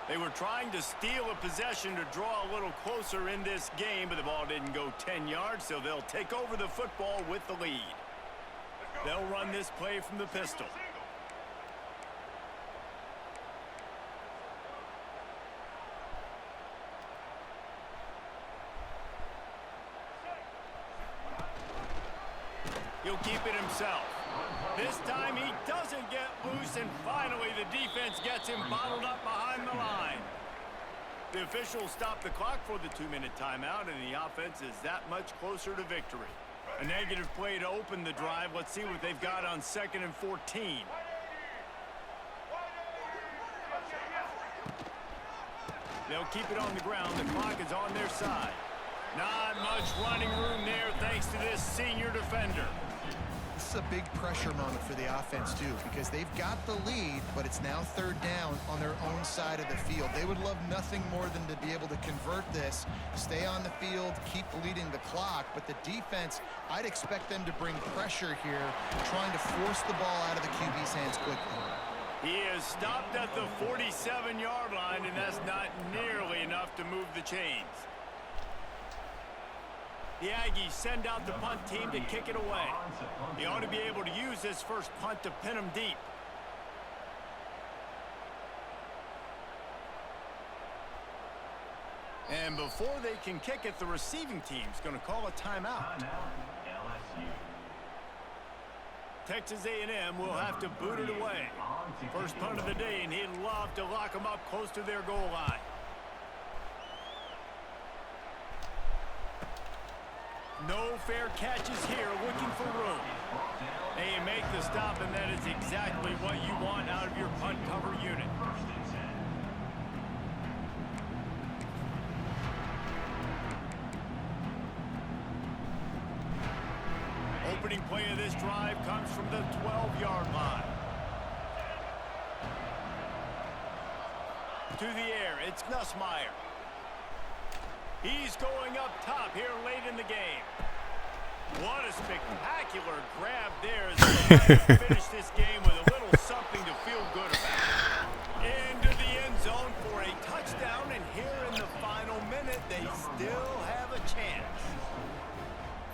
They were trying to steal a possession to draw a little closer in this game, but the ball didn't go 10 yards, so they'll take over the football with the lead. They'll run this play from the pistol. He'll keep it himself. This time he doesn't get loose, and finally the defense gets him bottled up behind the line. The officials stop the clock for the 2-minute timeout, and the offense is that much closer to victory. A negative play to open the drive. Let's see what they've got on 2nd and 14. They'll keep it on the ground. The clock is on their side. Not much running room there thanks to this senior defender. This is a big pressure moment for the offense, too, because they've got the lead, but it's now 3rd down on their own side of the field. They would love nothing more than to be able to convert this, stay on the field, keep leading the clock. But the defense, I'd expect them to bring pressure here, trying to force the ball out of the QB's hands quickly. He is stopped at the 47-yard line, and that's not nearly enough to move the chains. The Aggies send out the punt team to kick it away. He ought to be able to use this first punt to pin him deep. And before they can kick it, the receiving team's going to call a timeout. Texas A&M will have to boot it away. First punt of the day, and he'd love to lock them up close to their goal line. No fair catches here, looking for room. They make the stop, and that is exactly what you want out of your punt cover unit. Opening play of this drive comes from the 12-yard line. To the air, it's Nussmeier. He's going up top here late in the game. What a spectacular grab there as they finish this game with a little something to feel good about. Into the end zone for a touchdown, and here in the final minute, they still have a chance.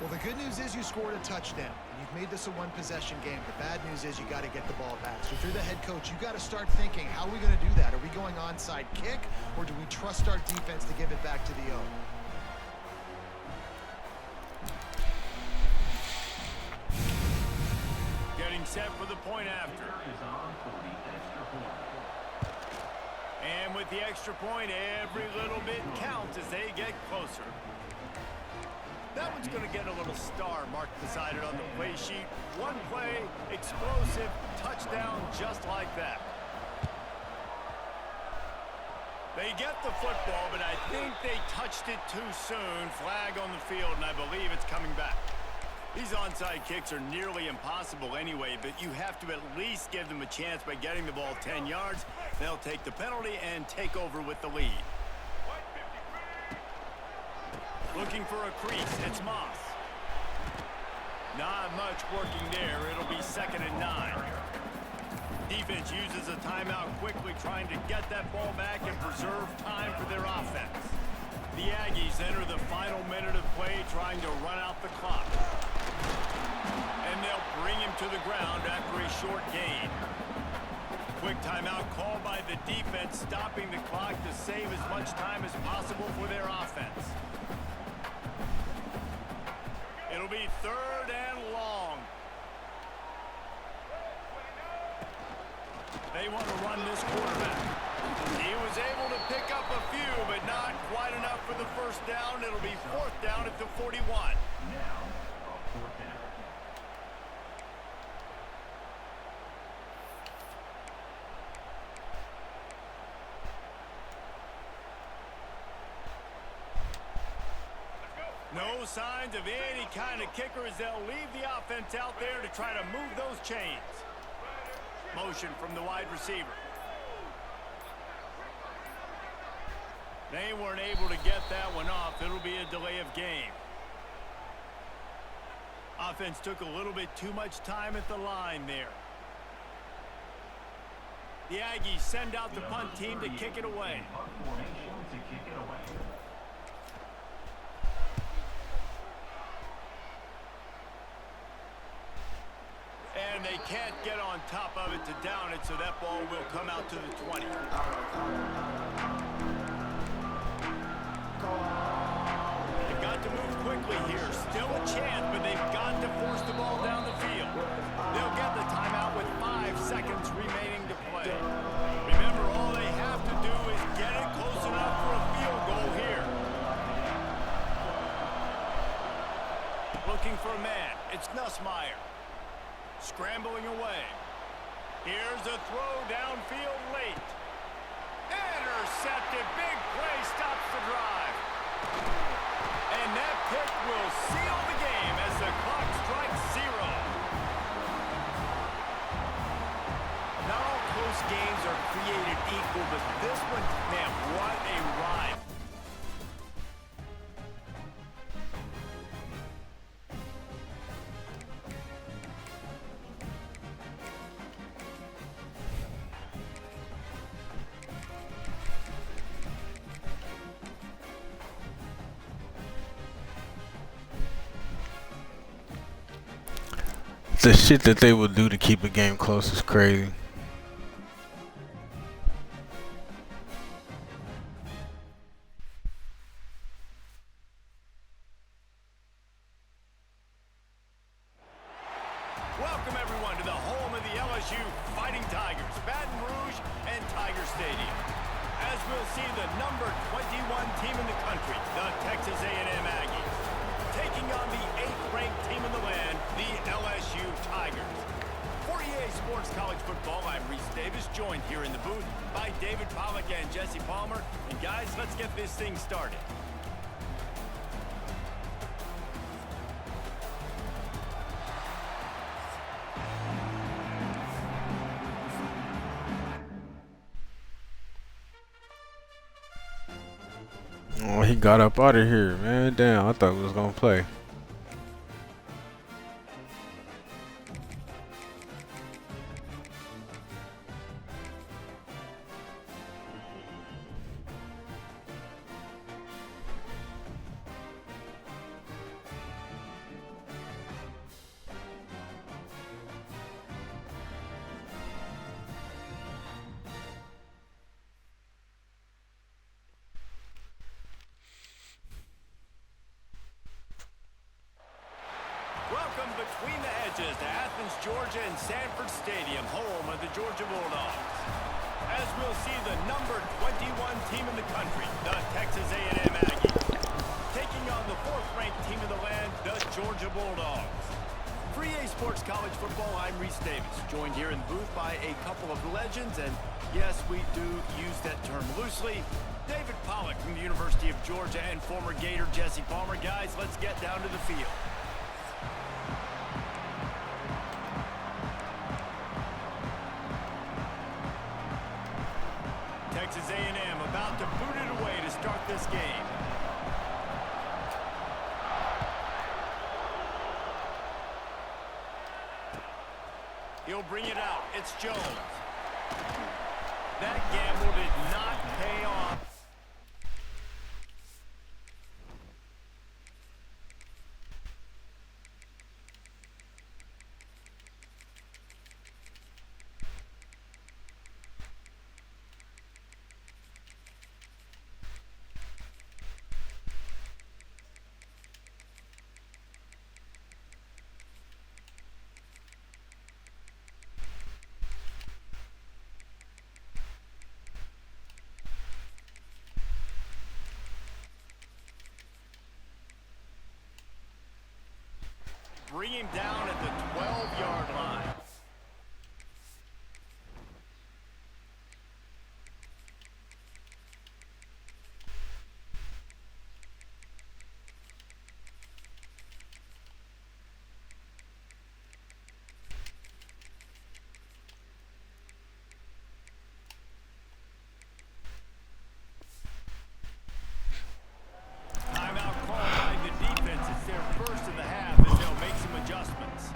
Well, the good news is you scored a touchdown. You made this a one-possession game. The bad news is you got to get the ball back. So if you're the head coach, you got to start thinking, how are we going to do that? Are we going onside kick, or do we trust our defense to give it back to the O? Getting set for the point after. Is on for the extra point. And with the extra point, every little bit counts as they get closer. That one's going to get a little star marked beside it on the play sheet. One play, explosive, touchdown, just like that. They get the football, but I think they touched it too soon. Flag on the field, and I believe it's coming back. These onside kicks are nearly impossible anyway, but you have to at least give them a chance by getting the ball 10 yards. They'll take the penalty and take over with the lead. Looking for a crease, it's Moss. Not much working there. It'll be 2nd and 9. Defense uses a timeout quickly, trying to get that ball back and preserve time for their offense. The Aggies enter the final minute of play, trying to run out the clock. And they'll bring him to the ground after a short gain. Quick timeout called by the defense, stopping the clock to save as much time as possible for their offense. It'll be 3rd and long. They want to run this quarterback. He was able to pick up a few, but not quite enough for the first down. It'll be 4th down at the 41. Now, a 4th down. No signs of any kind of kicker as they'll leave the offense out there to try to move those chains. Motion from the wide receiver. They weren't able to get that one off. It'll be a delay of game. Offense took a little bit too much time at the line there. The Aggies send out the punt team to kick it away. Punt formation to kick it away. And they can't get on top of it to down it, so that ball will come out to the 20. They've got to move quickly here. Still a chance, but they've got to force the ball down the field. They'll get the timeout with 5 seconds remaining to play. Remember, all they have to do is get it close enough for a field goal here. Looking for a man. It's Nussmeier. Scrambling away. Here's a throw downfield late. Intercepted. Big play stops the drive. And that pick will seal the game as the clock strikes 0. Not all close games are created equal, but this one, man, what a ride. The shit that they will do to keep a game close is crazy. Welcome everyone to the home of the LSU Fighting Tigers, Baton Rouge and Tiger Stadium. As we'll see the number 21 team in the country, the Texas A&M Aggies, taking on the 8th-ranked team in the land, the LSU Tigers. For EA Sports College Football, I'm Reese Davis, joined here in the booth by David Pollack and Jesse Palmer. And guys, let's get this thing started. Oh, he got up out of here, man. Damn, I thought he was gonna play. Welcome between the hedges to Athens, Georgia and Sanford Stadium, home of the Georgia Bulldogs. As we'll see the number 21 team in the country, the Texas A&M Aggies, taking on the 4th-ranked team in the land, the Georgia Bulldogs. For EA Sports College Football, I'm Reese Davis, joined here in the booth by a couple of legends, and yes, we do use that term loosely. David Pollack from the University of Georgia and former Gator Jesse Palmer. Guys, let's get down to the field. Texas A&M about to boot it away to start this game. He'll bring it out. It's Jones. That gamble did not pay off. Bring him down at the 12-yard line. Timeout called by the defense. It's their first of the half as they'll make some adjustments.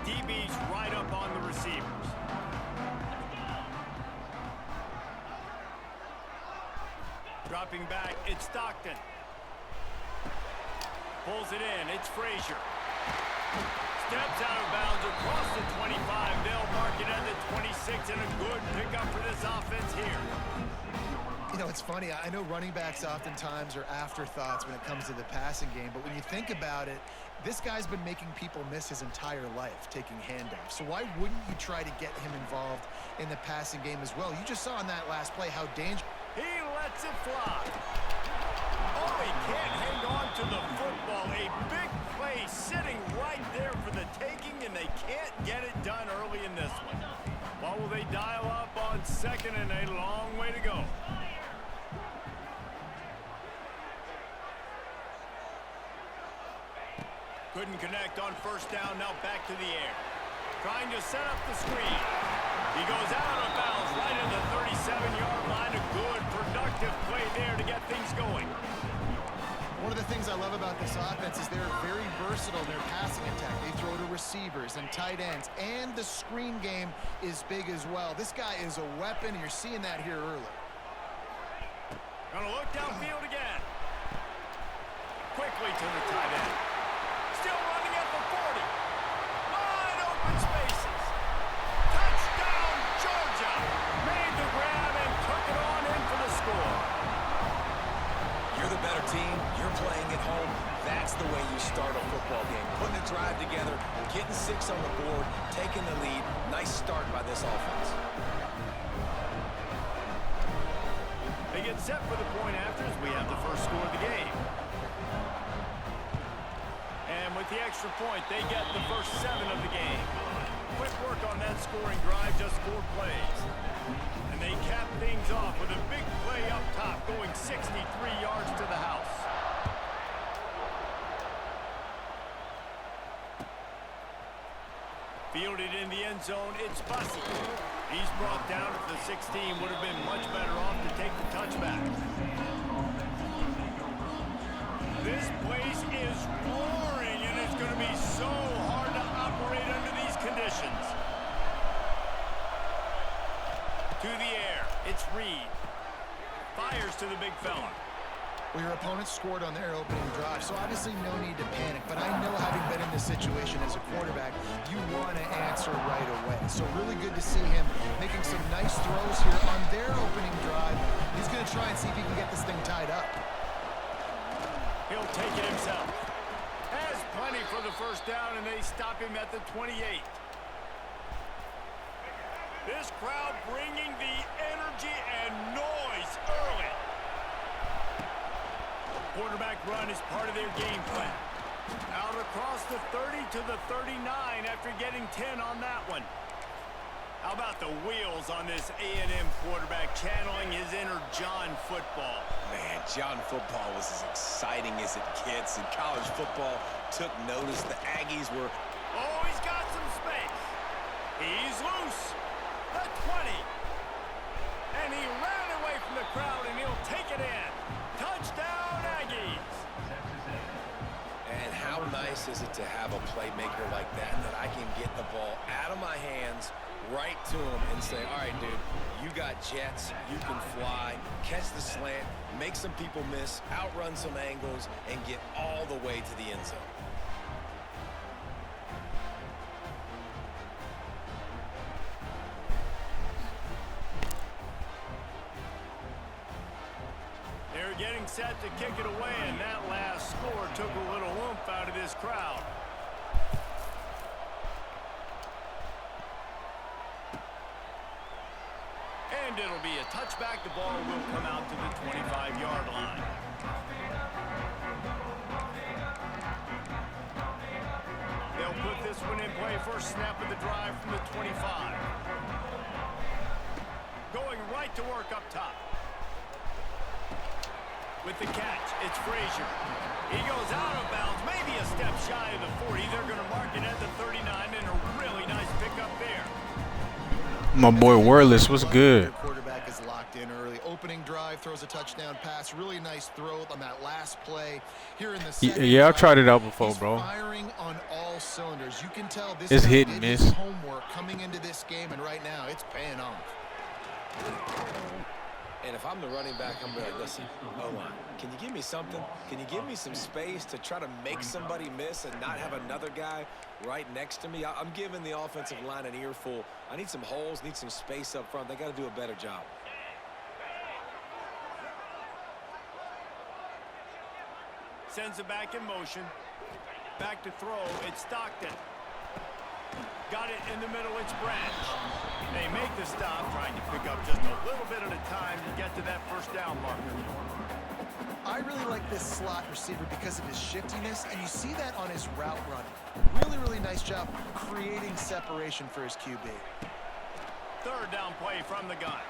DB's right up on the receivers. Dropping back, it's Stockton. Pulls it in, it's Frazier. Steps out of bounds across the 25. They'll mark it at the 26, and a good pickup for this offense here. You know, it's funny. I know running backs oftentimes are afterthoughts when it comes to the passing game, but when you think about it, this guy's been making people miss his entire life taking handoffs. So why wouldn't you try to get him involved in the passing game as well? You just saw in that last play how dangerous. He lets it fly. Oh, he can't hang on to the football. A big play sitting right there for the taking, and they can't get it done early in this one. What will they dial up on second, and a long way to go. Couldn't connect on first down, now back to the air. Trying to set up the screen. He goes out of bounds right at the 37-yard line. A good, productive play there to get things going. One of the things I love about this offense is they're very versatile in their passing attack. They throw to receivers and tight ends, and the screen game is big as well. This guy is a weapon, and you're seeing that here early. Gonna look downfield again. Quickly to the tight end. Still running at the 40. Wide open spaces. Touchdown, Georgia. Made the grab and took it on in for the score. You're the better team. You're playing at home. That's the way you start a football game. Putting a drive together, getting 6 on the board, taking the lead. Nice start by this offense. They get set for the point after as we have the first score of the game. And with the extra point, they get the first 7 of the game. Quick work on that scoring drive, just 4 plays. And they cap things off with a big play up top, going 63 yards to the house. Fielded in the end zone, it's Bussey. He's brought down at the 16, would have been much better off to take the touchback. This place is roaring, and it's going to be so hard to operate under these conditions. To the air, it's Reed. Fires to the big fella. Well, your opponent scored on their opening drive, so obviously no need to panic. But I know, having been in this situation as a quarterback, you want to answer right away. So really good to see him making some nice throws here on their opening drive. He's going to try and see if he can get this thing tied up. He'll take it himself. Has plenty for the first down, and they stop him at the 28. This crowd bringing the energy and noise early. Quarterback run is part of their game plan. Out across the 30 to the 39 after getting 10 on that one. How about the wheels on this A&M quarterback channeling his inner John football? Man, John football was as exciting as it gets, and college football took notice. The Aggies were... Oh, he's got some space. He's loose. The 20. And he ran away from the crowd, and he'll take it in. Touchdown, Aggies. And how nice is it to have a playmaker like that I can get the ball out of my hands right to him and say, all right, dude, you got jets, you can fly, catch the slant, make some people miss, outrun some angles, and get all the way to the end zone. They're getting set to kick it away, and that last score took a little oomph out of this crowd. And it'll be a touchback. The ball will come out to the 25-yard line. They'll put this one in play. First snap of the drive from the 25. Going right to work up top. With the catch, it's Frazier. He goes out of bounds, maybe a step shy of the 40. They're going to mark it at the 39, and a really nice pickup there. My boy Wireless, what's good? Their quarterback is locked in early. Opening drive, throws a touchdown pass. Really nice throw on that last play here in the second. Yeah, I've tried it out before, He's bro. firing on all cylinders. You can tell this It's guy hit and did miss. his homework coming into this game, and right now it's paying off. And if I'm the running back, I'm going to be like, listen, O-line, can you give me something? Can you give me some space to try to make somebody miss and not have another guy right next to me? I'm giving the offensive line an earful. I need some holes, need some space up front. They got to do a better job. Sends it back in motion. Back to throw. It's Stockton. Got it in the middle. It's Branch. They make the stop, trying to pick up just a little bit at a time to get to that first down marker. I really like this slot receiver because of his shiftiness, and you see that on his route running. Really, really nice job creating separation for his QB. Third down play from the gun.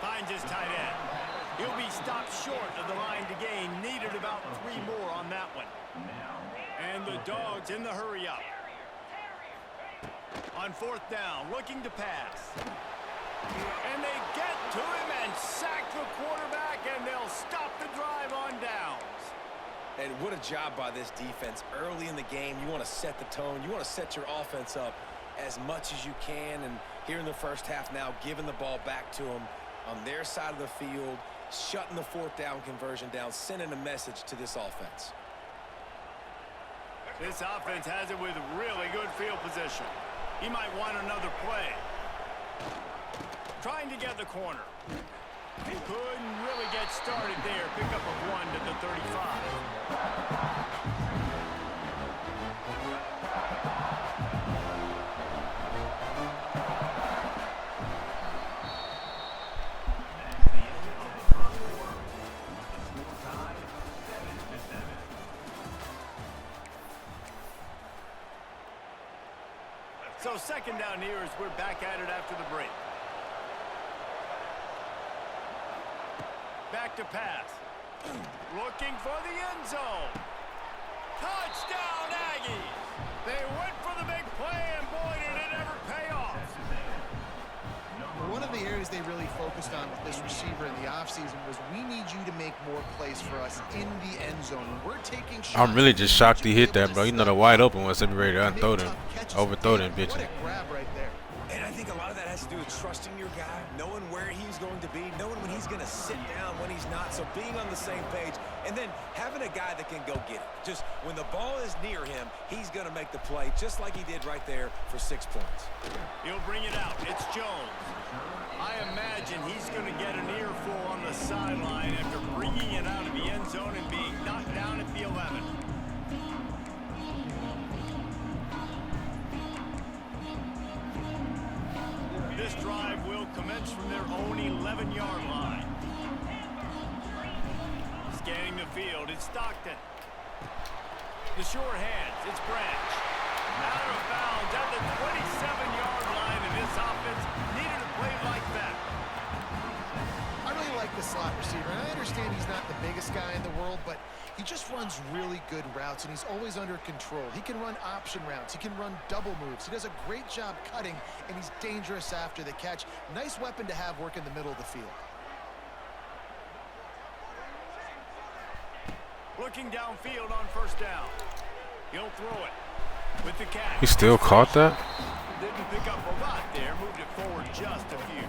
Finds his tight end. He'll be stopped short of the line to gain. Needed about 3 more on that one. And the Dogs in the hurry up. On fourth down, looking to pass. And they get to him and sack the quarterback, and they'll stop the drive on downs. And what a job by this defense. Early in the game, you want to set the tone. You want to set your offense up as much as you can. And here in the first half now, giving the ball back to them on their side of the field, shutting the fourth down conversion down, sending a message to this offense. This offense has it with really good field position. He might want another play. Trying to get the corner. He couldn't really get started there. Pick up a 1 to the 35. So second down here as we're back at it after the break. Back to pass. Looking for the end zone. Touchdown, Aggies. They went for the big play, and boy, did it ever pay off. One of the areas they really focused on with this receiver in the offseason was we need you to make more plays for us in the end zone. We're taking shots. I'm really just shocked he hit that, bro. You know the wide open was ready to unthrow them, overthrow them What bitches. a grab right there. And I think a lot of that has to do with trusting your guy, knowing where he's going to be, knowing when he's going to sit down, when he's not. So being on the same page And then having a guy that can go get it. Just when the ball is near him, he's going to make the play just like he did right there for 6 points. He'll bring it out. It's Jones. I imagine he's going to get an earful on the sideline after bringing it out of the end zone and being knocked down at the 11. This drive will commence from their own 11-yard line. Scanning the field, it's Stockton. The sure hands, it's Branch. Out of bounds at the 27-yard line, and this offense needed a play like that. I really like the slot receiver, and I understand he's not the biggest guy in the world, but he just runs really good routes, and he's always under control. He can run option routes. He can run double moves. He does a great job cutting, and he's dangerous after the catch. Nice weapon to have work in the middle of the field. Looking downfield on first down. He'll throw it with the catch. He still caught that? Didn't pick up a lot there. Moved it forward just a few.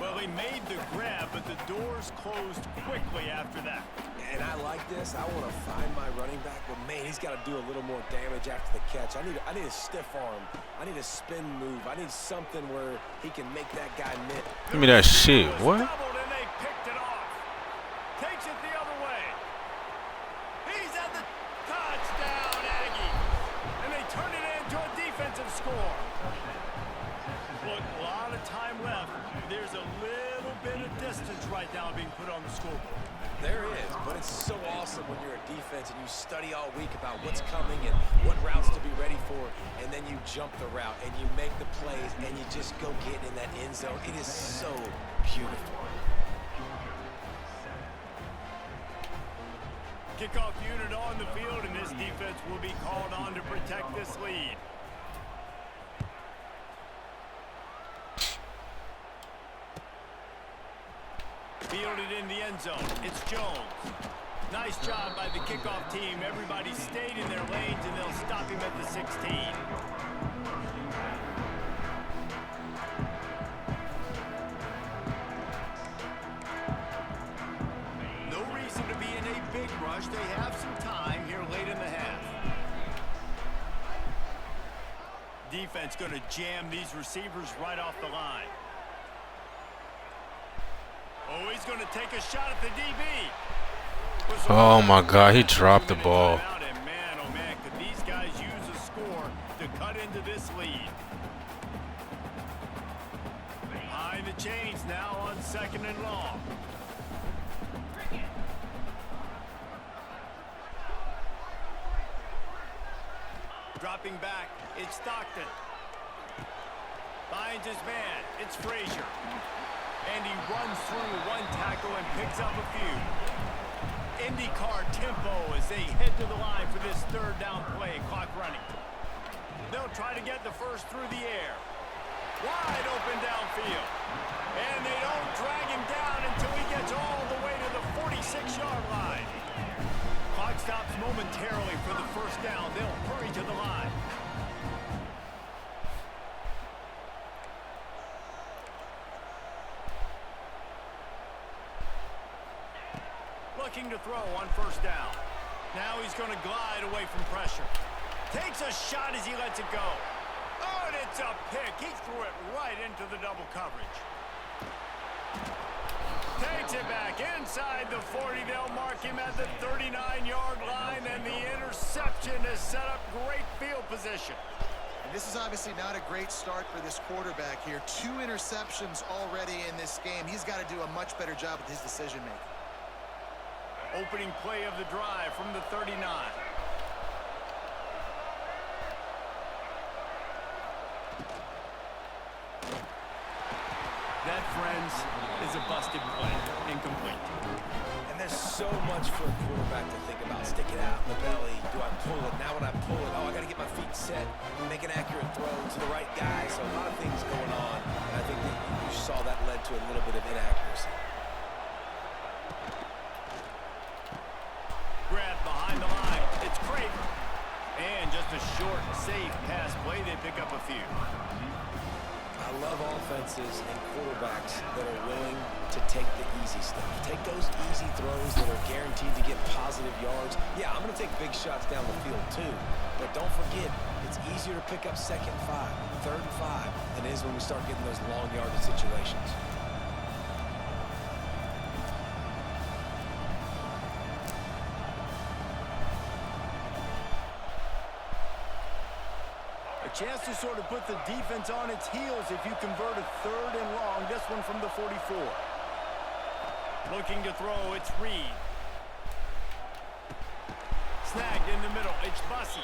Well, he made the grab, but the doors closed quickly after that. And I like this. I want to find my running back, but man, he's got to do a little more damage after the catch. I need a stiff arm. I need a spin move. I need something where he can make that guy miss. Give me that shit. What? Doubled and they picked it off. Takes it the other way. He's at the touchdown, Aggie. And they turn it into a defensive score. Look, a lot of time left. There's a little bit of distance right now being put on the scoreboard. There is, but it's so awesome when you're a defense and you study all week about what's coming and what routes to be ready for, and then you jump the route and you make the plays and you just go get in that end zone. It is so beautiful. Kickoff unit on the field, and this defense will be called on to protect this lead. Fielded in the end zone. It's Jones. Nice job by the kickoff team. Everybody stayed in their lanes, and they'll stop him at the 16. No reason to be in a big rush. They have some time here late in the half. Defense going to jam these receivers right off the line. Oh, he's going to take a shot at the DB. Oh my God, he dropped the ball. And man, oh man, could these guys use a score to cut into this lead? Behind the chains now on 2nd and long. Dropping back, it's Stockton. Finds his man, it's Frazier. And he runs through one tackle and picks up a few. IndyCar tempo as they head to the line for this 3rd down play, clock running. They'll try to get the first through the air. Wide open downfield. And they don't drag him down until he gets all the way to the 46-yard line. Clock stops momentarily for the first down. They'll hurry to the line. Looking to throw on first down. Now he's going to glide away from pressure. Takes a shot as he lets it go. Oh, and it's a pick. He threw it right into the double coverage. Takes it back inside the 40. They'll mark him at the 39-yard line, and the interception has set up great field position. And this is obviously not a great start for this quarterback here. 2 interceptions already in this game. He's got to do a much better job with his decision-making. Opening play of the drive from the 39. That, friends, is a busted play. Incomplete. And there's so much for a quarterback to think about. Stick it out in the belly. Do I pull it? Now when I pull it, oh, I got to get my feet set. Make an accurate throw to the right guy. So a lot of things going on. And I think that you saw that led to a little bit of inaccuracy. Grab behind the line. It's Craven. And just a short, safe pass play. They pick up a few. I love offenses and quarterbacks that are willing to take the easy stuff. Take those easy throws that are guaranteed to get positive yards. Yeah, I'm going to take big shots down the field too. But don't forget, it's easier to pick up 2nd and 5, 3rd and 5 than it is when we start getting those long yardage situations. Chance to sort of put the defense on its heels if you convert a 3rd and long. This one from the 44. Looking to throw, it's Reed. Snagged in the middle, it's Bussey.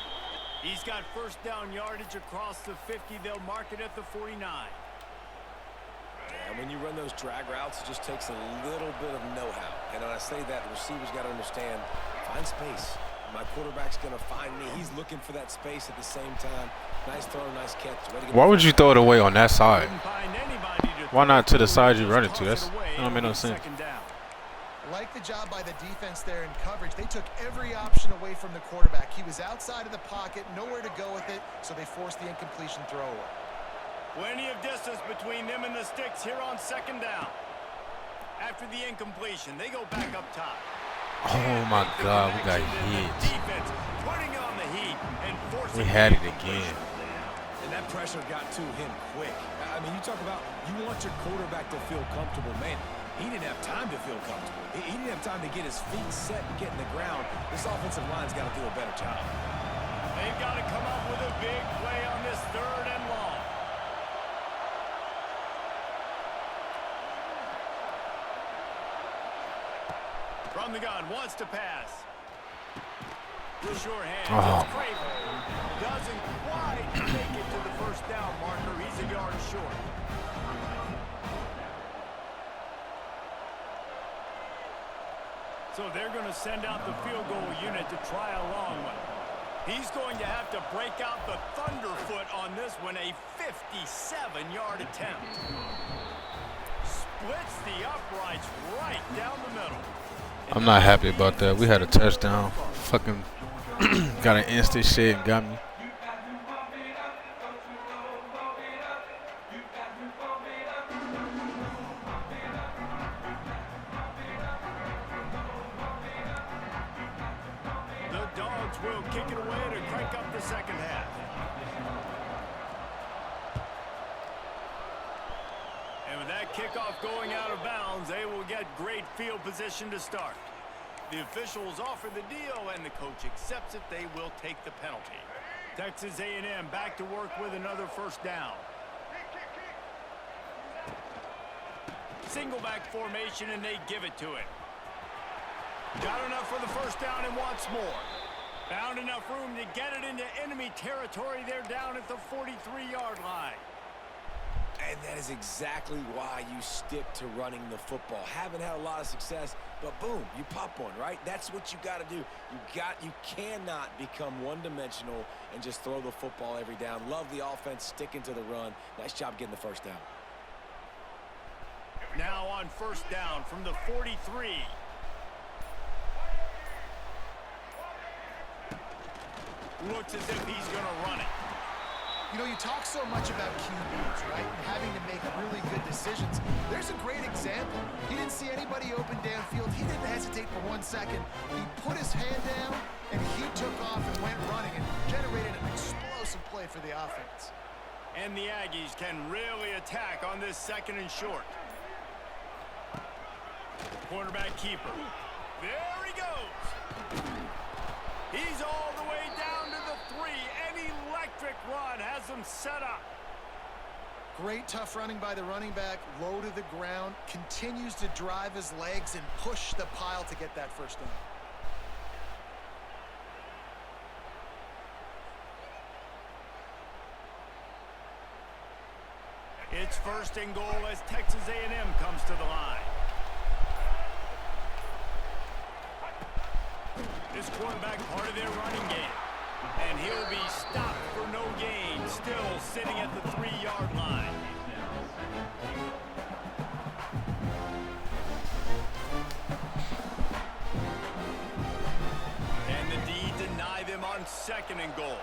He's got 1st down yardage across the 50. They'll mark it at the 49. And when you run those drag routes, it just takes a little bit of know-how. And when I say that, the receiver's got to understand, find space. My quarterback's going to find me. He's looking for that space at the same time. Nice throw, nice catch. Why would you throw it away on that side? Why not to the side you run it to? That don't make no sense. Like the job by the defense there in coverage. They took every option away from the quarterback. He was outside of the pocket, nowhere to go with it, so they forced the incompletion throw away. Plenty of distance between them and the sticks here on 2nd down. After the incompletion, they go back up top. Oh my God, we got hit. Defense putting on the heat and forcing. We had it again. And that pressure got to him quick. I mean, you talk about you want your quarterback to feel comfortable. Man, he didn't have time to feel comfortable. He didn't have time to get his feet set and get in the ground. This offensive line's got to do a better job. They've got to come up with a big play on this 3rd and long. From the gun, wants to pass. Sure hand. Oh. Doesn't quite make it to the 1st down marker. He's a yard short. So they're going to send out the field goal unit to try a long one. He's going to have to break out the thunderfoot on this one, a 57-yard attempt. Splits the uprights right down the middle. I'm not happy about that. We had a touchdown. Fucking got an instant shit and got me. The Dogs will kick it away to crank up the 2nd half. And with that kickoff going out of bounds, they will get great field position to start. The officials offer the deal, and the coach accepts it. They will take the penalty. Texas A&M back to work with another 1st down. Single back formation, and they give it to it. Got enough for the 1st down and wants more. Found enough room to get it into enemy territory. They're down at the 43-yard line. And that is exactly why you stick to running the football. Haven't had a lot of success, but boom, you pop one, right? That's what you got to do. You cannot become one-dimensional and just throw the football every down. Love the offense sticking to the run. Nice job getting the 1st down. Now on 1st down from the 43. Looks as if he's going to run it. You know, you talk so much about QBs, right? And having to make really good decisions. There's a great example. He didn't see anybody open downfield. He didn't hesitate for 1 second. He put his hand down, and he took off and went running and generated an explosive play for the offense. And the Aggies can really attack on this 2nd and short. Quarterback keeper. There he goes. He's all the way down to the 3. An electric run has him set up. Great tough running by the running back. Low to the ground. Continues to drive his legs and push the pile to get that 1st down. It's 1st and goal as Texas A&M comes to the line. This quarterback part of their running game. And he'll be stopped for no gain, still sitting at the 3-yard line. And the D deny them on 2nd and goal.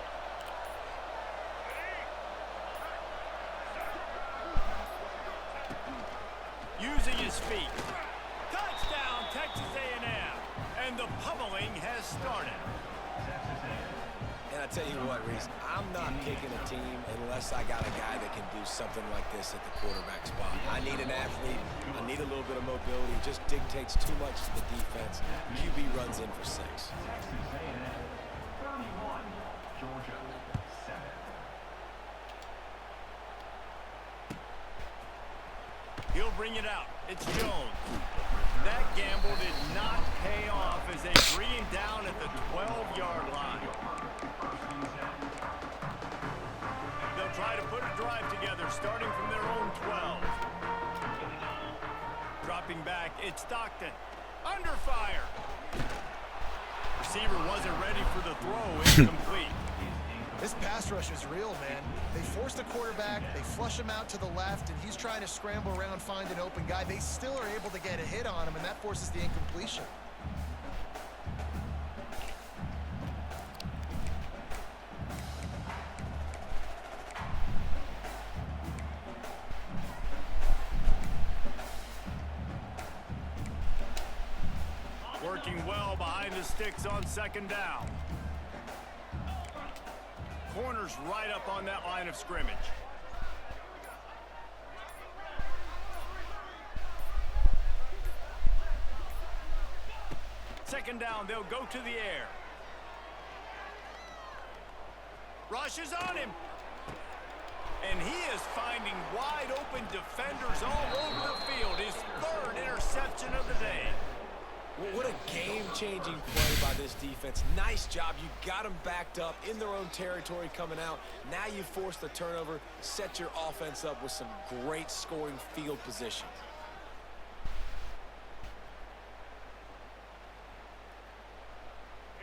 using his feet. Touchdown, Texas A&M. And the pummeling has started. And I tell you what, Reese, I'm not picking a team unless I got a guy that can do something like this at the quarterback spot. I need an athlete. I need a little bit of mobility. It just dictates too much to the defense. QB runs in for 6. Texas A&M 31, Georgia 7. He'll bring it out. It's Jones. That gamble did not pay off as they bring him down at the 12-yard line. They'll try to put a drive together starting from their own 12. Dropping back, it's Stockton. Under fire. Receiver wasn't ready for the throw. Incomplete. This pass rush is real, man. They force the quarterback, they flush him out to the left, and he's trying to scramble around, find an open guy. They still are able to get a hit on him, and that forces the incompletion. Working well behind the sticks on second down. Corner's right up on that line of scrimmage. Second down, they'll go to the air. Rushes on him. And he is finding wide open defenders all over the field. His 3rd interception of the day. What a game-changing play by this defense. Nice job. You got them backed up in their own territory coming out. Now you force the turnover, set your offense up with some great scoring field position.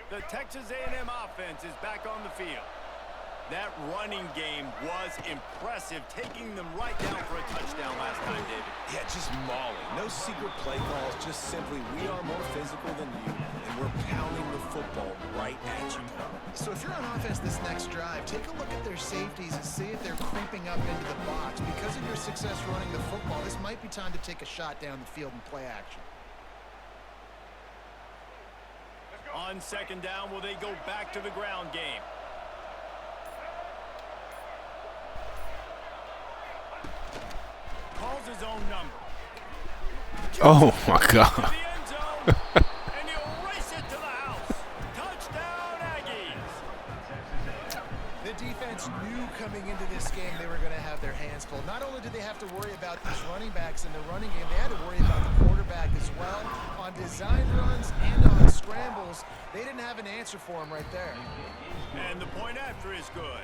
The Texas A&M offense is back on the field. That running game was impressive, taking them right down for a touchdown last time, David. Yeah, just mauling. No secret play calls, just simply we are more physical than you, and we're pounding the football right at you. So if you're on offense this next drive, take a look at their safeties and see if they're creeping up into the box. Because of your success running the football, this might be time to take a shot down the field and play action. On second down, will they go back to the ground game? Calls his own number. Oh my God. To the end zone, and he'll race it to the house. Touchdown, Aggies. The defense knew coming into this game they were going to have their hands full. Not only did they have to worry about these running backs in the running game, they had to worry about the quarterback as well. On design runs and on scrambles, they didn't have an answer for him right there. And the point after is good.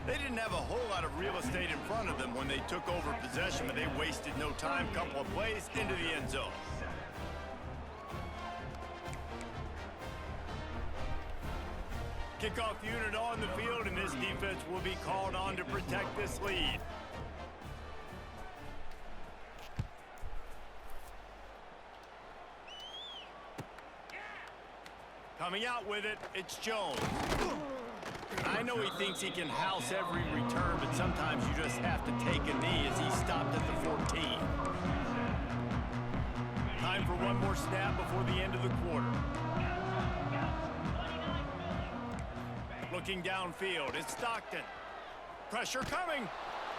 They didn't have a whole lot of real estate in front of them when they took over possession, but they wasted no time. Couple of plays into the end zone. Kickoff unit on the field, and this defense will be called on to protect this lead. Coming out with it, it's Jones. I know he thinks he can house every return, but sometimes you just have to take a knee as he stopped at the 14. Time for one more snap before the end of the quarter. Looking downfield, it's Stockton. Pressure coming.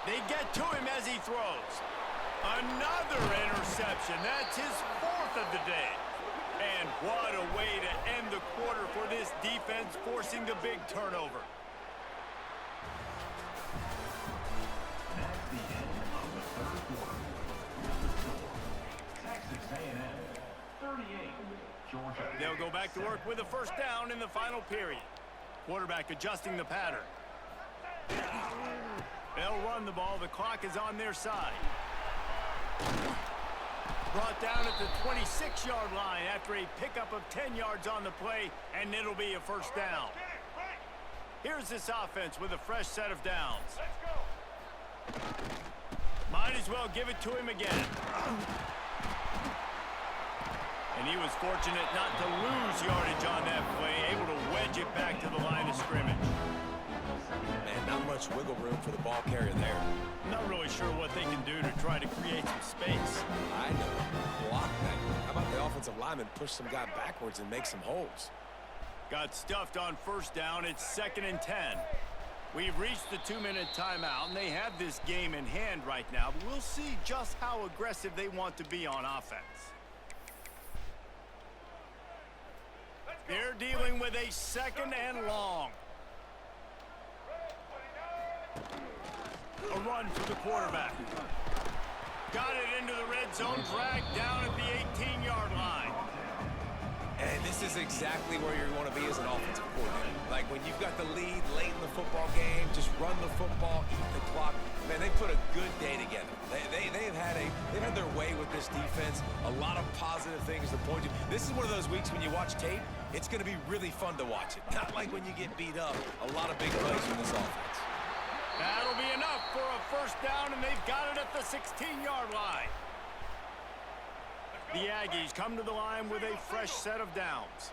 They get to him as he throws. Another interception. That's his 4th of the day. And what a way to end the quarter for this defense, forcing the big turnover. That's the end of the 3rd quarter. Texas A&M 38, Georgia. They'll go back to work with a first down in the final period. Quarterback adjusting the pattern. They'll run the ball. The clock is on their side. Brought down at the 26-yard line after a pickup of 10 yards on the play, and it'll be a first down. Here's this offense with a fresh set of downs. Might as well give it to him again. And he was fortunate not to lose yardage on that play, able to wedge it back to the line of scrimmage. Man, not much much wiggle room for the ball carrier there. Not really sure what they can do to try to create some space. I know. Block that. How about the offensive lineman push some guy backwards and make some holes? Got stuffed on first down. It's 2nd and 10. We've reached the 2-minute timeout, and they have this game in hand right now. But we'll see just how aggressive they want to be on offense. They're dealing with a 2nd and long. A run for the quarterback. Got it into the red zone, dragged down at the 18-yard line. And this is exactly where you want to be as an offensive coordinator. Like when you've got the lead late in the football game, just run the football, eat the clock. Man, they put a good day together. They've had their way with this defense. A lot of positive things to point to. This is one of those weeks when you watch tape, it's going to be really fun to watch it. Not like when you get beat up. A lot of big plays from this offense. That'll be enough for a first down, and they've got it at the 16-yard line. The Aggies come to the line with a fresh set of downs.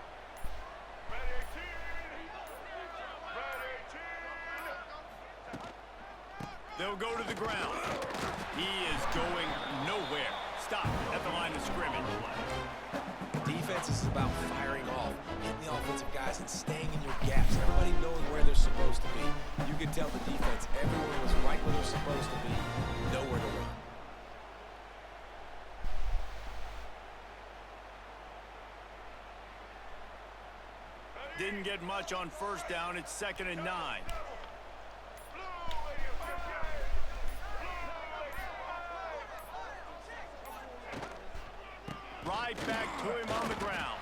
They'll go to the ground. He is going nowhere. Stop at the line of scrimmage. Defense is about firing off, hitting the offensive guys and staying in your gaps. Everybody knowing where they're supposed to be. You can tell the defense, everyone was right where they're supposed to be. Nowhere to run. Didn't get much on first down. It's 2nd and 9. Right back to him on the ground.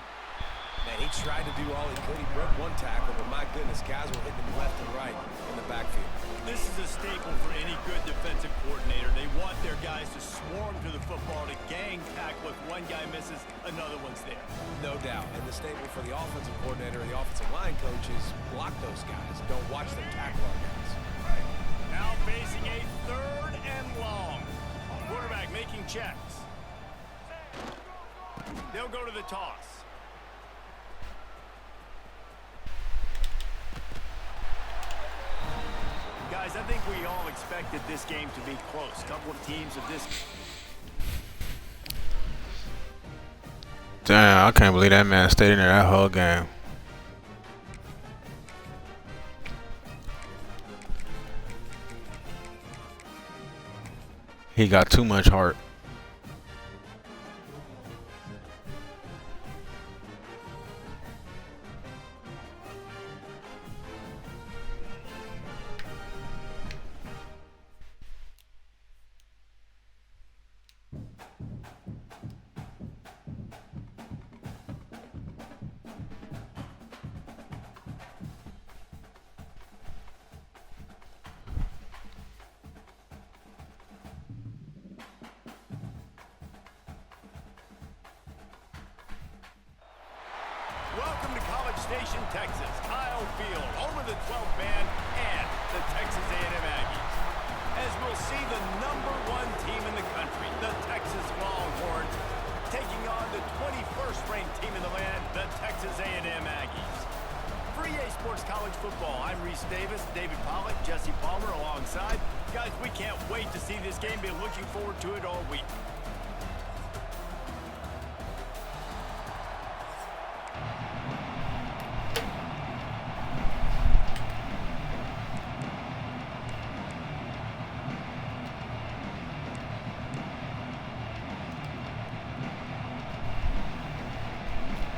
Man, he tried to do all he could. He broke one tackle, but my goodness, guys were hitting him left and right in the backfield. This is a staple for any good defensive coordinator. They want their guys to swarm to the football, to gang tackle. If one guy misses, another one's there. No doubt. And the staple for the offensive coordinator and the offensive line coach is block those guys. Don't watch them tackle our guys. Now facing a 3rd and long. Quarterback making checks. They'll go to the toss. Guys, I think we all expected this game to be close. A couple of teams of this. Damn, I can't believe that man stayed in there that whole game. He got too much heart. Welcome to College Station, Texas. Kyle Field, home of the 12th man and the Texas A&M Aggies. As we'll see the #1 team in the country, the Texas Longhorns, taking on the 21st ranked team in the land, the Texas A&M Aggies. For EA Sports College Football, I'm Reese Davis, David Pollock, Jesse Palmer alongside. Guys, we can't wait to see this game. Been looking forward to it all week.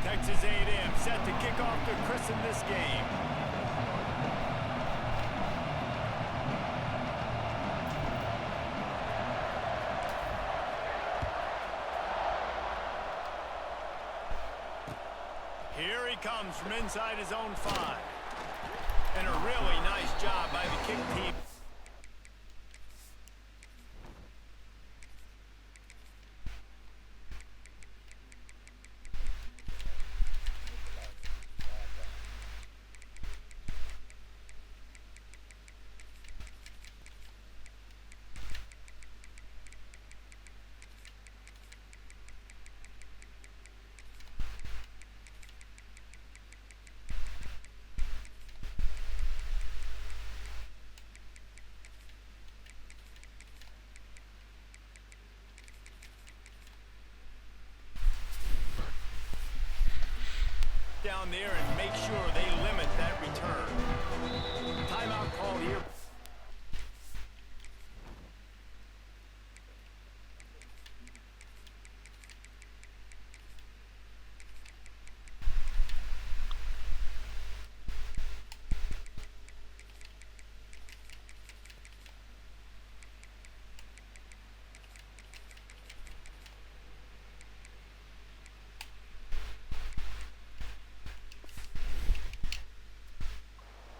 Texas A&M set to kick off to christen this game. Here he comes from inside his own 5. And a really nice job by the kick team. down there and make sure they limit that return. Timeout called here.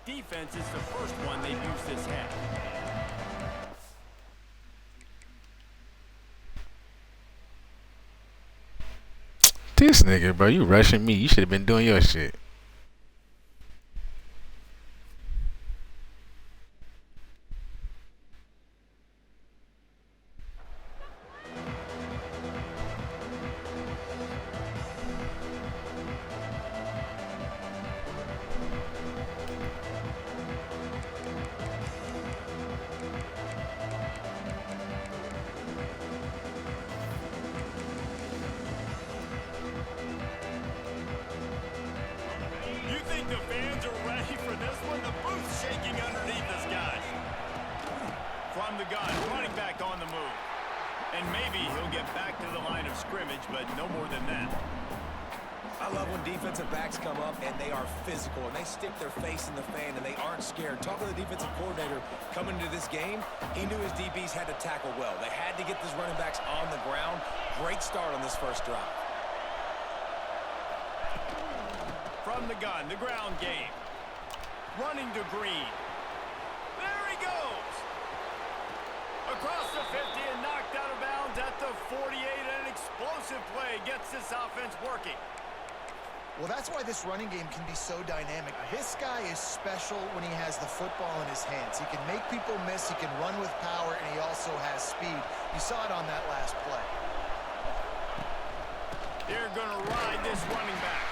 Defense is the first one they've used this half. This nigga, bro, you rushing me. You should have been doing your shit. You think the fans are ready for this one? The booth's shaking underneath us, guys. From the gun, running back on the move. And maybe he'll get back to the line of scrimmage, but no more than that. I love when defensive backs come up and they are physical and they stick their face in the fan and they aren't scared. Talking to the defensive coordinator coming into this game, he knew his DBs had to tackle well. They had to get these running backs on the ground. Great start on this first drive. From the gun, the ground game. Running to Green. There he goes. Across the 50 and knocked out of bounds at the 48. An explosive play gets this offense working. Well, that's why this running game can be so dynamic. This guy is special when he has the football in his hands. He can make people miss, he can run with power, and he also has speed. You saw it on that last play. They're going to ride this running back.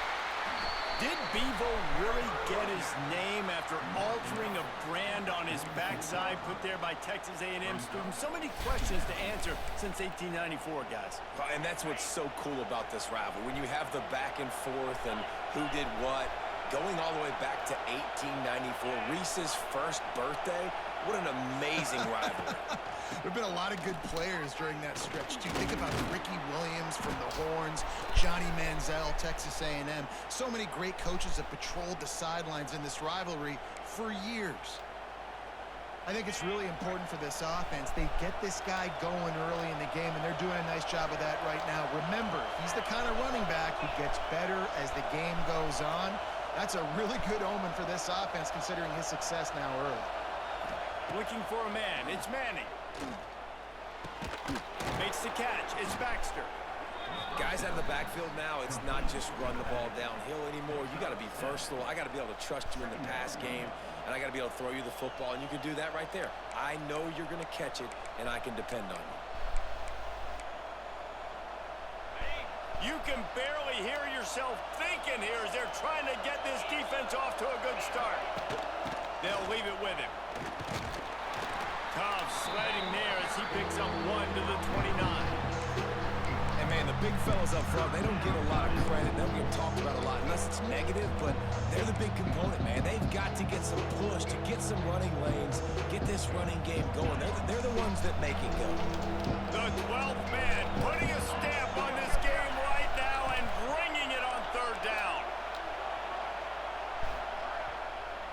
Did Bevo really get his name after altering a brand on his backside put there by Texas A&M students? So many questions to answer since 1894, guys. And that's what's so cool about this rivalry. When you have the back and forth and who did what, going all the way back to 1894, Reese's first birthday, what an amazing rivalry. There have been a lot of good players during that stretch, too. Think about Ricky Williams from the Horns, Johnny Manziel, Texas A&M. So many great coaches have patrolled the sidelines in this rivalry for years. I think it's really important for this offense. They get this guy going early in the game, and they're doing a nice job of that right now. Remember, he's the kind of running back who gets better as the game goes on. That's a really good omen for this offense, considering his success now early. Looking for a man. It's Manning. Makes the catch. It's Baxter. Guys out of the backfield now, it's not just run the ball downhill anymore. You got to be versatile. I got to be able to trust you in the pass game, and I got to be able to throw you the football, and you can do that right there. I know you're going to catch it, and I can depend on you. You can barely hear yourself thinking here as they're trying to get this defense off to a good start. They'll leave it with him. Cobb sledding there as he picks up 1 to the 29. And, man, the big fellas up front, they don't get a lot of credit. They don't get talked about a lot unless it's negative, but they're the big component, man. They've got to get some push, to get some running lanes, get this running game going. They're the ones that make it go. The 12th man putting a stamp on this game right now and bringing it on third down.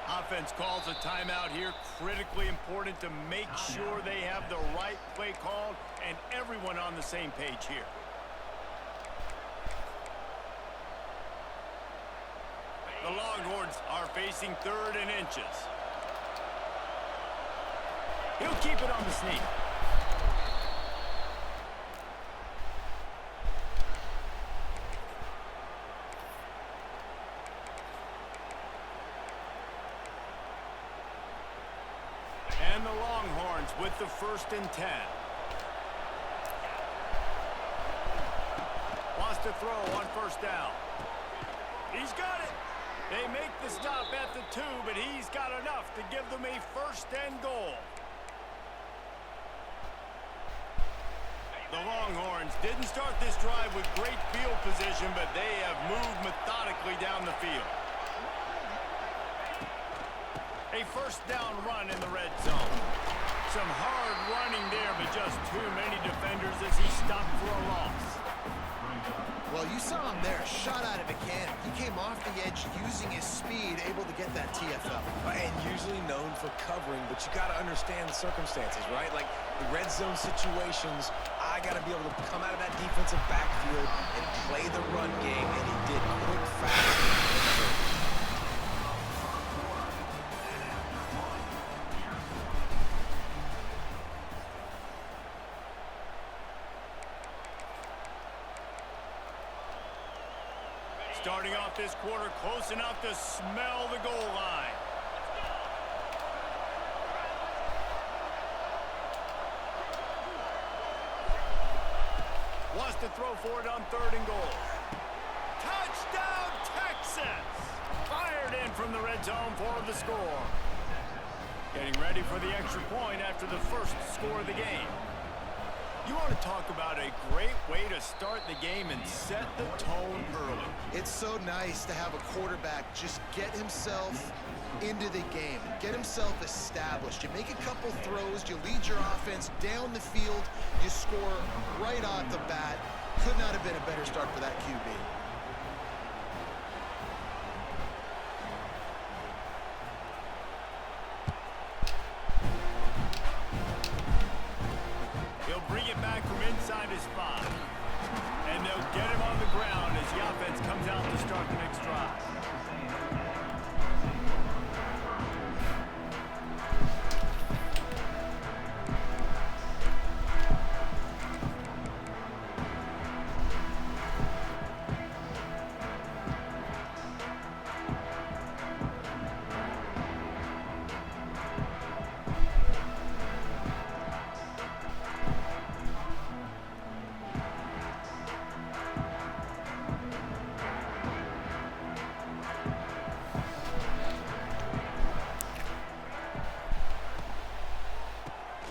Offense calls a timeout here. Critically important to make sure they have the right play called and everyone on the same page here. The Longhorns are facing 3rd and inches. He'll keep it on the sneak. And the Longhorns with the 1st and 10. Wants to throw on 1st down. He's got it. They make the stop at the 2, but he's got enough to give them a 1st and goal. The Longhorns didn't start this drive with great field position, but they have moved methodically down the field. A first down run in the red zone. Some hard running there, but just too many defenders as he stopped for a loss. Well, you saw him there, shot out of a cannon. He came off the edge using his speed, able to get that TFL. And usually known for covering, but you got to understand the circumstances, right? Like the red zone situations, I got to be able to come out of that defensive backfield and play the run game, and he did quick, fast. Starting off this quarter close enough to smell the goal line. Wants to throw for it on 3rd and goal. Touchdown, Texas! Fired in from the red zone for the score. Getting ready for the extra point after the first score of the game. You want to talk about a great way to start the game and set the tone early. It's so nice to have a quarterback just get himself into the game, get himself established. You make a couple throws, you lead your offense down the field, you score right off the bat. Could not have been a better start for that QB. Bring it back from inside his 5. And they'll get him on the ground as the offense comes out to start the next drive.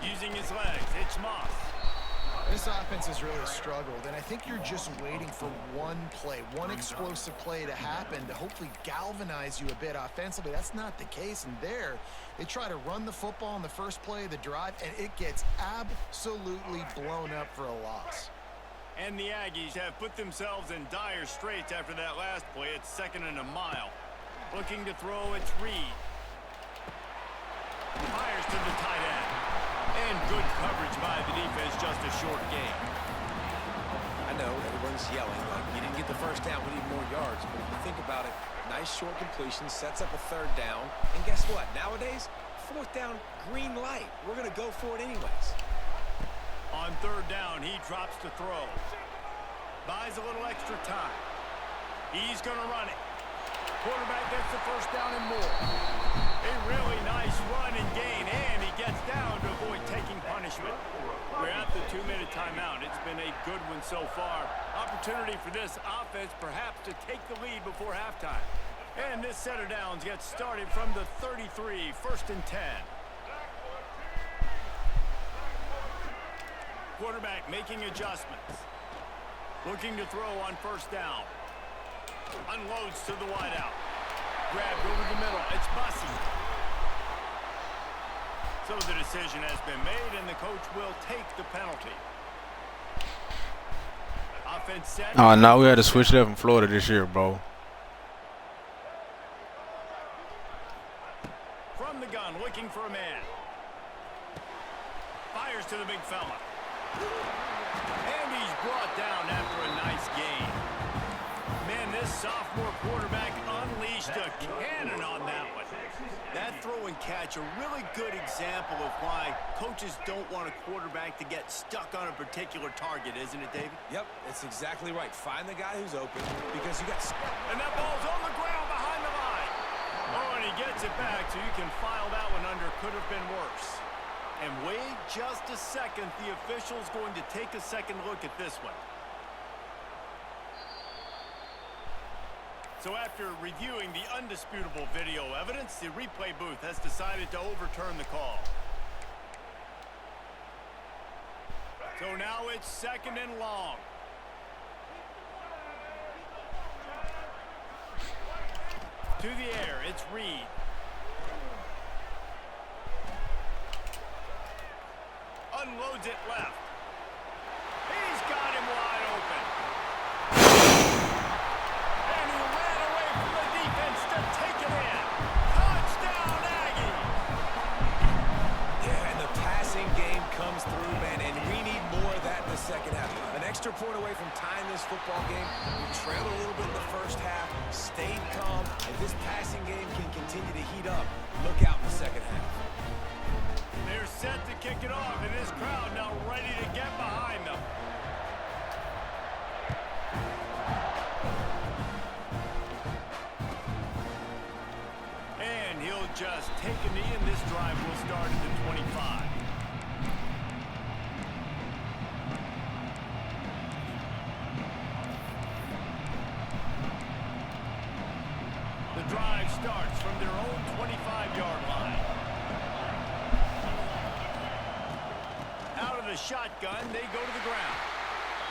Using his legs, it's Moss. This offense has really struggled, and I think you're just waiting for one play, one explosive play to happen to hopefully galvanize you a bit offensively. That's not the case, and there, they try to run the football in the first play of the drive, and it gets absolutely blown up for a loss. And the Aggies have put themselves in dire straits after that last play. It's 2nd and a mile. Looking to throw, it's Reed. Fires to the tight end. And good coverage by the defense, just a short gain. I know everyone's yelling, like you didn't get the first down, we need more yards. But if you think about it, nice short completion, sets up a 3rd down. And guess what? Nowadays, 4th down, green light. We're going to go for it anyways. On 3rd down, he drops to throw. Buys a little extra time. He's going to run it. Quarterback gets the first down and more. A really nice run and gain, and he gets down to avoid taking punishment. We're at the 2-minute timeout. It's been a good one so far. Opportunity for this offense perhaps to take the lead before halftime. And this set of downs gets started from the 33, 1st and 10. Quarterback making adjustments. Looking to throw on 1st down. Unloads to the wideout. Grabbed over the middle. It's Bussey. So the decision has been made, and the coach will take the penalty. Offense set. Oh, no, we had to switch it up in Florida this year, bro. From the gun, looking for a man. Fires to the big fella. And he's brought down after a nice gain. Man, this sophomore quarterback unleashed a cannon on that one. That throw and catch, a really good example of why coaches don't want a quarterback to get stuck on a particular target, isn't it, David? Yep, it's exactly right. Find the guy who's open because you got... And that ball's on the ground behind the line. Oh, and he gets it back so you can file that one under. Could have been worse. And wait just a second. The official's going to take a second look at this one. So after reviewing the undisputable video evidence, the replay booth has decided to overturn the call. So now it's 2nd and long. To the air, it's Reed. Unloads it left. He's got him wide open. And he ran away from the defense to take it in. Touchdown, Aggie! Yeah, and the passing game comes through, man, and we need more of that in the second half. An extra point away from tying this football game. We trailed a little bit in the first half, stayed calm. If this passing game can continue to heat up, look out in the second half. They're set to kick it off, and this crowd now ready to get behind them. And he'll just take a knee, and this drive will start at the 25. The drive starts from their own 25-yard line. Out of the shotgun, they go to the ground.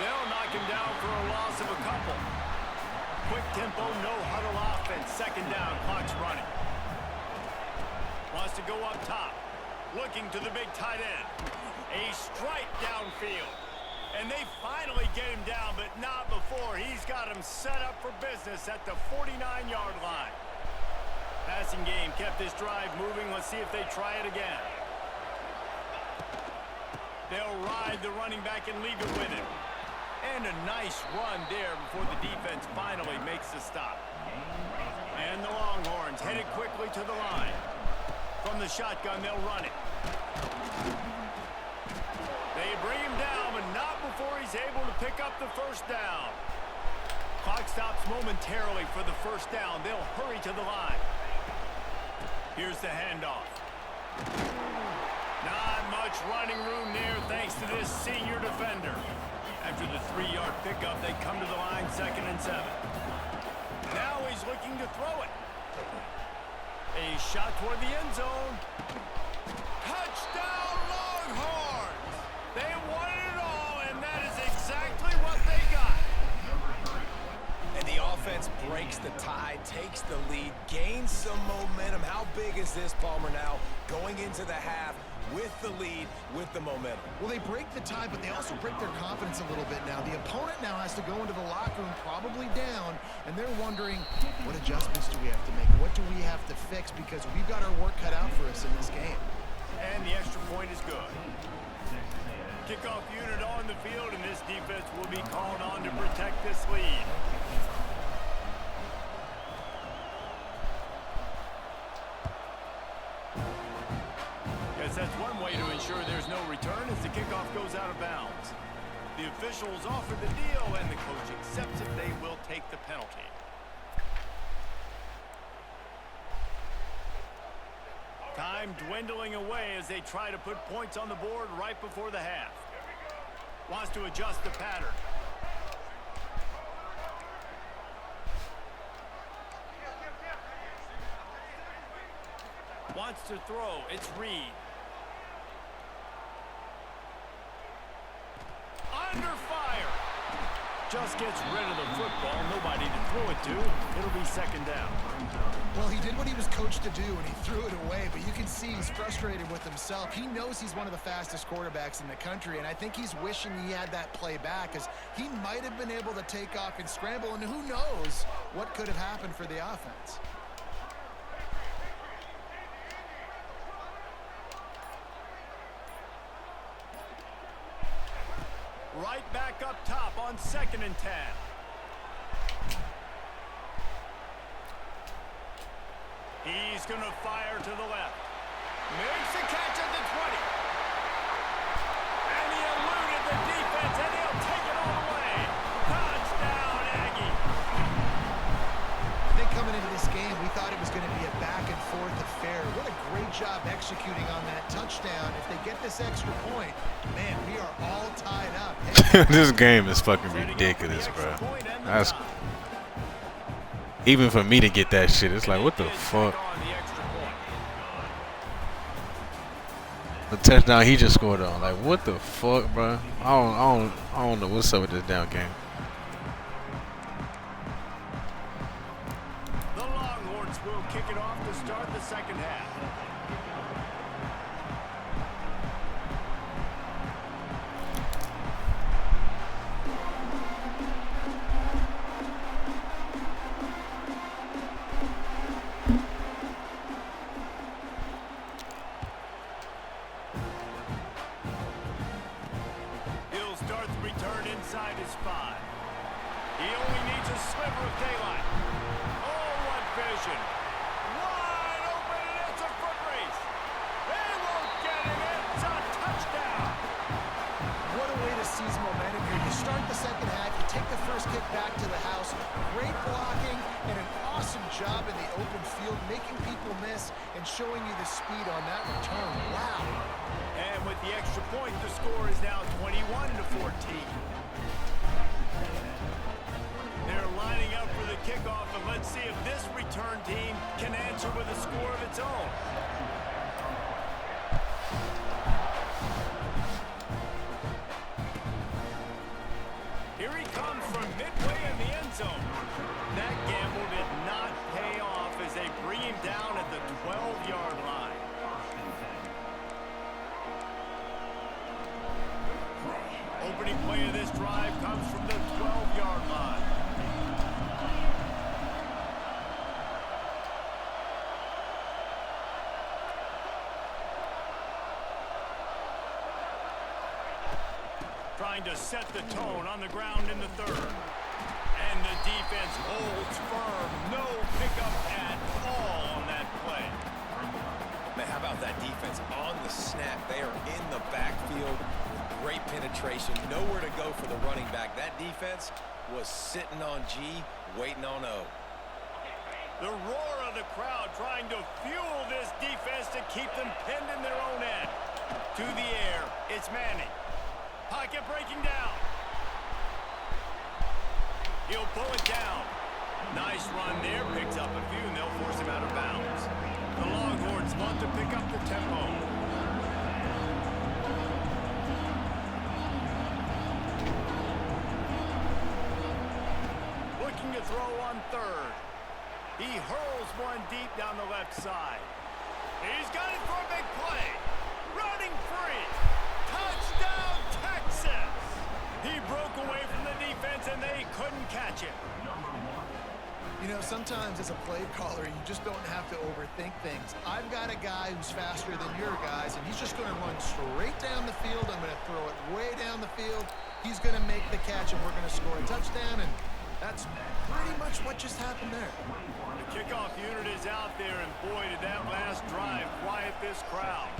They'll knock him down for a loss of a couple. Quick tempo, no huddle offense. 2nd down, clock's running. Wants to go up top. Looking to the big tight end. A strike downfield. And they finally get him down, but not before he's got him set up for business at the 49-yard line. Passing game kept this drive moving. Let's see if they try it again. They'll ride the running back and leave it with him. And a nice run there before the defense finally makes the stop. And the Longhorns headed quickly to the line. From the shotgun, they'll run it. They bring him down, but not before he's able to pick up the 1st down. Clock stops momentarily for the 1st down. They'll hurry to the line. Here's the handoff. Not much running room there thanks to this senior defender. After the 3-yard pickup, they come to the line 2nd and 7. Now he's looking to throw it. A shot toward the end zone. Touchdown, Longhorns! They won it all, and that is exactly what they got. And the offense breaks the tie, takes the lead, gains some momentum. How big is this, Palmer, now going into the half with the lead, with the momentum? Well, they break the tie, but they also break their confidence a little bit now. The opponent now has to go into the locker room probably down, and they're wondering, what adjustments do we have to make? What do we have to fix? Because we've got our work cut out for us in this game. And the extra point is good. Kickoff unit on the field, and this defense will be called on to protect this lead. Guess that's one way to ensure there's no return as the kickoff goes out of bounds. The officials offer the deal, and the coach accepts it. They will take the penalty. Time dwindling away as they try to put points on the board right before the half. Wants to adjust the pattern. Wants to throw. It's Reed. Under fire. Just gets rid of the football. Nobody to throw it to. It'll be 2nd down. Well, he did what he was coached to do, and he threw it away, but you can see he's frustrated with himself. He knows he's one of the fastest quarterbacks in the country, and I think he's wishing he had that play back, as he might have been able to take off and scramble, and who knows what could have happened for the offense. Right back up top on 2nd and 10. He's going to fire to the left. Makes the catch at the 20. And he eluded the defense, and he'll take it all the way. Touchdown, Aggie. I think coming into this game, we thought it was going to be a back-and-forth affair. What a great job executing on that touchdown. If they get this extra point, man, we are all tied up. This game is fucking ridiculous, bro. That's even for me to get that shit. It's like, what the fuck? The touchdown he just scored on. Like, what the fuck, bro? I don't know what's up with this damn game. The Longhorns will kick it off to start the second half. He'll start the return inside his 5. He only needs a sliver of daylight. Oh, what vision. Wide open, and it's a foot race. They won't get it. It's a touchdown. What a way to seize momentum here. You start the second half, you take the first kick back to the house. Great blocking and an awesome job in the open field, making people miss and showing you the speed on that return. Wow. And with the extra point, the score is now 21-14. They're lining up for the kickoff, and let's see if this return team can answer with a score of its own. Here he comes from midway in the end zone. That gamble did not pay off as they bring him down at the 12-yard line. Opening play of this drive comes from the 12-yard line. Trying to set the tone on the ground in the third. And the defense holds firm. No pickup at all on that play. Man, how about that defense on the snap? They are in the backfield with great penetration. Nowhere to go for the running back. That defense was sitting on G, waiting on O. The roar of the crowd trying to fuel this defense to keep them pinned in their own end. To the air, it's Manning. Pocket breaking down. He'll pull it down. Nice run there. Picks up a few, and they'll force him out of bounds. The Longhorns want to pick up the tempo. Looking to throw on third. He hurls one deep down the left side. He's got it for a big play. Running free. Touchdown, Texas! He broke away from the defense, and they couldn't catch him. You know, sometimes as a play caller, you just don't have to overthink things. I've got a guy who's faster than your guys, and he's just going to run straight down the field. I'm going to throw it way down the field. He's going to make the catch, and we're going to score a touchdown, and that's pretty much what just happened there. The kickoff unit is out there, and boy, did that last drive quiet this crowd.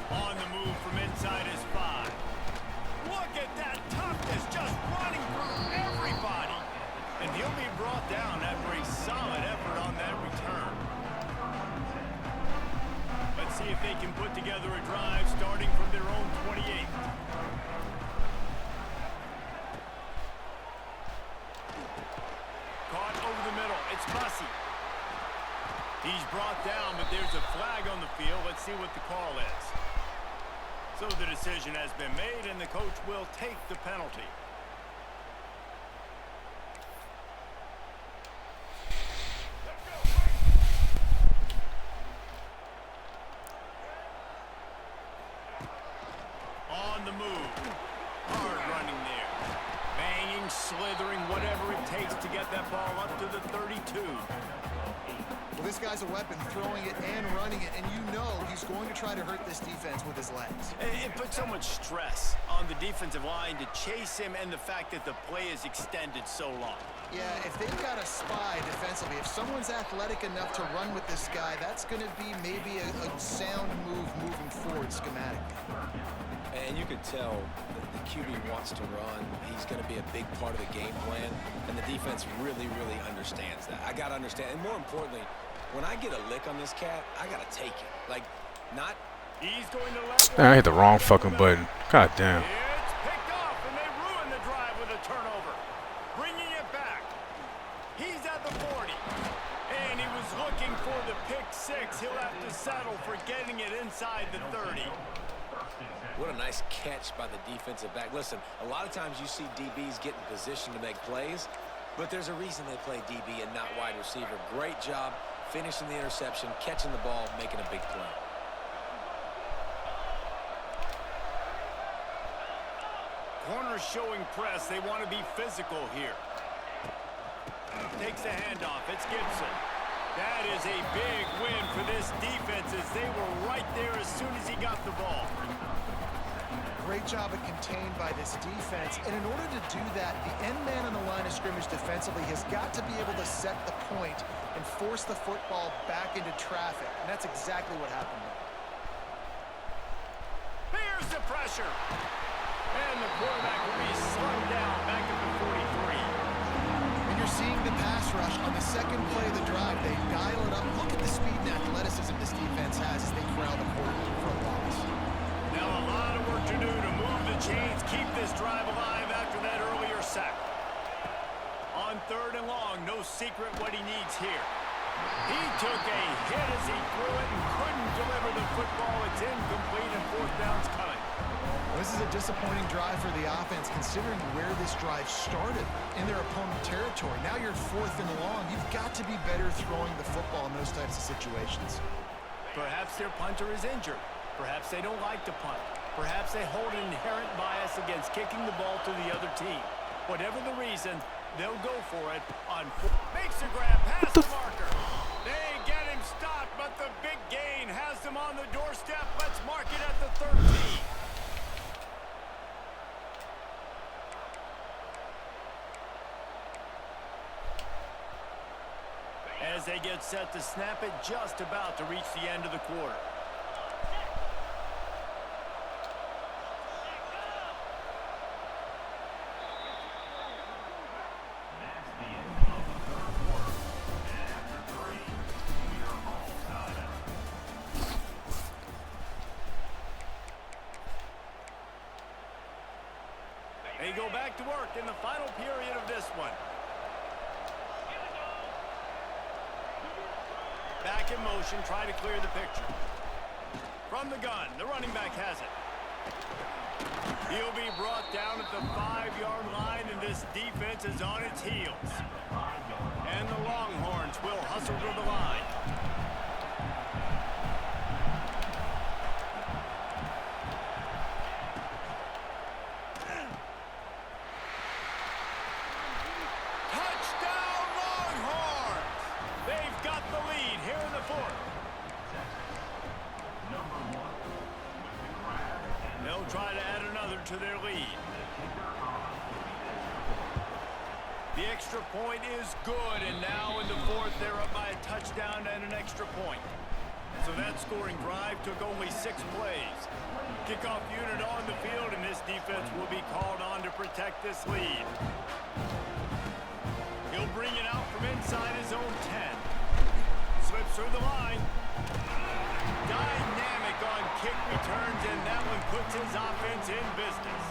On the move from inside his 5. Look at that toughness, just running through everybody. And he'll be brought down after a solid effort on that return. Let's see if they can put together a drive starting from their own 28. Caught over the middle. It's Bussey. He's brought down, but there's a flag on the field. Let's see what the call is. So the decision has been made, and the coach will take the penalty. On the move. Hard running there. Banging, slithering, whatever it takes to get that ball up to the 32. Well, this guy's a weapon, throwing it and running it, and you know he's going to try to hurt this defense with his legs. It puts so much stress on the defensive line to chase him, and the fact that the play is extended so long. Yeah, if they've got a spy defensively, if someone's athletic enough to run with this guy, that's going to be maybe a sound move moving forward schematically. And you could tell that the QB wants to run. He's going to be a big part of the game plan, and the defense really, really understands that. I got to understand, and more importantly, when I get a lick on this cat, I got to take it. Like, not... He's going to let I hit the wrong fucking button. God damn. It's picked off, and they ruin the drive with a turnover. Bringing it back. He's at the 40. And he was looking for the pick six. He'll have to settle for getting it inside the 30. What a nice catch by the defensive back. Listen, a lot of times you see DBs get in position to make plays, but there's a reason they play DB and not wide receiver. Great job finishing the interception, catching the ball, making a big play. Corners showing press. They want to be physical here. Takes a handoff. It's Gibson. That is a big win for this defense as they were right there as soon as he got the ball. Great job of contained by this defense. And in order to do that, the end man on the line of scrimmage defensively has got to be able to set the point and force the football back into traffic. And that's exactly what happened there. Here's the pressure. And the quarterback will be slowed down back at the 43. And you're seeing the pass rush on the second play of the drive. They dial it up. Look at the speed and athleticism this defense has as they corral the quarterback for a loss. Now a lot of work to do to move the chains, keep this drive alive after that earlier sack. On 3rd and long, no secret what he needs here. He took a hit as he threw it and couldn't deliver the football. It's incomplete and 4th down's coming. This is a disappointing drive for the offense considering where this drive started in their opponent territory. Now you're 4th and long. You've got to be better throwing the football in those types of situations. Perhaps their punter is injured. Perhaps they don't like to punt. Perhaps they hold an inherent bias against kicking the ball to the other team. Whatever the reason, they'll go for it on makes a grab past the marker. They get him stopped, but the big gain has them on the doorstep. Let's mark it at the 13. As they get set to snap it, just about to reach the end of the quarter. They go back to work in the final period of this one. Back in motion, try to clear the picture. From the gun, the running back has it. He'll be brought down at the 5-yard line, and this defense is on its heels. And the Longhorns will hustle to the line. Try to add another to their lead. The extra point is good, and now in the 4th, they're up by a touchdown and an extra point. So that scoring drive took only 6 plays. Kickoff unit on the field, and this defense will be called on to protect this lead. He'll bring it out from inside his own 10. Slips through the line. Dynamic on kick returns, and that one puts his offense in business.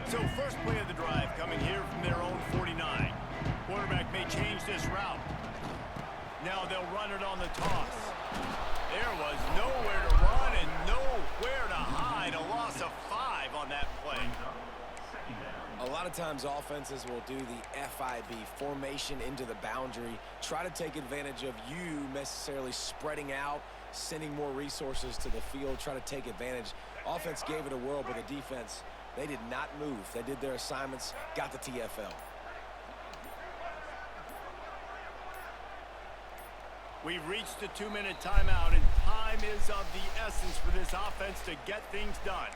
So first play of the drive coming here from their own 49. Quarterback may change this route. Now they'll run it on the toss. There was nowhere to run and nowhere to hide. A loss of 5 on that play. A lot of times offenses will do the FIB, formation into the boundary, try to take advantage of you necessarily spreading out, sending more resources to the field, try to take advantage. Offense gave it a whirl, but the defense, they did not move. They did their assignments, got the TFL. We've reached the 2-minute timeout, and time is of the essence for this offense to get things done.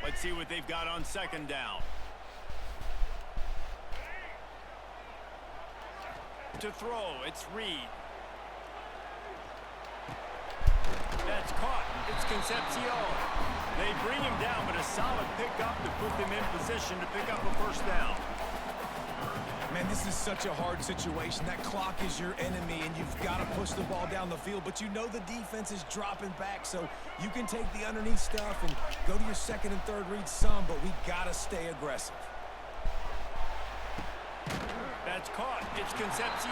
Let's see what they've got on 2nd down. To throw, it's Reed. That's caught. It's Concepcion. They bring him down, but a solid pickup to put them in position to pick up a 1st down. And this is such a hard situation. That clock is your enemy, and you've got to push the ball down the field. But you know the defense is dropping back, so you can take the underneath stuff and go to your second and third read some, but we got to stay aggressive. That's caught. It's Concepcion.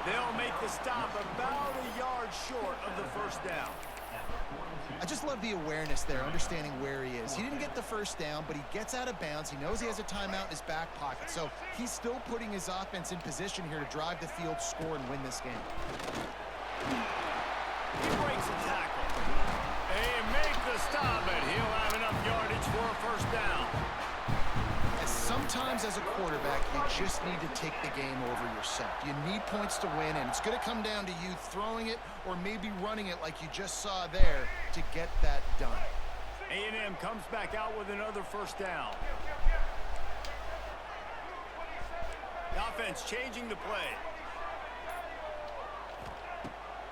They'll make the stop about a yard short of the first down. I just love the awareness there, understanding where he is. He didn't get the first down, but he gets out of bounds. He knows he has a timeout in his back pocket, so he's still putting his offense in position here to drive the field, score, and win this game. He breaks a tackle. They make the stop, and he'll have enough yardage for a first down. Sometimes as a quarterback, you just need to take the game over yourself. You need points to win, and it's going to come down to you throwing it or maybe running it like you just saw there to get that done. A&M comes back out with another first down. The offense changing the play.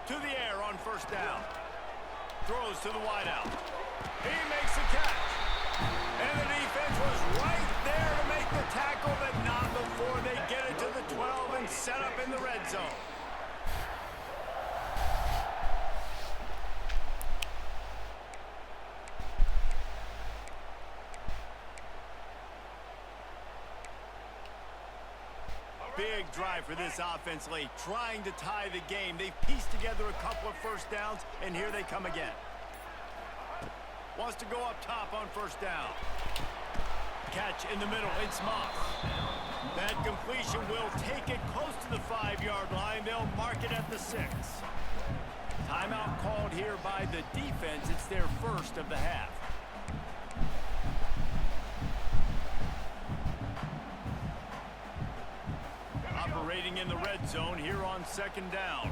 To the air on first down. Throws to the wideout. He makes the catch. And the defense was right there to make the tackle, but not before they get it to the 12 and set up in the red zone. Big drive for this offense late, trying to tie the game. They've pieced together a couple of first downs, and here they come again. Wants to go up top on first down. Catch in the middle, it's Moss. That completion will take it close to the 5-yard line. They'll mark it at the 6. Timeout called here by the defense. It's their first of the half. Operating in the red zone here on second down.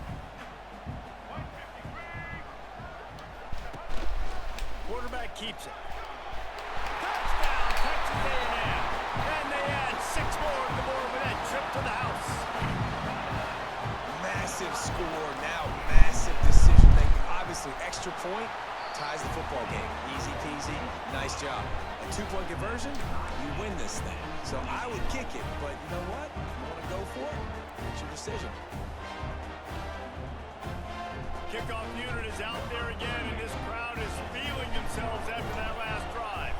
Quarterback keeps it. Touchdown, Texas A&M. And they add 6 more to the board with that trip to the house. Massive score, now massive decision making. Obviously, extra point ties the football game. Easy peasy, nice job. A 2-point conversion, you win this thing. So I would kick it, but you know what? If you want to go for it, it's your decision. Kickoff unit is out there again, and this crowd is feeling themselves after that last drive.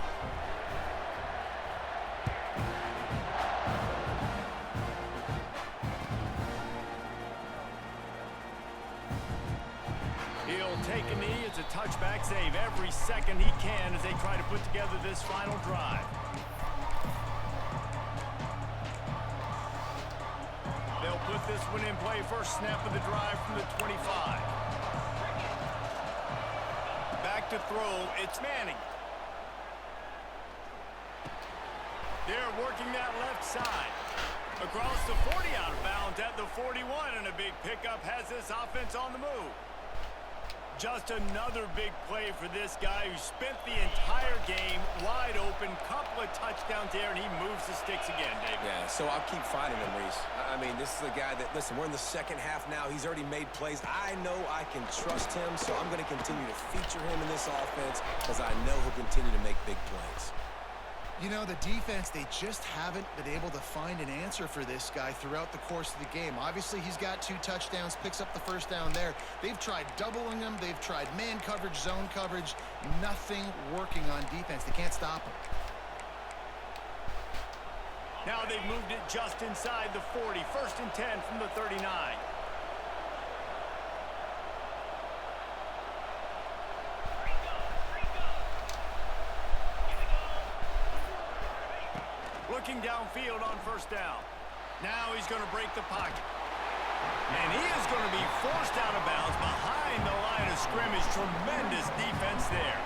He'll take a knee. It's a touchback save every second he can as they try to put together this final drive. They'll put this one in play. First snap of the drive from the 25. Back to throw, it's Manning. They're working that left side. Across the 40, out of bounds at the 41, and a big pickup has this offense on the move. Just another big play for this guy who spent the entire game wide open, couple of touchdowns there, and he moves the sticks again, David. Yeah, so I'll keep fighting him, Reese. I mean, this is a guy that, listen, we're in the second half now. He's already made plays. I know I can trust him, so I'm going to continue to feature him in this offense because I know he'll continue to make big plays. You know, the defense, they just haven't been able to find an answer for this guy throughout the course of the game. Obviously, he's got 2 touchdowns, picks up the first down there. They've tried doubling him. They've tried man coverage, zone coverage. Nothing working on defense. They can't stop him. Now they've moved it just inside the 40. First and 10 from the 39. Looking downfield on first down. Now he's going to break the pocket. And he is going to be forced out of bounds behind the line of scrimmage. Tremendous defense there.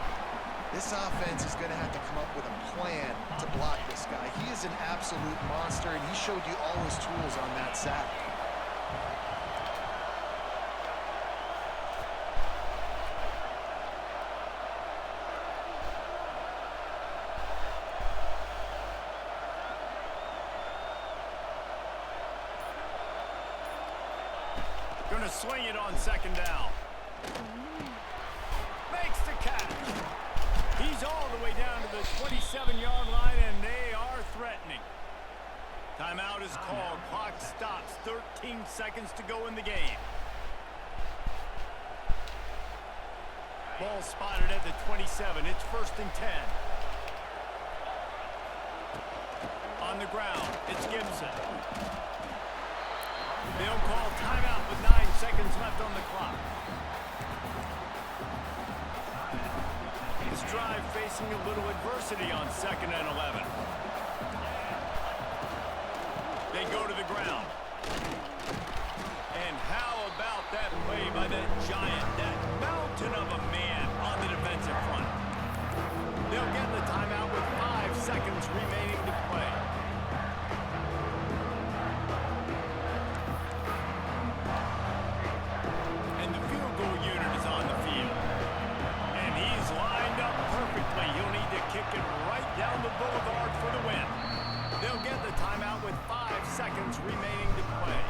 This offense is going to have to come up with a plan to block this guy. He is an absolute monster, and he showed you all his tools on that sack. Going to swing it on second down. Makes the catch. He's all the way down to the 27-yard line, and they are threatening. Timeout is called. Clock stops. 13 seconds to go in the game. Ball spotted at the 27. It's 1st and 10. On the ground, it's Gibson. They'll call timeout with 9 seconds left on the clock. This drive facing a little adversity on 2nd and 11. They go to the ground. And how about that play by that giant, that mountain of a man on the defensive front? They'll get the timeout with 5 seconds remaining to play. And the field goal unit is on the field. And he's lined up perfectly. He'll need to kick it right down the boulevard for the win. They'll get the timeout with 5 seconds remaining to play.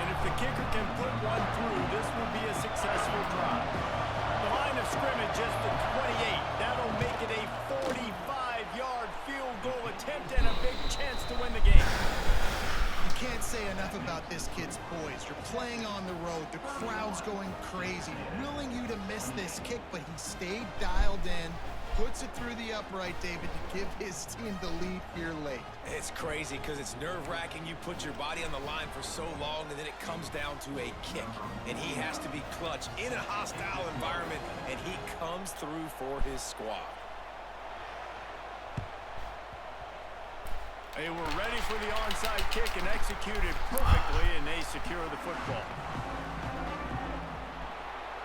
And if the kicker can put one through, this will be a successful drive. The line of scrimmage is the 28. That'll make it a 45-yard field goal attempt and a big chance to win the game. You can't say enough about this kid's poise. You're playing on the road. The crowd's going crazy, willing you to miss this kick, but he stayed dialed in, puts it through the upright, David, to give his team the lead here late. It's crazy because it's nerve-wracking. You put your body on the line for so long, and then it comes down to a kick. And he has to be clutch in a hostile environment, and he comes through for his squad. They were ready for the onside kick and executed perfectly, and they secure the football.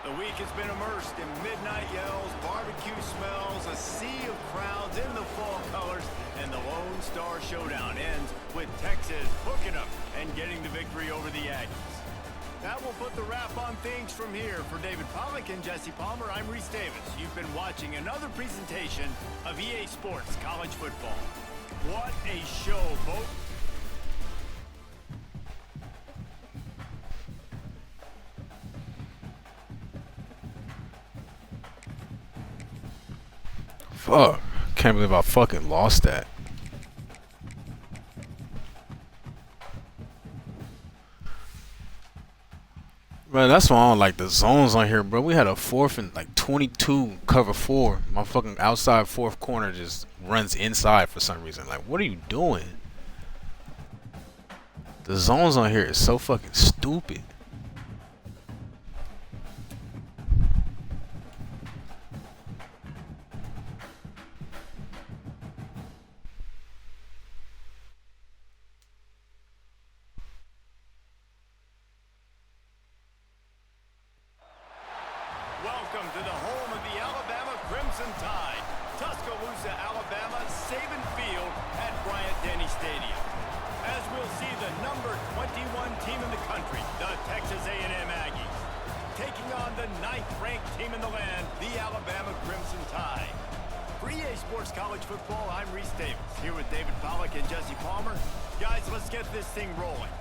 The week has been immersed in midnight yells, barbecue smells, a sea of crowds in the fall colors, and the Lone Star Showdown ends with Texas hooking up and getting the victory over the Aggies. That will put the wrap on things from here. For David Pollack and Jesse Palmer, I'm Reese Davis. You've been watching another presentation of EA Sports College Football. What a show, folks. Fuck. Can't believe I fucking lost that. Bro, that's why I don't like the zones on here, bro. We had a 4th and like 22 cover 4. My fucking outside 4th corner just runs inside for some reason. Like, what are you doing? The zones on here is so fucking stupid. Welcome to the home of the Alabama Crimson Tide. Tuscaloosa, Alabama, Saban Field at Bryant-Denny Stadium. As we'll see the number 21 team in the country, the Texas A&M Aggies, taking on the 9th-ranked team in the land, the Alabama Crimson Tide. For EA Sports College Football, I'm Reese Davis, here with David Pollack and Jesse Palmer. Guys, let's get this thing rolling.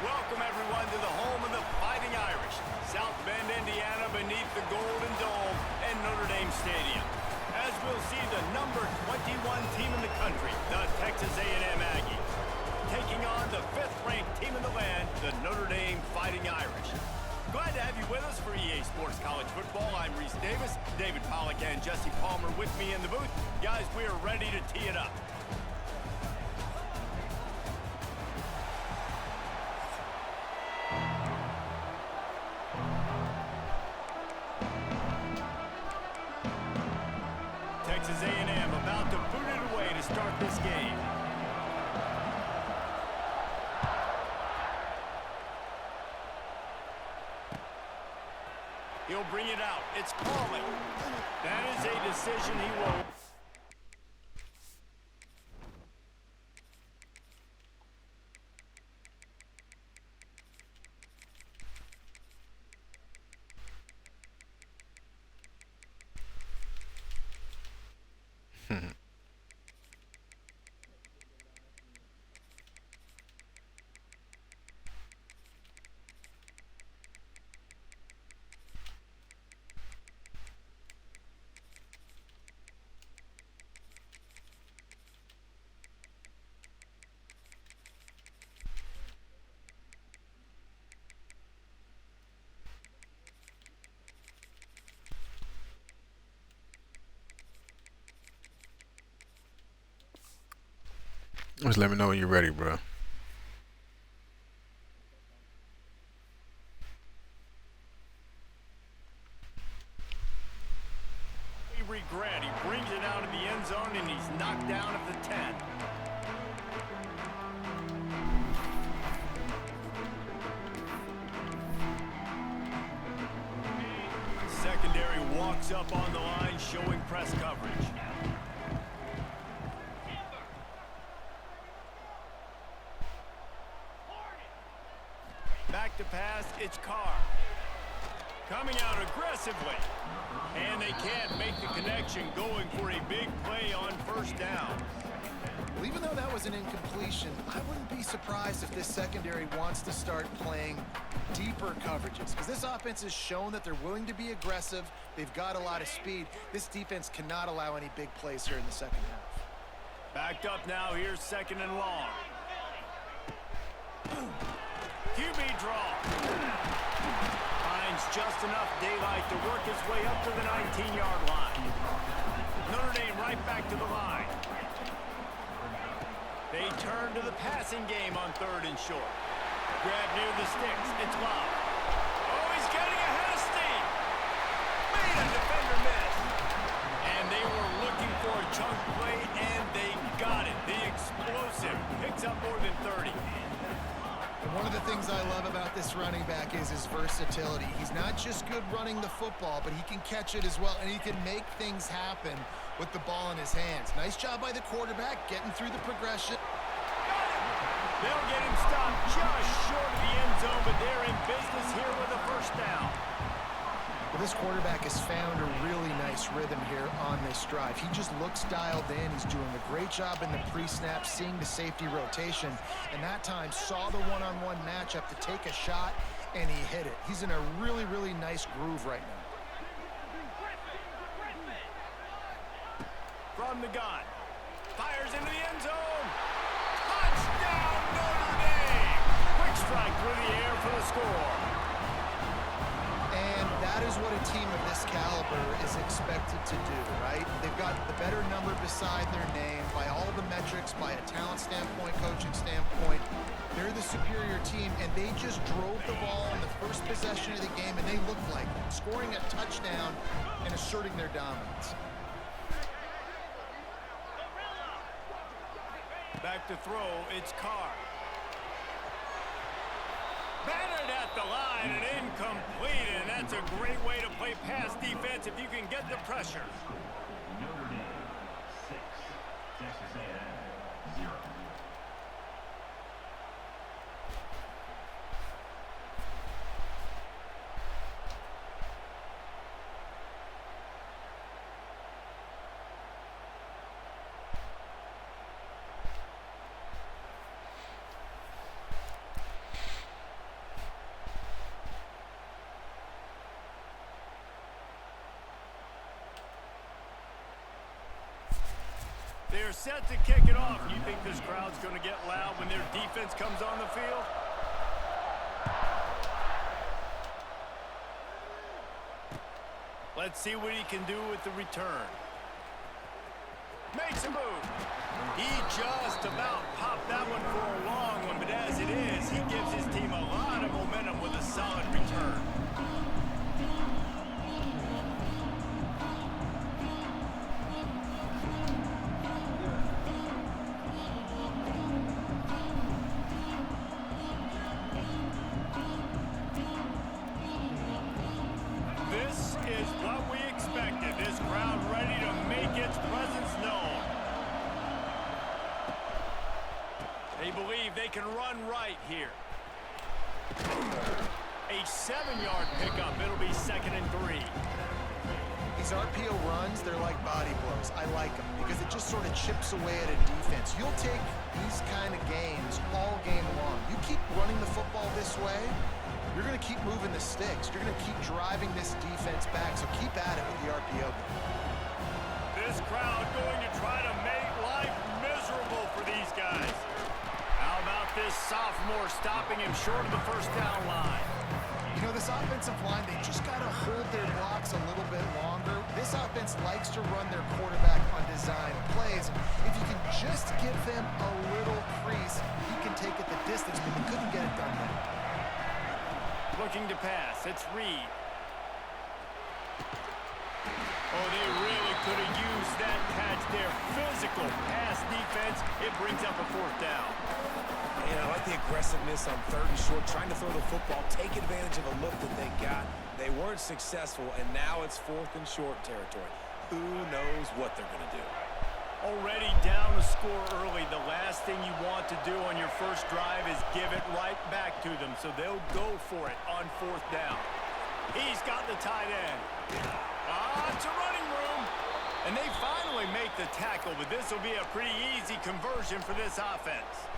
Welcome, everyone, to the home of the Fighting Irish, South Bend, Indiana, beneath the Golden Dome and Notre Dame Stadium. As we'll see the number 21 team in the country, the Texas A&M Aggies, taking on the 5th-ranked team in the land, the Notre Dame Fighting Irish. Glad to have you with us for EA Sports College Football. I'm Reese Davis, David Pollack and Jesse Palmer with me in the booth. Guys, we are ready to tee it up. Texas A&M about to boot it away to start this game. He'll bring it out. It's calling. That is a decision he will. Just let me know when you're ready, bro. He regret. He brings it out of the end zone and he's knocked down at the 10. Secondary walks up on the line, showing press coverage. Back to pass, it's Carr. Coming out aggressively. And they can't make the connection, going for a big play on first down. Well, even though that was an incompletion, I wouldn't be surprised if this secondary wants to start playing deeper coverages, because this offense has shown that they're willing to be aggressive. They've got a lot of speed. This defense cannot allow any big plays here in the second half. Backed up now, here's second and long. QB draw. Finds just enough daylight to work his way up to the 19-yard line. Notre Dame right back to the line. They turn to the passing game on third and short. Grab near the sticks. It's Love. Oh, he's getting ahead of steam. Made a defender miss. And they were looking for a chunk play, and they got it. The explosive picks up more than 30. One of the things I love about this running back is his versatility. He's not just good running the football, but he can catch it as well, and he can make things happen with the ball in his hands. Nice job by the quarterback getting through the progression. They'll get him stopped just short of the end zone, but they're in business here with a first down. Well, this quarterback has found a really nice rhythm here on this drive. He just looks dialed in. He's doing a great job in the pre-snap, seeing the safety rotation, and that time saw the one-on-one matchup to take a shot, and he hit it. He's in a really, really nice groove right now. From the gun. Fires into the end zone. Touchdown, Notre Dame! Quick strike through the air for the score. And that is what a team of this caliber is expected to do, right? They've got the better number beside their name by all the metrics, by a talent standpoint, coaching standpoint. They're the superior team, and they just drove the ball in the first possession of the game, and they looked like it, scoring a touchdown and asserting their dominance. Back to throw, it's Carr. Battered at the line and incomplete, and that's a great way to play pass defense if you can get the pressure. Notre Dame 6, Texas A&M 0. They're set to kick it off. You think this crowd's going to get loud when their defense comes on the field? Let's see what he can do with the return. Makes a move. He just about popped that one for a long one, but as it is, he gives his team a lot of momentum with a solid return. is what we expected. This crowd ready to make its presence known. They believe they can run right here. A 7-yard pickup. It'll be 2nd and 3. These RPO runs, they're like body blows. I like them because it just sort of chips away at a defense. You'll take these kind of games all game long. You keep running the football this way, you're going to keep moving the sticks. You're going to keep driving this defense back, so keep at it with the RPO. This crowd going to try to make life miserable for these guys. How about this sophomore stopping him short of the first down line? You know, this offensive line, they just got to hold their blocks a little bit longer. This offense likes to run their quarterback on design plays. And if you can just give them a little crease, he can take it the distance, but they couldn't get it done there. Looking to pass. It's Reed. Oh, they really could have used that catch there. Physical pass defense. It brings up a 4th down. And I like the aggressiveness on 3rd and short, trying to throw the football, take advantage of a look that they got. They weren't successful, and now it's 4th and short territory. Who knows what they're going to do? Already down the score early. The last thing you want to do on your first drive is give it right back to them, so they'll go for it on 4th down. He's got the tight end. It's a running room. And they finally make the tackle, but this will be a pretty easy conversion for this offense.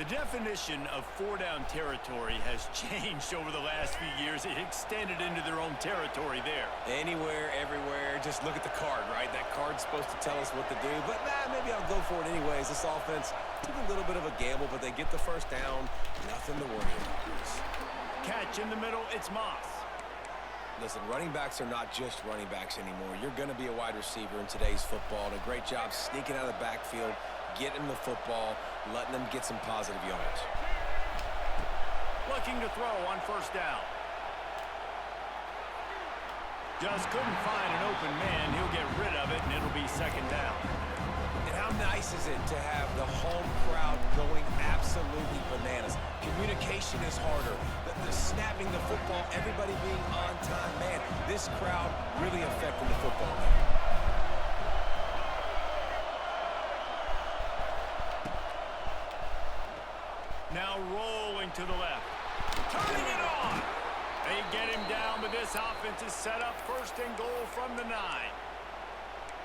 The definition of 4-down territory has changed over the last few years. It extended into their own territory there. Anywhere, everywhere, just look at the card, right? That card's supposed to tell us what to do, but maybe I'll go for it anyways. This offense took a little bit of a gamble, but they get the first down. Nothing to worry about. Catch in the middle, it's Moss. Listen, running backs are not just running backs anymore. You're going to be a wide receiver in today's football. And a great job sneaking out of the backfield, getting the football, letting them get some positive yards. Looking to throw on 1st down. Just couldn't find an open man. He'll get rid of it, and it'll be 2nd down. And how nice is it to have the home crowd going absolutely bananas? Communication is harder. The snapping the football, everybody being on time. Man, this crowd really affecting the football game. Now rolling to the left. Turning it on. They get him down, but this offense is set up 1st and goal from the 9.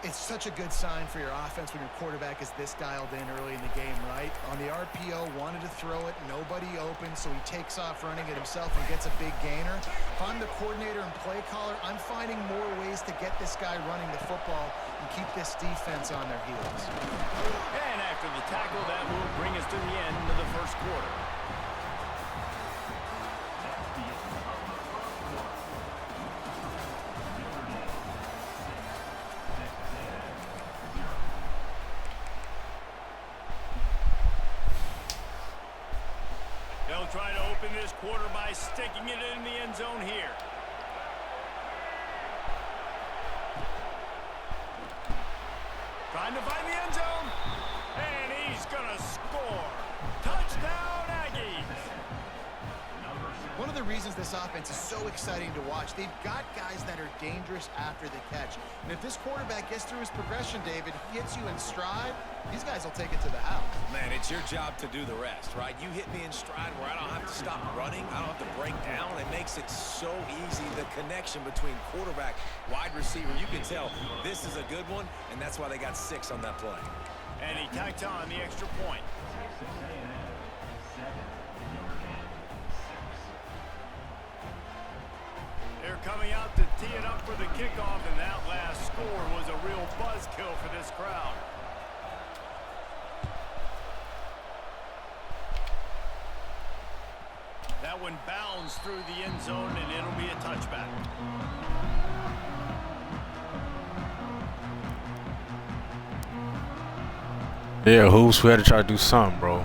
It's such a good sign for your offense when your quarterback is this dialed in early in the game, right? On the RPO, wanted to throw it, nobody open, so he takes off running it himself and gets a big gainer. If I'm the coordinator and play caller, I'm finding more ways to get this guy running the football and keep this defense on their heels. And after the tackle, that will bring us to the end of the 1st quarter. They'll try to open this quarter by sticking it in the end zone here. Trying to find the end zone. And he's going to score. Touchdown, Aggies. One of the reasons this offense is so exciting to watch, they've got guys that are dangerous after the catch. And if this quarterback gets through his progression, David, he hits you in stride, these guys will take it to the house. Man, it's your job to do the rest, right? You hit me in stride where I don't have to stop running. I don't have to break down. It makes it so easy. The connection between quarterback, wide receiver, you can tell this is a good one, and that's why they got 6 on that play. And he tacks on the extra point. They're coming out to tee it up for the kickoff, and that last score was a real buzzkill for this crowd. That one bounds through the end zone, and it'll be a touchback. Yeah, hoops, we had to try to do something, bro.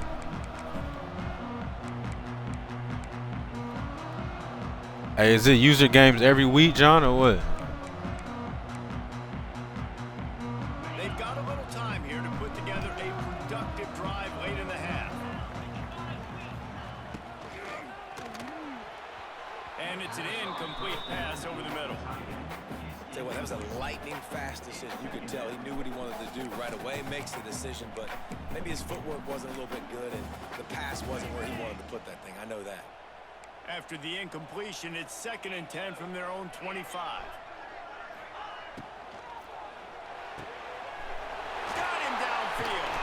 Hey, is it user games every week, John, or what? They've got a little time here to put together a productive drive late in the half. And it's an incomplete pass over the middle. was a lightning-fast decision. You could tell he knew what he wanted to do right away, makes the decision, but maybe his footwork wasn't a little bit good, and the pass wasn't where he wanted to put that thing. I know that. After the incompletion, it's 2nd and 10 from their own 25. Got him downfield.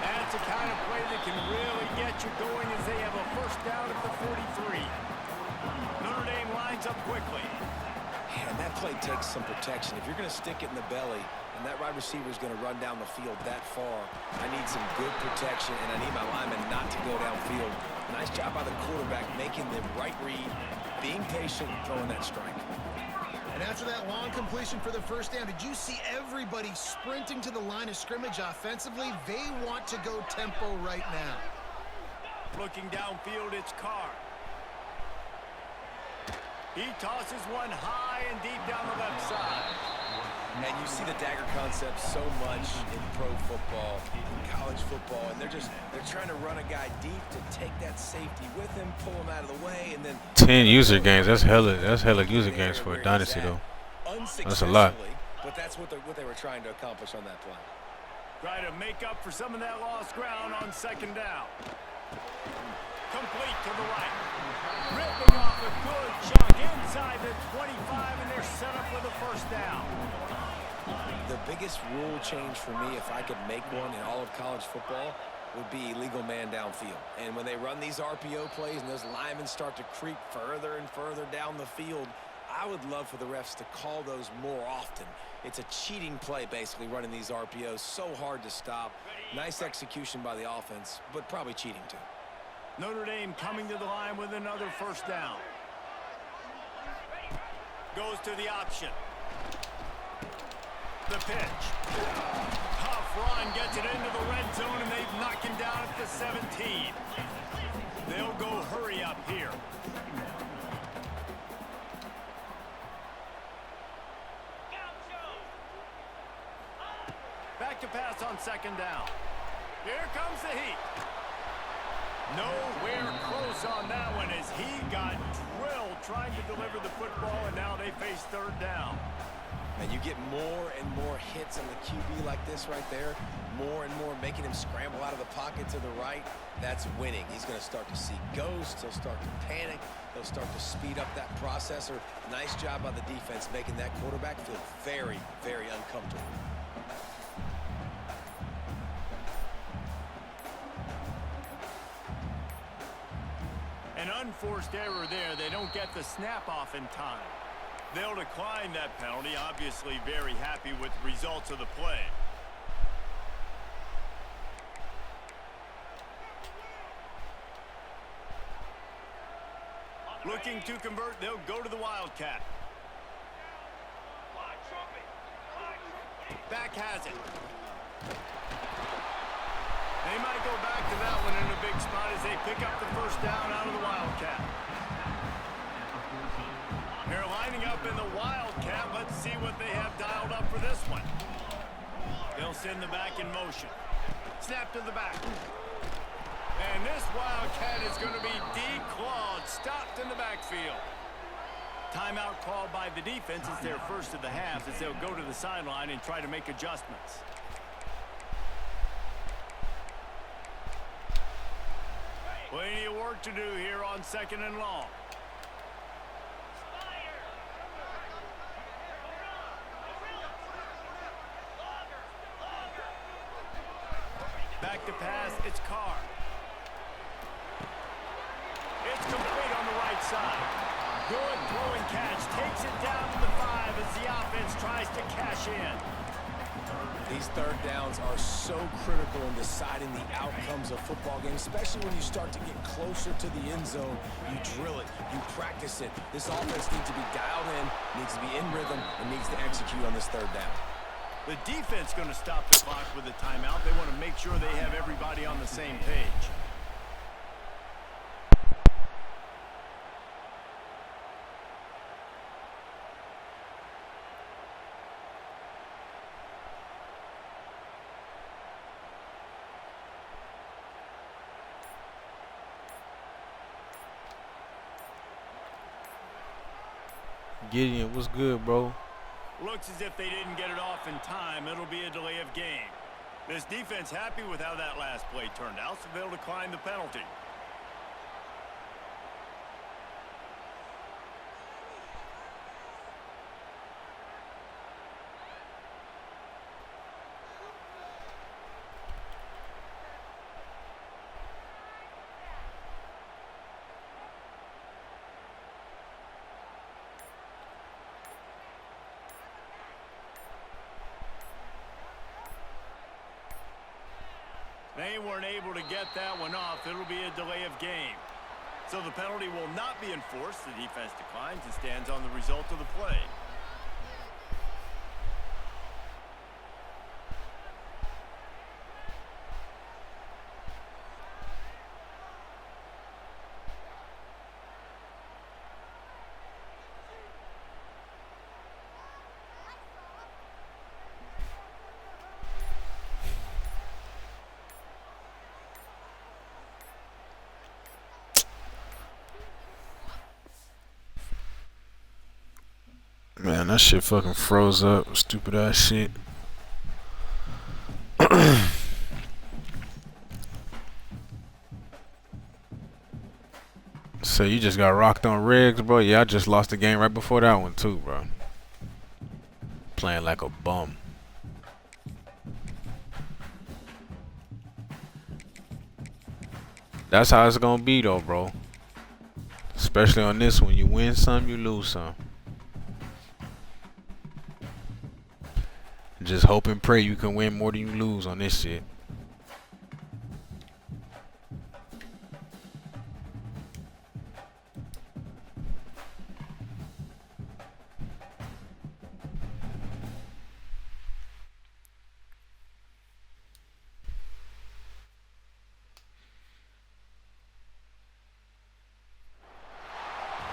That's the kind of play that can really get you going as they have a first down at the 43. Notre Dame lines up quickly. And that play takes some protection. If you're going to stick it in the belly and that wide receiver is going to run down the field that far, I need some good protection, and I need my lineman not to go downfield. Nice job by the quarterback making the right read, being patient, throwing that strike. And after that long completion for the first down, did you see everybody sprinting to the line of scrimmage offensively? They want to go tempo right now. Looking downfield, it's Carr. He tosses one high and deep down the left side. And you see the dagger concept so much in pro football, in college football, and they're trying to run a guy deep to take that safety with him, pull him out of the way, and then 10 user games. That's hella user games for a dynasty though. That's a lot. But that's what they were trying to accomplish on that play. Try to make up for some of that lost ground on 2nd down. Complete to the right. Ripping off a good chunk inside the 25, and they're set up with a first down. The biggest rule change for me, if I could make one in all of college football, would be illegal man downfield. And when they run these RPO plays and those linemen start to creep further and further down the field, I would love for the refs to call those more often. It's a cheating play, basically, running these RPOs. So hard to stop. Nice execution by the offense, but probably cheating too. Notre Dame coming to the line with another first down. Goes to the option. The pitch. Tough run, gets it into the red zone, and they've knocked him down at the 17. They'll go hurry up here. Back to pass on 2nd down. Here comes the heat. Nowhere close on that one as he got drilled trying to deliver the football, and now they face 3rd down. And you get more and more hits on the QB like this right there, more and more making him scramble out of the pocket to the right. That's winning. He's going to start to see ghosts. He'll start to panic. He'll start to speed up that processor. Nice job by the defense making that quarterback feel very, very uncomfortable. An unforced error there. They don't get the snap off in time. They'll decline that penalty. Obviously very happy with the results of the play. Looking to convert, they'll go to the Wildcat. Back has it. They might go back to that one in a big spot as they pick up the first down out of the Wildcat. They're lining up in the Wildcat. Let's see what they have dialed up for this one. They'll send the back in motion. Snap to the back. And this Wildcat is going to be declawed, stopped in the backfield. Timeout called by the defense. It's their first of the half as they'll go to the sideline and try to make adjustments. Plenty of work to do here on 2nd and long. Back to pass, it's Carr. It's complete on the right side. Good throw and catch. Takes it down to the 5 as the offense tries to cash in. These 3rd downs are so critical in deciding the outcomes of football games, especially when you start to get closer to the end zone. You drill it, you practice it. This offense needs to be dialed in, needs to be in rhythm, and needs to execute on this 3rd down. The defense going to stop the clock with a timeout. They want to make sure they have everybody on the same page. Gideon, what's good, bro? Looks as if they didn't get it off in time. It'll be a delay of game. This defense happy with how that last play turned out, so they'll decline the penalty. They weren't able to get that one off. It'll be a delay of game. So the penalty will not be enforced. The defense declines and stands on the result of the play. Man, that shit fucking froze up. Stupid ass shit. So you just got rocked on rigs, bro? Yeah, I just lost the game right before that one too, bro. Playing like a bum. That's how it's gonna be though, bro. Especially on this one. You win some, you lose some. Just hope and pray you can win more than you lose on this shit.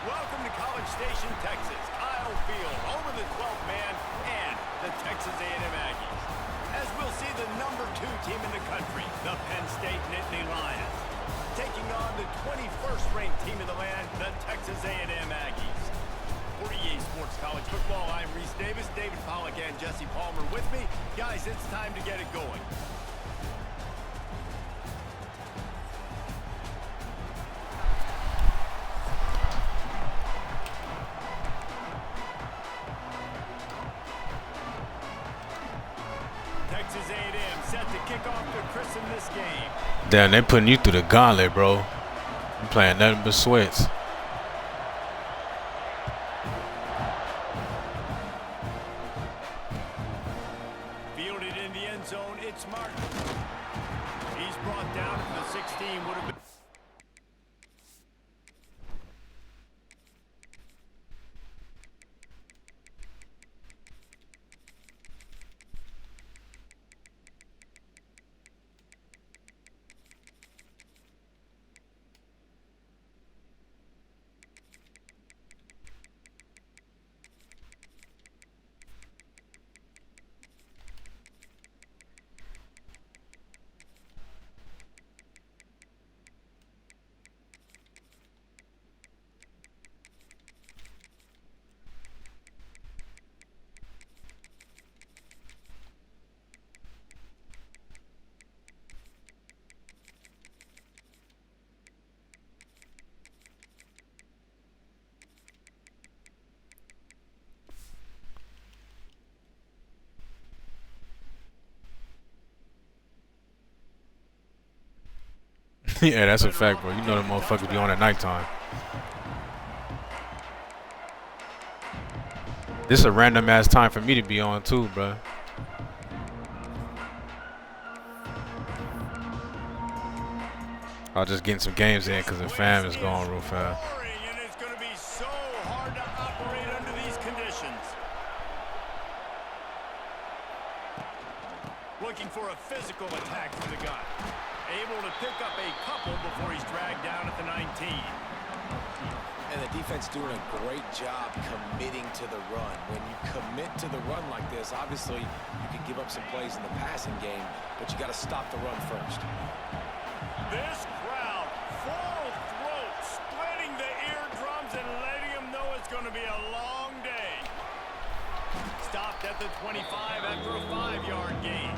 Welcome to College Station, Texas. Kyle Field, over the 12th man, and the Texas A&M Aggies. As we'll see the #2 team in the country, the Penn State Nittany Lions, taking on the 21st ranked team in the land, the Texas A&M Aggies. For EA Sports College Football, I'm Reese Davis, David Pollack, and Jesse Palmer with me. Guys, it's time to get it going. Texas A&M set to kick off to christen this game. Damn, they putting you through the gauntlet, bro. You playing nothing but sweats. Fielded in the end zone, it's Martin. He's brought down at the 16, would have been. Yeah, that's a fact, bro. You know the motherfuckers be on at nighttime. This is a random ass time for me to be on too, bro. I'll just get some games in because the fam is going real fast. And it's going to be so hard to operate under these conditions. Looking for a physical attack from the guy. Able to pick up a couple before he's dragged down at the 19. And the defense doing a great job committing to the run. When you commit to the run like this, obviously you can give up some plays in the passing game, but you got to stop the run first. This crowd, full throat, splitting the eardrums and letting them know it's going to be a long day. Stop blocked at the 25 after a 5-yard gain.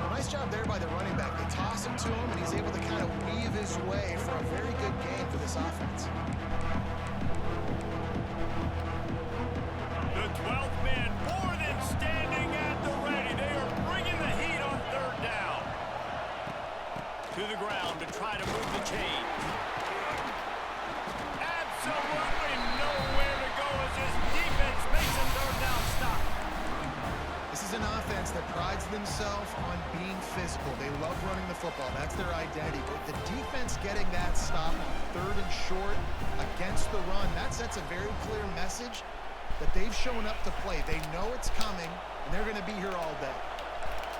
Nice job there by the running back. They toss him to him, and he's able to kind of weave his way for a very good gain for this offense. The 12th man more than standing at the ready. They are bringing the heat on 3rd down. To the ground to try to move the chains. Absolutely nowhere to go as his defense makes a 3rd down stop. This is an offense that prides themselves on being physical. They love running the football. That's their identity. But the defense getting that stop on 3rd and short against the run, that sets a very clear message that they've shown up to play. They know it's coming, and they're going to be here all day.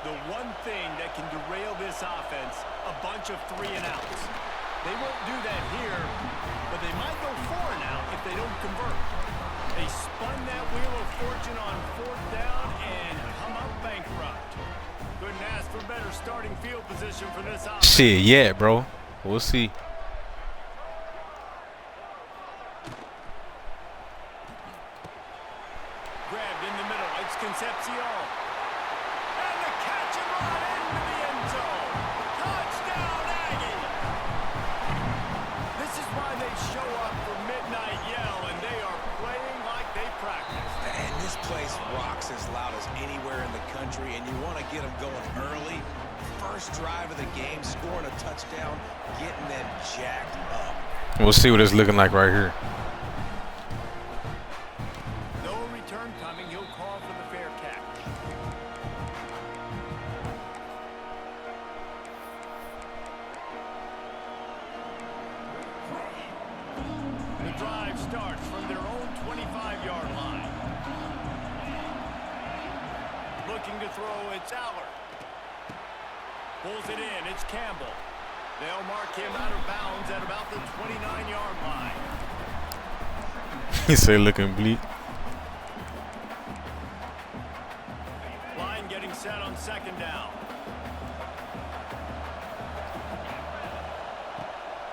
The one thing that can derail this offense, a bunch of 3-and-outs. They won't do that here, but they might go 4-and-out if they don't convert. They spun that wheel of fortune on 4th down and come up bankrupt. Couldn't ask for better starting field position for this offense. Shit, yeah, bro. We'll see. Grabbed in the middle. It's Concepcion. And the catch and run into the end zone. Touchdown, Aggie. This is why they show up for midnight yell, and they are playing like they practice. And this place rocks as loud as anywhere in the country, and you want to get them going early. First drive of the game, scoring a touchdown, getting them jacked up. We'll see what it's looking like right here. No return coming. He'll call for the fair catch. The drive starts from their own 25-yard line. Looking to throw, it's Allard. Pulls it in, it's Campbell. They'll mark him out of bounds at about the 29-yard line. He said looking bleak. Line getting set on 2nd down.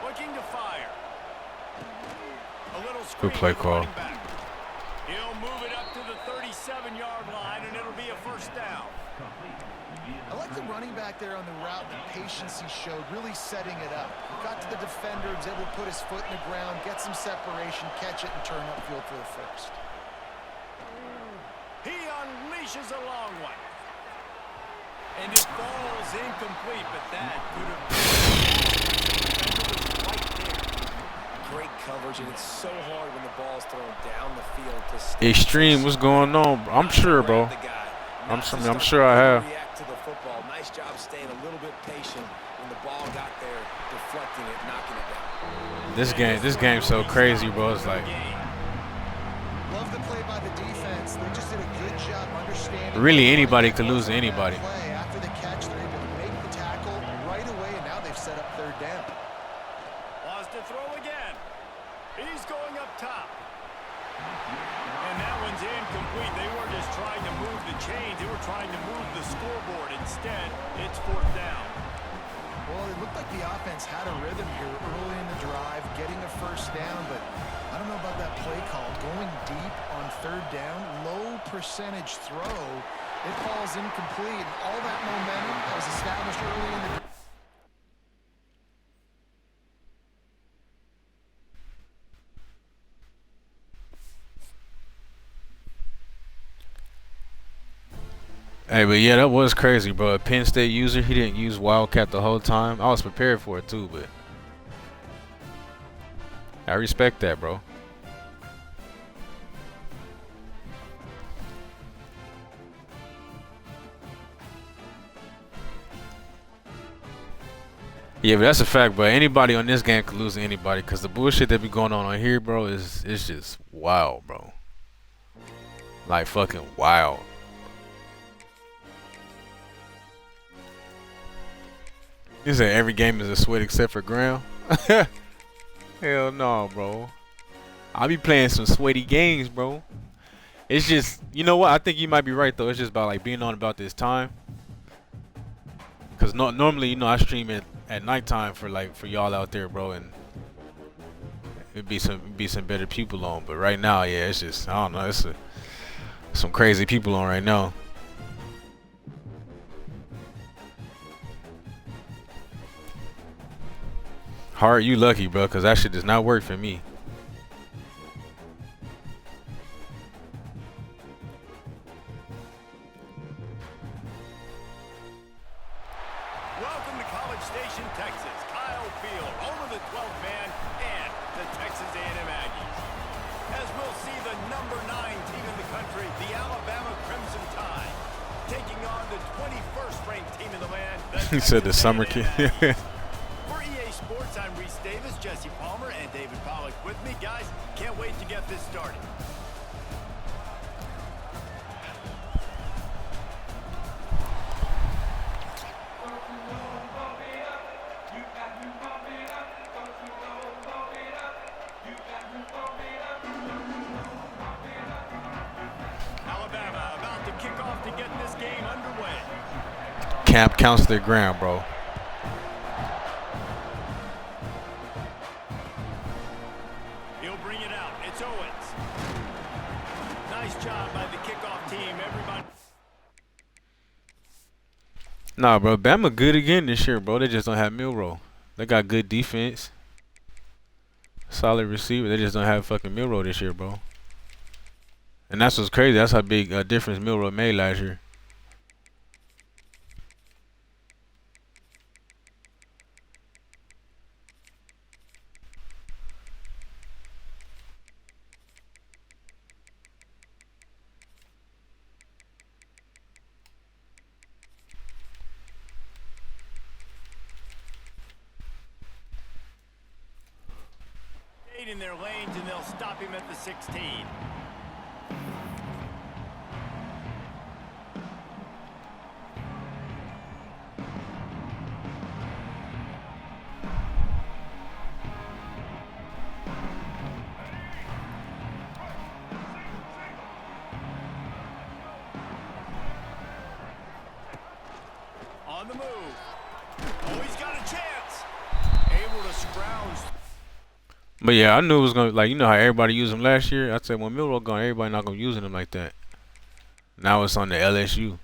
Looking to fire. A little screen. Good play to the call. running back. He'll move it up to the 37-yard line, and it'll be a 1st down. I like the running back there on the route, the patience he showed, really setting it up. He got to the defender, was able to put his foot in the ground, get some separation, catch it, and turn upfield for the 1st. He unleashes a long one. And it falls incomplete, but that could have been right there. Great coverage, and it's so hard when the ball's thrown down the field to stay. Extreme, what's going on? I'm sure, bro. I'm sure I have. React to the football. Nice job staying a little bit patient when the ball got there, deflecting it, knocking it down. This game's so crazy, bro. It's like Love the play by the defense. They just did a good job understanding. really anybody could lose to anybody. Play. After the catch, they're able to make the tackle right away, and now they've set up 3rd down. Wants to throw again. He's going up top. And that one's incomplete. They weren't just trying to move the chains. They were trying to move the scoreboard. Instead, it's 4th down. Well, it looked like the offense had a rhythm here early in the drive, getting a 1st down, but I don't know about that play call. Going deep on 3rd down, low percentage throw. It falls incomplete. And all that momentum that was established early in the Hey, but yeah, that was crazy, bro. A Penn State user, he didn't use Wildcat the whole time. I was prepared for it too, but I respect that, bro. Yeah, but that's a fact, but anybody on this game could lose to anybody, because the bullshit that be going on here, bro, is just wild, bro. Like fucking wild. You said every game is a sweat except for ground? Hell no, bro. I be playing some sweaty games, bro. It's just, you know what? I think you might be right, though. It's just about like being on about this time. Because normally, you know, I stream it at nighttime for y'all out there, bro. And it'd be some better people on. But right now, yeah, it's just, I don't know. It's Some crazy people on right now. Hard, you lucky, bro, because that shit does not work for me. Welcome to College Station, Texas. Kyle Field, home of the 12th man and the Texas A&M Aggies. As we'll see the number 9 team in the country, the Alabama Crimson Tide, taking on the 21st ranked team in the land. He said the summer kid. For EA Sports, I'm Reese Davis, Jesse Palmer, and David Pollack with me. Guys, can't wait to get this started. Alabama about to kick off to get this game underway. Camp counts their ground, bro. He'll bring it out. It's Owens. Nice job by the kickoff team. Everybody. Nah, bro. Bama good again this year, bro. They just don't have Milroe. They got good defense. Solid receiver. They just don't have fucking Milroe this year, bro. And that's what's crazy. That's how big a difference Milroe made last year. In their lanes, and they'll stop him at the 16. On the move. Oh, he's got a chance. Able to scrounge. But yeah, I knew it was gonna, like, you know how everybody used him last year. I said when Milroe gone, everybody not gonna use him like that. Now it's on the LSU.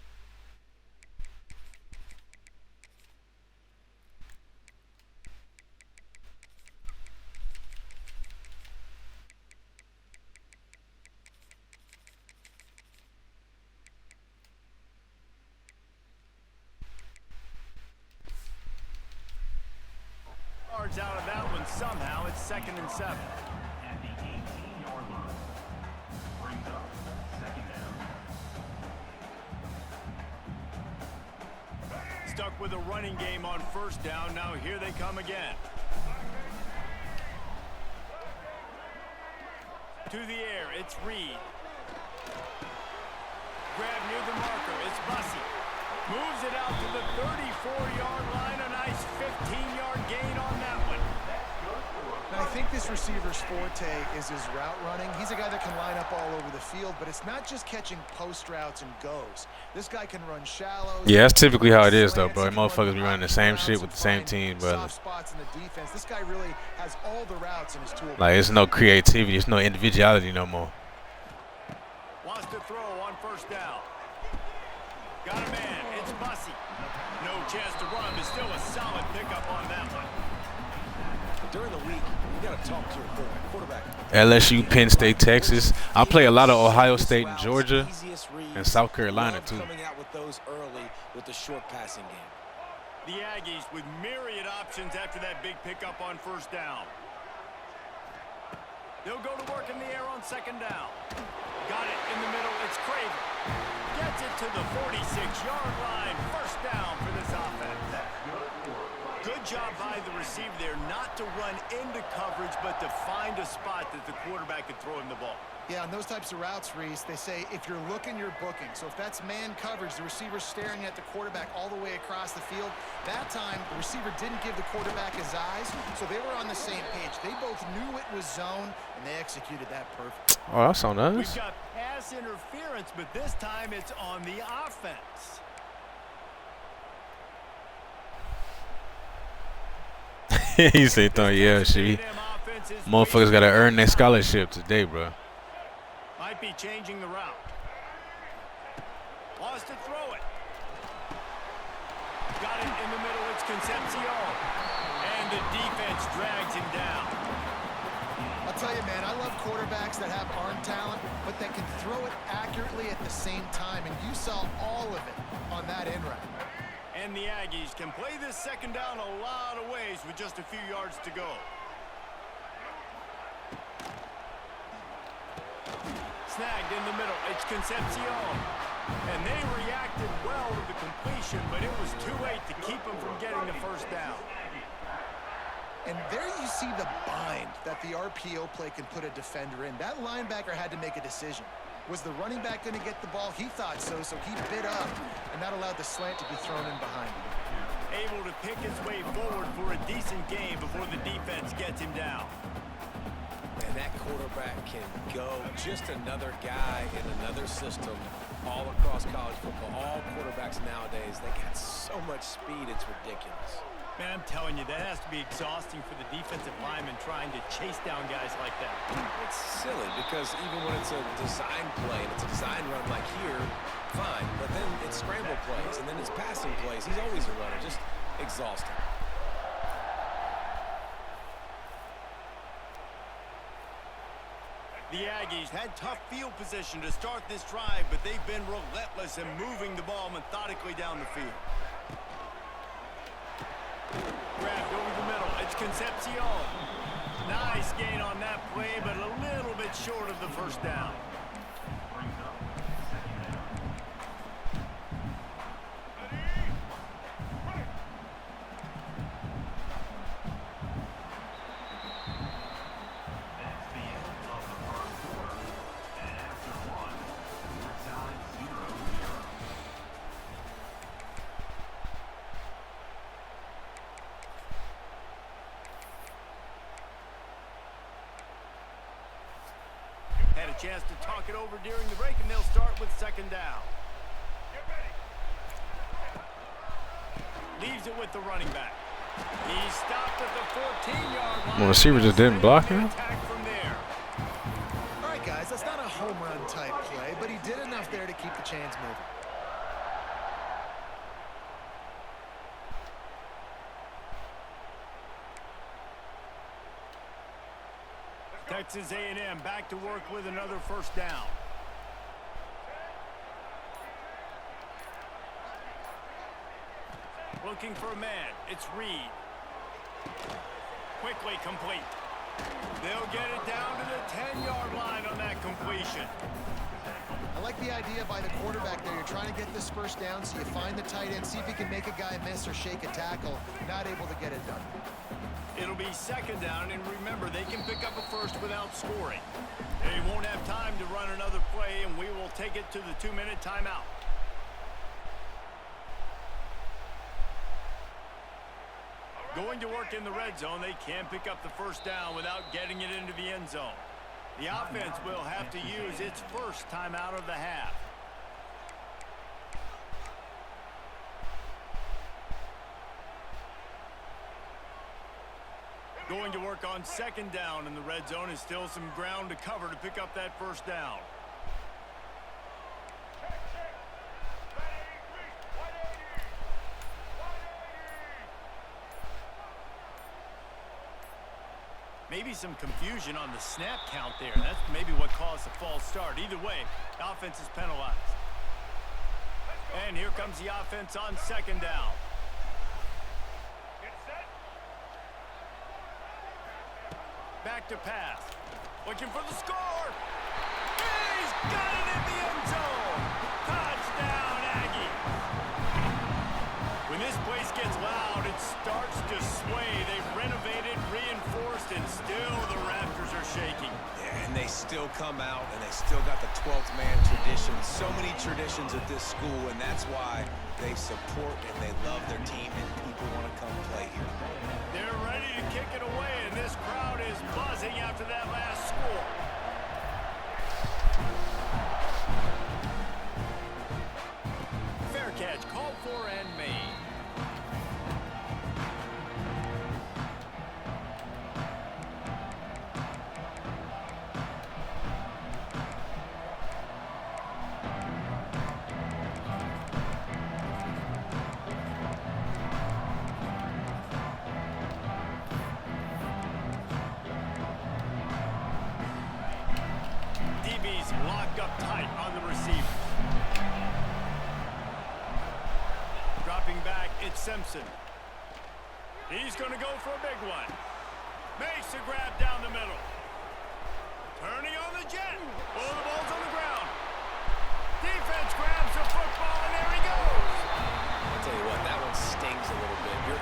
Out of that one somehow. It's 2nd and 7. At the 18-yard line. Brings up 2nd down. Stuck with a running game on 1st down. Now here they come again. To the air. It's Reed. Grab near the marker. It's Bussey. Moves it out to the 34-yard line. A nice 15-yard gain on that one. And I think this receiver's forte is his route running. He's a guy that can line up all over the field, but it's not just catching post routes and goes. This guy can run shallows. Yeah, that's typically how it is, though, bro. Motherfuckers be running the same shit with the same team, brother. Soft spots in the defense. This guy really has all the routes in his toolbox. Like, it's no creativity. It's no individuality no more. Wants to throw on 1st down. Got a man. It's Bussey. No chance to run, but still a solid pickup on that one. During the week, you got to talk to your quarterback. LSU, Penn State, Texas. I play a lot of Ohio State and Georgia and South Carolina, too. Coming out with those early with the short passing game. The Aggies with myriad options after that big pickup on 1st down. They'll go to work in the air on 2nd down. Got it in the middle. It's Craven. Gets it to the 46-yard line. 1st down for this offense. Good job by the receiver there not to run into coverage, but to find a spot that the quarterback could throw him the ball. Yeah, on those types of routes, Reese, they say if you're looking, you're booking. So if that's man coverage, the receiver's staring at the quarterback all the way across the field. That time, the receiver didn't give the quarterback his eyes, so they were on the same page. They both knew it was zone, and they executed that perfectly. Oh, that's on us. We've got pass interference, but this time it's on the offense. He said, yeah, shit. Motherfuckers got to earn their scholarship today, bro. Might be changing the route. Wants to throw it. Got it in the middle. It's Concepcion. And the defense drags him down. I'll tell you, man, I love quarterbacks that have arm talent, but that can throw it accurately at the same time, and you saw all of it on that in route. And the Aggies can play this second down a lot of ways with just a few yards to go. Snagged in the middle. It's Concepcion. And they reacted well to the completion, but it was too late to keep them from getting the first down. And there you see the bind that the RPO play can put a defender in. That linebacker had to make a decision. Was the running back going to get the ball? He thought so, so he bit up, and that allowed the slant to be thrown in behind him. Able to pick his way forward for a decent gain before the defense gets him down. And that quarterback can go. Just another guy in another system all across college football. All quarterbacks nowadays, they got so much speed, it's ridiculous. Man, I'm telling you, that has to be exhausting for the defensive lineman trying to chase down guys like that. It's silly because even when it's a design play and it's a design run like here, fine. But then it's scramble plays and then it's passing plays. He's always a runner. Just exhausting. The Aggies had tough field position to start this drive, but they've been relentless in moving the ball methodically down the field. Grabbed over the middle. It's Concepcion. Nice gain on that play, but a little bit short of the first down. Brings up second down. That's the end of the first quarter. And after one, we're tied 0-0. Had a chance to talk it over during the break, and they'll start with second down. Leaves it with the running back. He stopped at the 14-yard line. Well, receiver just didn't block him. Attack from there. All right, guys, that's not a home run type play, but he did enough there to keep the chains moving. Texas A&M back to work with another first down. Looking for a man. It's Reed. Quickly complete. They'll get it down to the 10-yard line on that completion. I like the idea by the quarterback there. You're trying to get this first down, so you find the tight end, see if he can make a guy miss or shake a tackle. Not able to get it done. It'll be second down, and remember, they can pick up a first without scoring. They won't have time to run another play, and we will take it to the 2-minute timeout. Going to work in the red zone, they can't pick up the first down without getting it into the end zone. The offense will have to use its first timeout of the half. Going to work on second down in the red zone, and still some ground to cover to pick up that first down. Maybe some confusion on the snap count there. That's maybe what caused the false start. Either way, offense is penalized. And here comes the offense on second down. Back to pass. Looking for the score. He's got it in the end zone. Touchdown, Aggie. When this place gets loud, it starts to sway. They've renovated, reinforced, and still the Raptors are shaking. Yeah, and they still come out, and they still got the 12th man tradition. So many traditions at this school, and that's why they support and they love their team, and people want to come play here. They're ready to kick it away, and this crowd is buzzing after that last score. Fair catch, called for and made. up tight on the receiver. Dropping back, it's Simpson. He's going to go for a big one. Makes a grab down the middle. Turning on the jet. Oh, the ball's on the ground. Defense grabs the football, and there he goes. I'll tell you what, that one stings a little bit.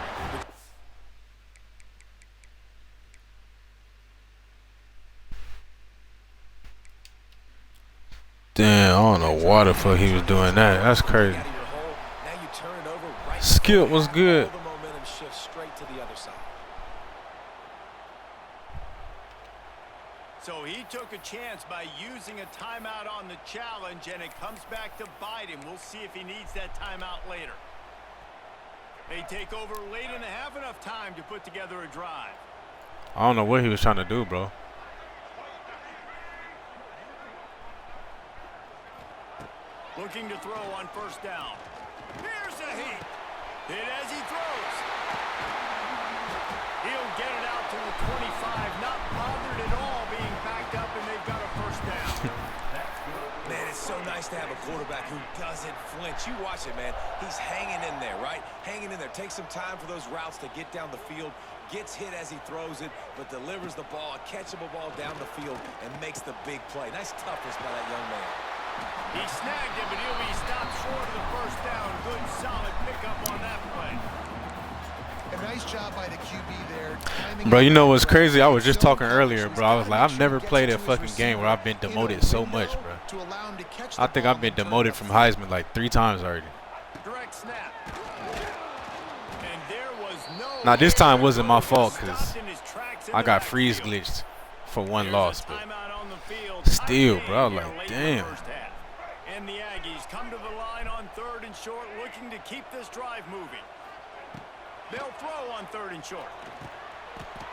Damn, I don't know why the fuck he was doing that. That's crazy. Out of your hole. Now you turn it over right. Skill was good. All the momentum shifts straight to the other side. So he took a chance by using a timeout on the challenge, and it comes back to bite him. We'll see if he needs that timeout later. They take over late in the half, enough time to put together a drive. I don't know what he was trying to do, bro. Looking to throw on first down. Here's a heat. Hit as he throws. He'll get it out to the 25. Not bothered at all being backed up, and they've got a first down. Man, it's so nice to have a quarterback who doesn't flinch. You watch it, man. He's hanging in there, right? Hanging in there. Takes some time for those routes to get down the field. Gets hit as he throws it, but delivers the ball, a catchable ball down the field, and makes the big play. Nice toughness by that young man. He snagged him, but he'll be stopped short of the first down. Good, solid pickup on that play. A nice job by the QB there. Timing Bro, you know it what's right. crazy? I was just So talking earlier, cautious. bro. I was like, I've Make never sure he played gets a it to his fucking game where I've been receiver demoted in a so much, window bro. to allow him to catch I the think ball I've been and turn it demoted from upfield. Heisman like 3 times already. Direct snap. And there was no. Now, this time wasn't my He fault stopped 'cause in his tracks in I the got freeze backfield. glitched for one Here's a loss, but timeout on the field. still, Tight bro, end here like, late in the damn. first half. And the Aggies come to the line on 3rd and short, looking to keep this drive moving. They'll throw on 3rd and short.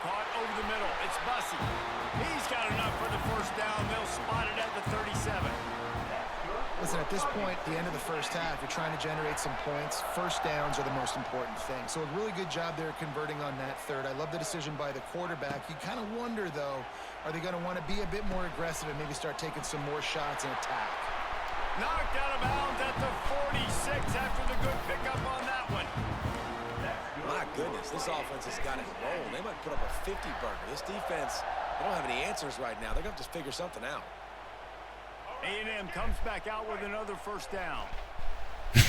Caught over the middle. It's Bussey. He's got enough for the first down. They'll spot it at the 37. Listen, at this point, the end of the first half, you're trying to generate some points. First downs are the most important thing. So a really good job there converting on that third. I love the decision by the quarterback. You kind of wonder, though, are they going to want to be a bit more aggressive and maybe start taking some more shots and attack? Knocked out of bounds at the 46 after the good pickup on that one. My goodness, this offense has got it rolling. They might put up a 50-burger. This defense, they don't have any answers right now. They're going to have to figure something out. A&M comes back out with another first down.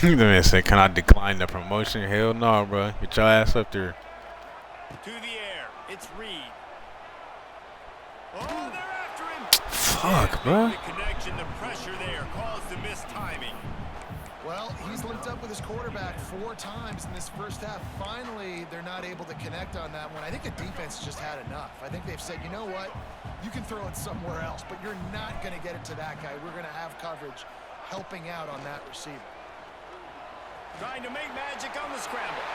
The man said, can I decline the promotion? Hell no, bro. Get your ass up there. To the air. It's Reed. Oh, they're after him. Fuck, bro. The connection, the pressure there caused the mistiming. Well, he's linked up with his quarterback 4 times in this first half. Finally, they're not able to connect on that one. I think the defense just had enough. I think they've said, you know what? You can throw it somewhere else, but you're not going to get it to that guy. We're going to have coverage helping out on that receiver. Trying to make magic on the scramble.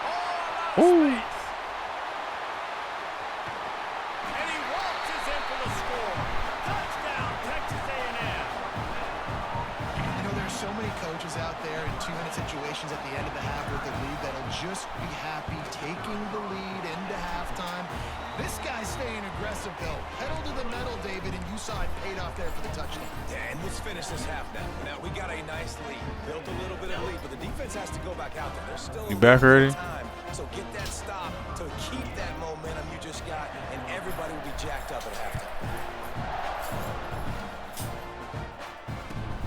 Oh, a lot of space. And he waltzes in for the score. Touchdown, Texas A&M. You know, there's so many coaches out there in 2-minute situations at the end of the half with the lead that'll just be happy taking the lead into halftime. This guy's staying aggressive, though. Pedal to the metal, David, and you saw it paid off there for the touchdown. And let's finish this half now. Now, we got a nice lead. Built a little bit of lead, but the defense has to go back out there. There's still You back already? time. So get that stop to keep that momentum you just got, and everybody will be jacked up at halftime.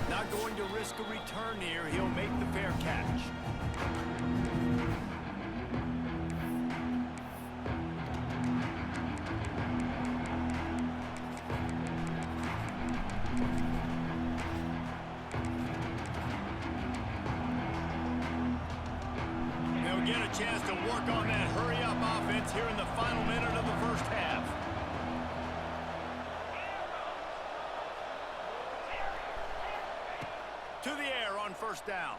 Not going to risk a return here. He'll make the fair catch. They'll get a chance to work on that hurry-up offense here in the final minute of the first half. To the air on first down.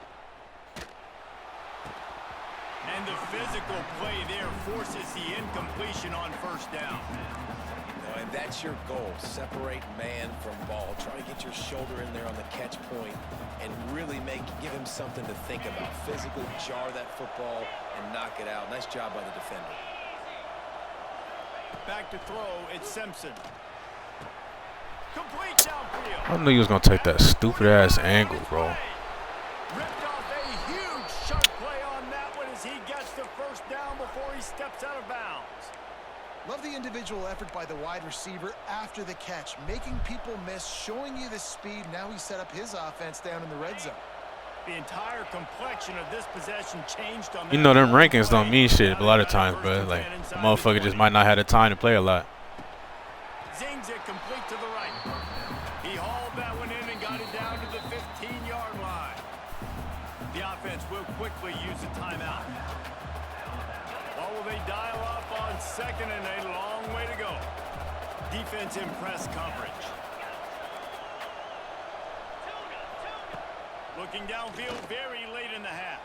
And the physical play there forces the incompletion on first down. And that's your goal. Separate man from ball. Try to get your shoulder in there on the catch point and really give him something to think about. Physically jar that football and knock it out. Nice job by the defender. Back to throw, it's Simpson. Complete downfield. I knew you was gonna take that stupid ass angle, bro. Ripped off a huge sharp play on that one as he gets the first down before he steps out of bounds. Love the individual effort by the wide receiver after the catch, making people miss, showing you the speed. Now he set up his offense down in the red zone. The entire complexion of this possession changed on that. You know them rankings don't mean shit a lot of times, bro. Like the motherfucker just might not have the time to play a lot. Zings it complete to the right. He hauled that one in and got it down to the 15-yard line. The offense will quickly use a timeout. What will they dial up on second and a long way to go? Defense in press coverage. Looking downfield very late in the half.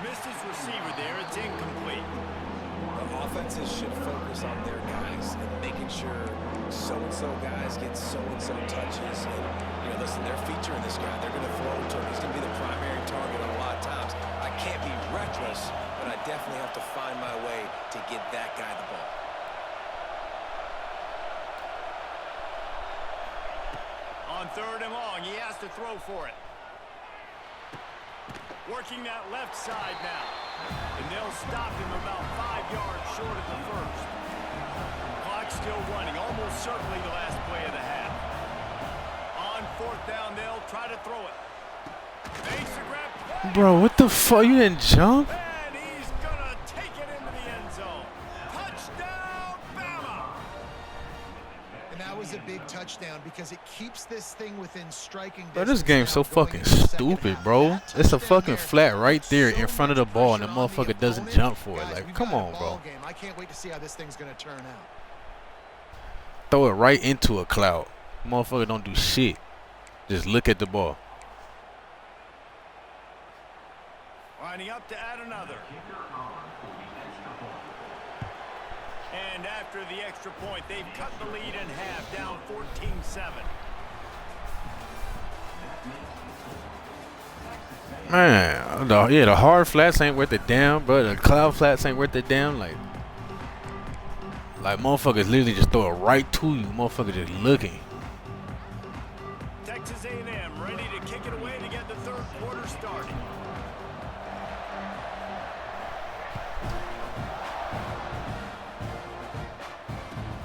Missed his receiver there. It's incomplete. The offenses should focus on their guys and making sure so-and-so guys get so-and-so touches. And, you know, listen, they're featuring this guy. They're going to throw to him. He's going to be the primary target a lot of times. I can't be reckless, but I definitely have to find my way to get that guy the ball. On third and long, he has to throw for it. Working that left side now. And they'll stop him about 5 yards short of the first. Clock still running, almost certainly the last play of the half. On fourth down, they'll try to throw it. Makes the grab. Bro, what the fuck? You didn't jump? And he's gonna take it into the end zone. Touchdown, Bama! And that was a big touchdown because it keeps this thing within striking distance. Bro, this game's so now going fucking into the second stupid, half. bro. That It's a touchdown fucking there flat right there so in front of the much ball, and the pressure on motherfucker doesn't opponent. jump for it. Guys, Like, we've come got a on, ball bro. game. I can't wait to see how this thing's going to turn out. Throw it right into a cloud. Motherfucker don't do shit. Just look at the ball. Lining up to add another. And after the extra point, they've cut the lead in half, down 14-7. Man, the hard flats ain't worth a damn, bro. The cloud flats ain't worth a damn. Like motherfuckers literally just throw it right to you. Motherfucker just looking. Texas A&M ready to kick it away to get the third quarter started.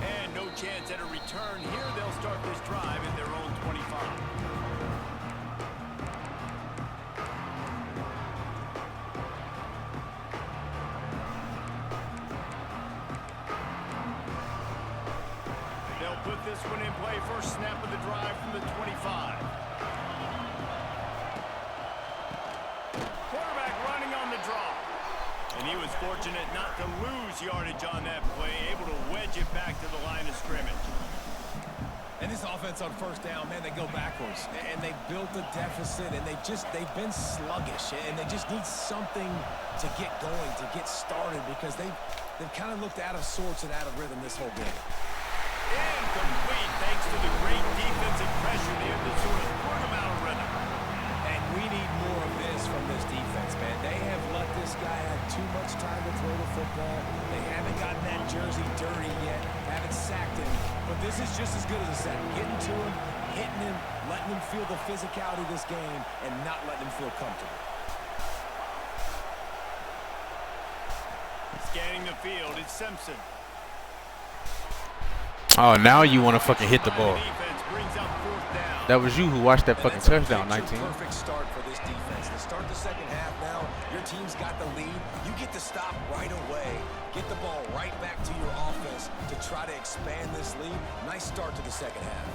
And no chance at a return here. They'll start this drive at their own 25. They'll put this one in play. First snap of the drive from the 25. Quarterback running on the draw. And he was fortunate not to lose yardage on that play, able to wedge it back to the line of scrimmage. And this offense on first down, man, they go backwards. And they built a deficit, and they've been sluggish. And they just need something to get going, to get started, because they've kind of looked out of sorts and out of rhythm this whole game. Incomplete thanks to the great defensive pressure there that sort of put them out of rhythm. And we need more of this from this defense, man. They have let this guy have too much time to throw the football. They haven't gotten that jersey dirty yet, haven't sacked him. But this is just as good as a sack. Getting to him, hitting him, letting him feel the physicality of this game, and not letting him feel comfortable. Scanning the field, it's Simpson. Oh, now you want to fucking hit the ball. Defense brings up fourth down. That was you who watched that fucking touchdown, 19. Perfect start for this defense. To start the second half now, your team's got the lead. You get to stop right away. Get the ball right back to your offense to try to expand this lead. Nice start to the second half.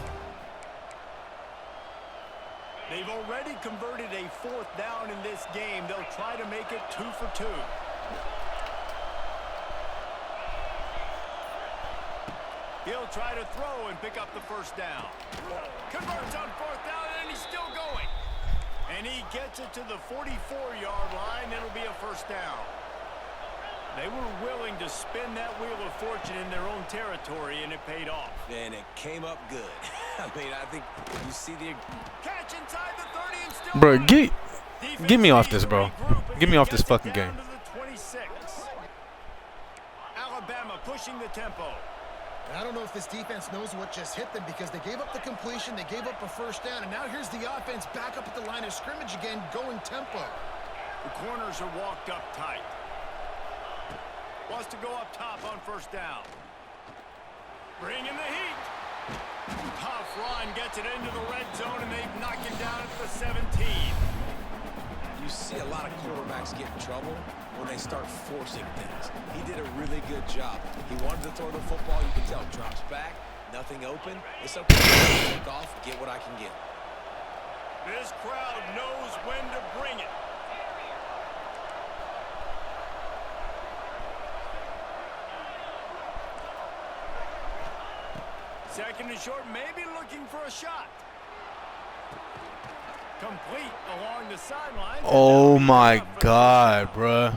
They've already converted a fourth down in this game. They'll try to make it 2 for 2. He'll try to throw and pick up the first down. Converts on fourth down, and he's still going. And he gets it to the 44-yard line. It'll be a first down. They were willing to spin that wheel of fortune in their own territory, and it paid off. And it came up good. I mean, I think you see the Catch inside the 30 and still Bro, running. get me off this, bro. Get me off this fucking game. Alabama pushing the tempo. And I don't know if this defense knows what just hit them because they gave up the completion, they gave up a first down, and now here's the offense back up at the line of scrimmage again, going tempo. The corners are walked up tight. Wants to go up top on first down. Bring in the heat. Tough run, gets it into the red zone, and they've knocked him down at the 17. You see a lot of quarterbacks get in trouble when they start forcing things. He did a really good job. He wanted to throw the football. You can tell. Drops back. Nothing open. It's okay. Take off. Get what I can get. This crowd knows when to bring it. Second and short, maybe looking for a shot. Complete along the sideline. Oh my God, bruh.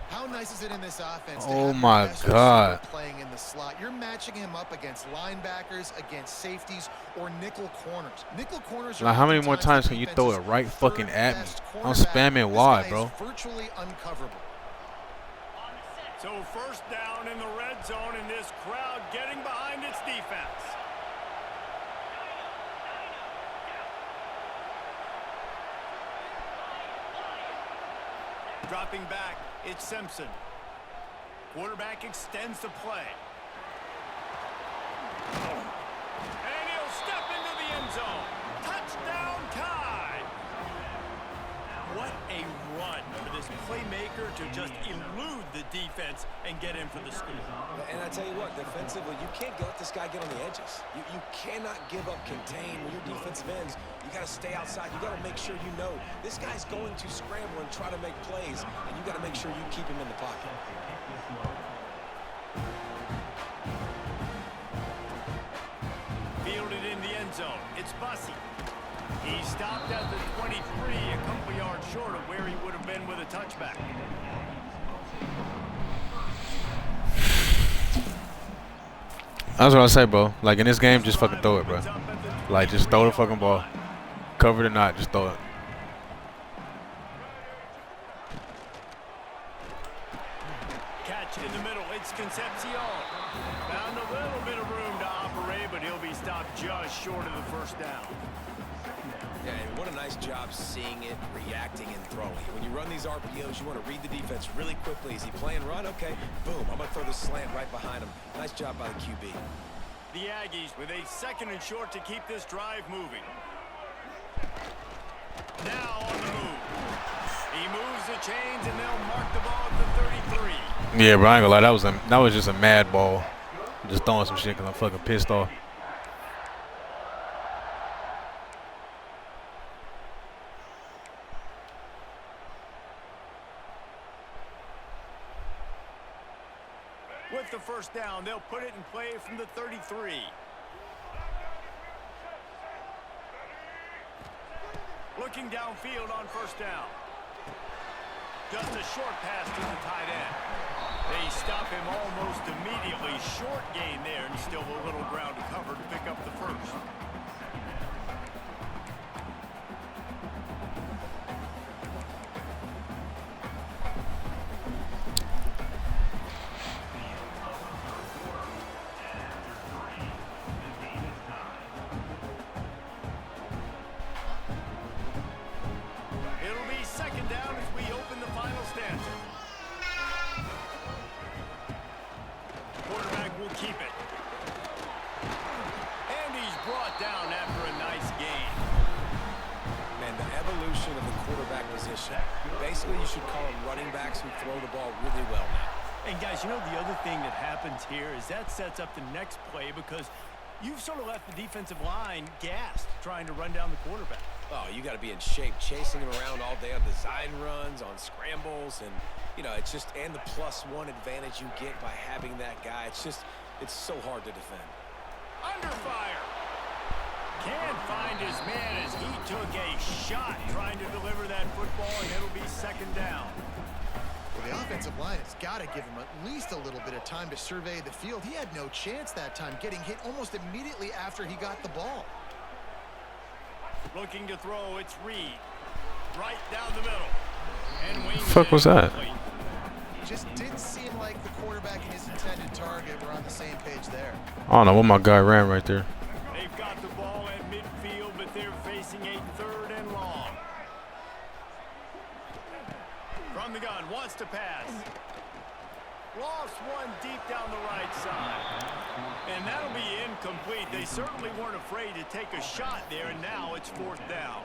How nice is it in this offense? Oh my God. Playing in the slot. You're matching him up against linebackers, against safeties, or nickel corners. Nickel corners are Like, how many more times can you throw it right fucking at me? I'm spamming wide, bro. Virtually uncoverable. So first down in the red zone, and this crowd getting behind its defense. Dropping back, it's Simpson. Quarterback extends the play. And he'll step into the end zone. Touchdown Tide! What a run for this playmaker to just elude the defense and get in for the score. And I tell you what, defensively, you can't let this guy get on the edges. You cannot give up contain when your defensive ends. You got to stay outside. You got to make sure you know this guy's going to scramble and try to make plays, and you got to make sure you keep him in the pocket. Fielded in the end zone. It's Bussey. He stopped at the 23, a couple yards short of where he would have been with a touchback. That's what I say, bro. Like, in this game, just fucking throw it, bro. Like, just throw the fucking ball. Covered or not, just throw it. Catch in the middle. It's Concepcion. Found a little bit of room to operate, but he'll be stopped just short of the first down. Yeah, and what a nice job seeing it, reacting, and throwing. When you run these RPOs, you want to read the defense really quickly. Is he playing run? Okay, boom. I'm going to throw the slant right behind him. Nice job by the QB. The Aggies with a second and short to keep this drive moving. Now on the move. He moves the chains, and they'll mark the ball at the 33. Yeah, bro, I ain't gonna lie. That was just a mad ball. I'm just throwing some shit because I'm fucking pissed off. With the first down, they'll put it in play from the 33. Looking downfield on first down. Just a short pass to the tight end. They stop him almost immediately. Short gain there, and still a little ground to cover to pick up the first. Keep it. And he's brought down after a nice gain. Man, the evolution of the quarterback position. Basically, you should call them running backs who throw the ball really well now. And guys, you know, the other thing that happens here is that sets up the next play because you've sort of left the defensive line gassed trying to run down the quarterback. Oh, you got to be in shape, chasing him around all day on design runs, on scrambles, and, you know, it's just, and the +1 advantage you get by having that guy. It's so hard to defend. Under fire. Can't find his man as he took a shot trying to deliver that football, and it'll be second down. Well, the offensive line has got to give him at least a little bit of time to survey the field. He had no chance that time, getting hit almost immediately after he got the ball. Looking to throw, it's Reed. Right down the middle. And Wayne Fuck was that? just didn't seem like the quarterback and his intended target were on the same page there. I don't know what my guy ran right there. They've got the ball at midfield, but they're facing a 3rd and long. From the gun, wants to pass. Lofts one deep down the right side. And that'll be incomplete. They certainly weren't afraid to take a shot there, and now it's 4th down.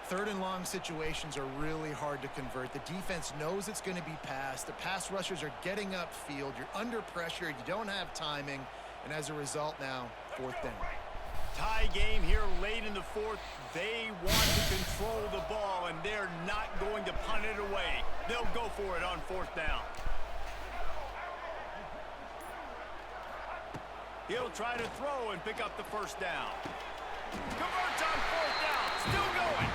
3rd and long situations are really hard to convert. The defense knows it's going to be passed. The pass rushers are getting upfield. You're under pressure. You don't have timing. And as a result now, 4th down. Tie game here late in the 4th. They want to control the ball, and they're not going to punt it away. They'll go for it on 4th down. He'll try to throw and pick up the 1st down. Converts on 4th down. Still going.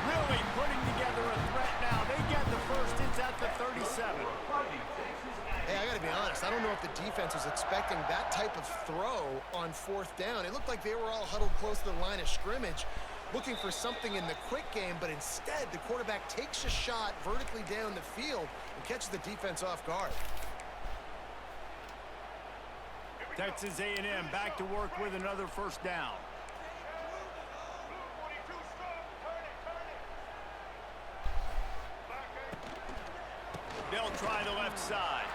Really putting together a threat now. They get the first. It's at the 37. Hey, I got to be honest. I don't know if the defense was expecting that type of throw on 4th down. It looked like they were all huddled close to the line of scrimmage, looking for something in the quick game, but instead the quarterback takes a shot vertically down the field and catches the defense off guard. Texas A&M back to work with another 1st down. They'll try the left side.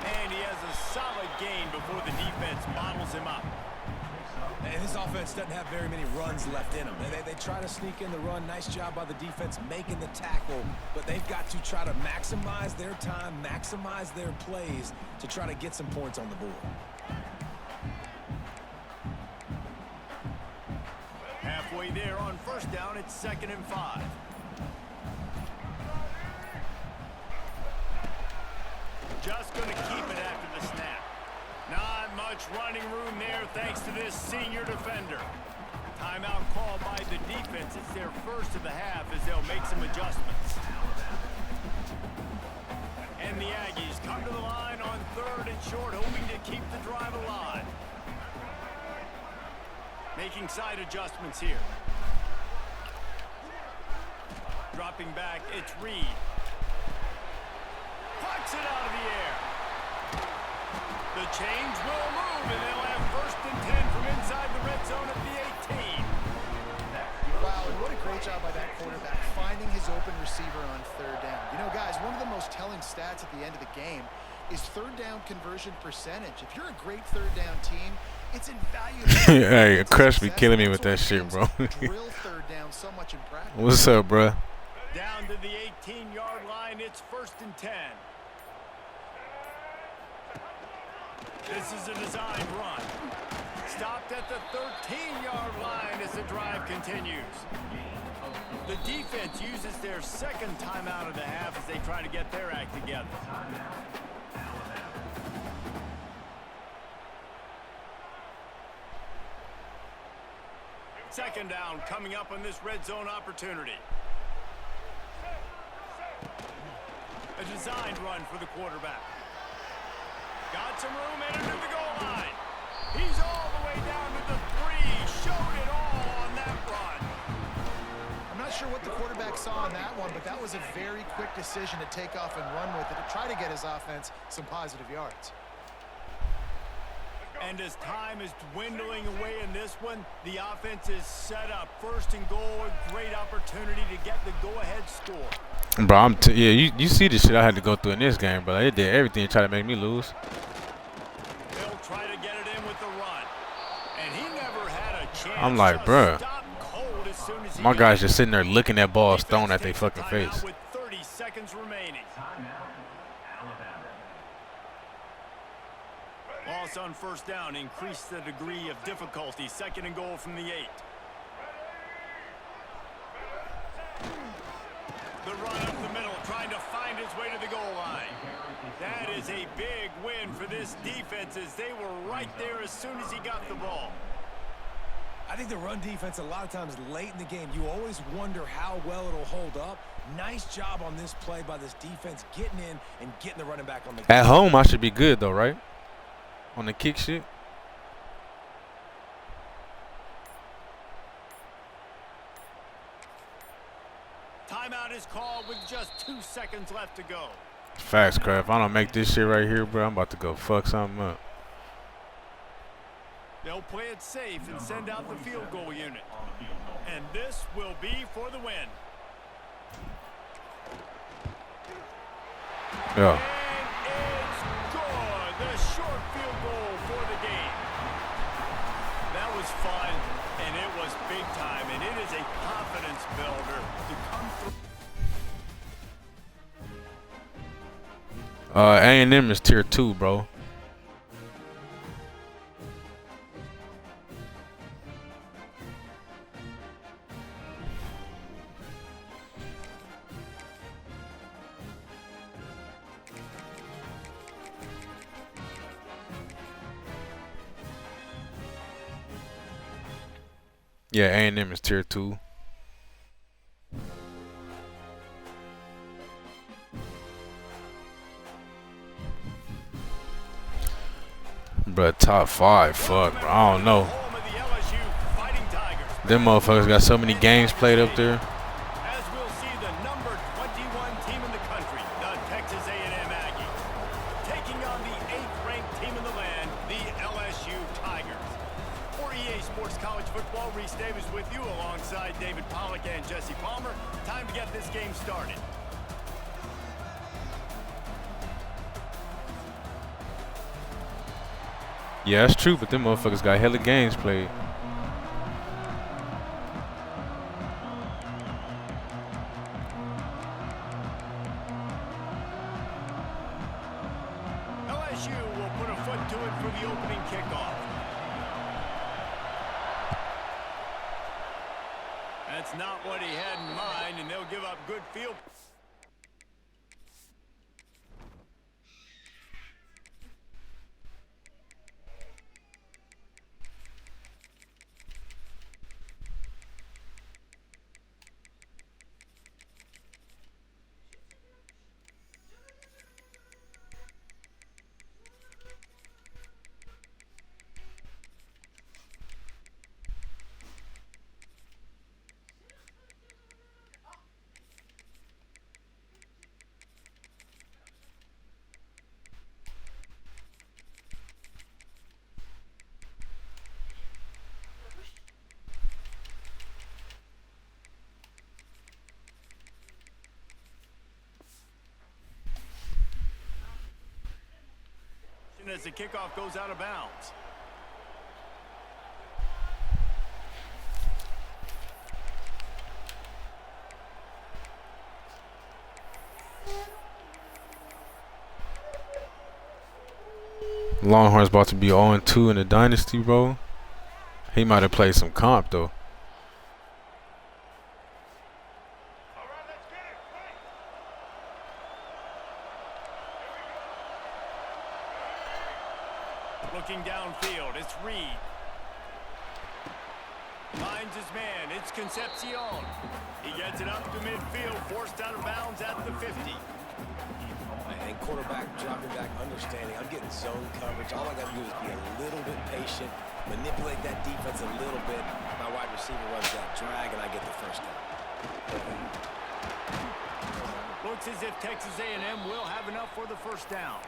And he has a solid gain before the defense bottles him up. And this offense doesn't have very many runs left in them. They try to sneak in the run. Nice job by the defense making the tackle. But they've got to try to maximize their time, maximize their plays to try to get some points on the board. Halfway there on 1st down, it's 2nd and 5. Just going to keep it after the snap. Not much running room there thanks to this senior defender. Timeout called by the defense. It's their first of the half as they'll make some adjustments. And the Aggies come to the line on 3rd and short, hoping to keep the drive alive. Making side adjustments here. Dropping back, it's Reed. Pucks it out of the air. The chains will move, and they'll have 1st and 10 from inside the red zone at the 18. Wow, and what a great job by that quarterback, finding his open receiver on 3rd down. You know, guys, one of the most telling stats at the end of the game is 3rd down conversion percentage. If you're a great 3rd down team, it's invaluable. Hey, Crush be killing me with that shit, bro. Drill 3rd down so much in practice. What's up, bro? Down to the 18-yard line, it's 1st and 10. This is a designed run. Stopped at the 13-yard line as the drive continues. The defense uses their 2nd timeout of the half as they try to get their act together. 2nd down coming up on this red zone opportunity. A designed run for the quarterback. Got some room and into the goal line. He's all the way down to the 3. Showed it all on that run. I'm not sure what the quarterback saw on that one, but that was a very quick decision to take off and run with it to try to get his offense some positive yards. And as time is dwindling away in this one, the offense is set up. 1st and goal, a great opportunity to get the go-ahead score. Bro, yeah, you see the shit I had to go through in this game, bro. They did everything to try to make me lose. They'll try to get it in with the run. And he never had a chance. I'm like, bro, my guys just sitting there looking at balls thrown at their fucking face. With 30 seconds remaining. Loss on 1st down, increase the degree of difficulty. 2nd and goal from the 8. The run up the middle, trying to find his way to the goal line. That is a big win for this defense as they were right there as soon as he got the ball. I think the run defense, a lot of times late in the game, you always wonder how well it'll hold up. Nice job on this play by this defense, getting in and getting the running back on the At home, I should be good, though, right? On the kick shit. Timeout is called with just 2 seconds left to go. Facts, crap. If I don't make this shit right here, bro, I'm about to go fuck something up. They'll play it safe and send out the field goal unit. And this will be for the win. Yeah. And it's good. The short field goal for the game. That was fun, and it was big time, and it is a confidence builder to come through. A&M is tier 2, bro. Yeah, A&M is tier 2. But top 5, fuck, bro. I don't know. Them motherfuckers got so many games played up there. As we'll see, the number 21 team in the country, the Texas A&M Aggies, taking on the 8th-ranked team in the land, the LSU Tigers. For EA Sports College Football, Reese Davis with you alongside David Pollack and Jesse Palmer. Time to get this game started. Yeah, that's true, but them motherfuckers got hella games played. LSU will put a foot to it for the opening kickoff. That's not what he had in mind, and they'll give up good field. As the kickoff goes out of bounds. Longhorns about to be 0-2 in the dynasty, bro. He might have played some comp though. Looking downfield, it's Reed. Finds his man, it's Concepcion. He gets it up to midfield, forced out of bounds at the 50. And quarterback dropping back, understanding. I'm getting zone coverage. All I got to do is be a little bit patient, manipulate that defense a little bit. My wide receiver runs that drag, and I get the first down. Looks as if Texas A&M will have enough for the first down.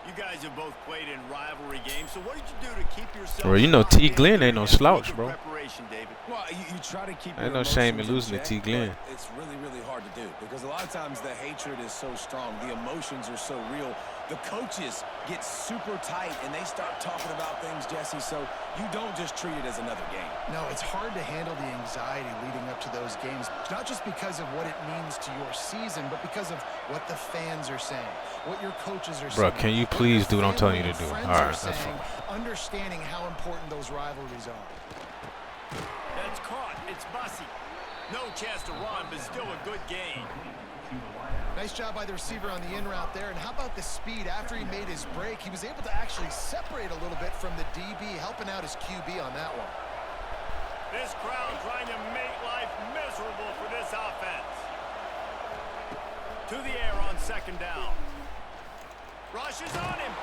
You guys have both played in rivalry games, so what did you do to keep yourself? Bro, you know T. Glenn ain't no slouch, bro. Well, you try to keep. Ain't no shame in losing to T. Glenn. It's really, really hard to do because a lot of times the hatred is so strong, the emotions are so real. The coaches get super tight and they start talking about things, Jesse. So you don't just treat it as another game. No, it's hard to handle the anxiety leading up to those games, not just because of what it means to your season, but because of what the fans are saying, what your coaches are saying. Bro, can you please do what I'm telling you to do? All right, that's fine. Understanding how important those rivalries are. That's caught. It's Bussy. No chance to run, but still a good gain. Nice job by the receiver on the in route there. And how about the speed? After he made his break, he was able to actually separate a little bit from the DB, helping out his QB on that one. This crowd trying to make life miserable for this offense. To the air on second down. Rushes on him.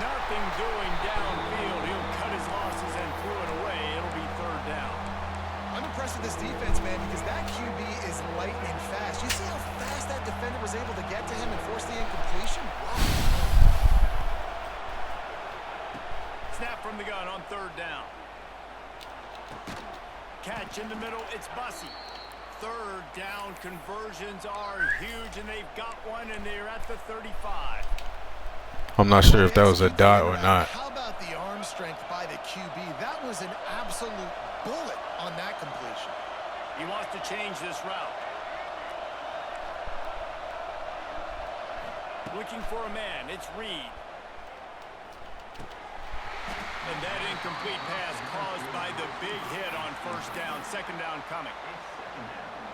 Nothing doing downfield. He'll cut his losses and threw it away. It'll be third down. I'm impressed with this defense, man, because that QB is lightning fast. You see how fast that defender was able to get to him and force the incompletion? Wow. Snap from the gun on 3rd down. Catch in the middle, it's Bussey. 3rd down conversions are huge, and they've got one, and they're at the 35. I'm not sure if that was a dot or not. How about the arm strength by the QB? That was an absolute bullet on that completion. He wants to change this route. Looking for a man, it's Reed. And that incomplete pass caused by the big hit on 1st down, 2nd down coming.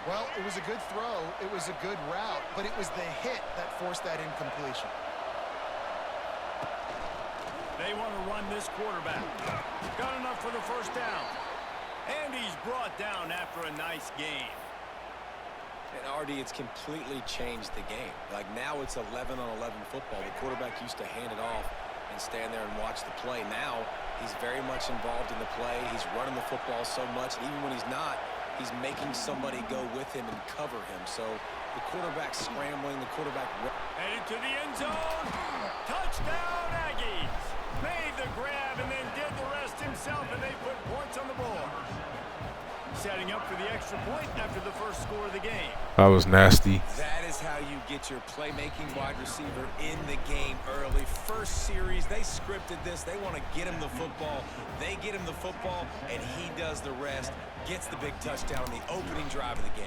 Well, it was a good throw, it was a good route, but it was the hit that forced that incompletion. They want to run this quarterback. Got enough for the 1st down. And he's brought down after a nice game. And RD, it's completely changed the game. Like now it's 11-on-11 football. The quarterback used to hand it off and stand there and watch the play. Now he's very much involved in the play. He's running the football so much. And even when he's not, he's making somebody go with him and cover him. So the quarterback scrambling, the quarterback headed to the end zone. Touchdown, Aggies. Made the grab and then did the rest himself, and they put points on the board. Setting up for the extra point after the 1st score of the game. That was nasty. That is how you get your playmaking wide receiver in the game early. First series, they scripted this. They want to get him the football. They get him the football, and he does the rest. Gets the big touchdown on the opening drive of the game.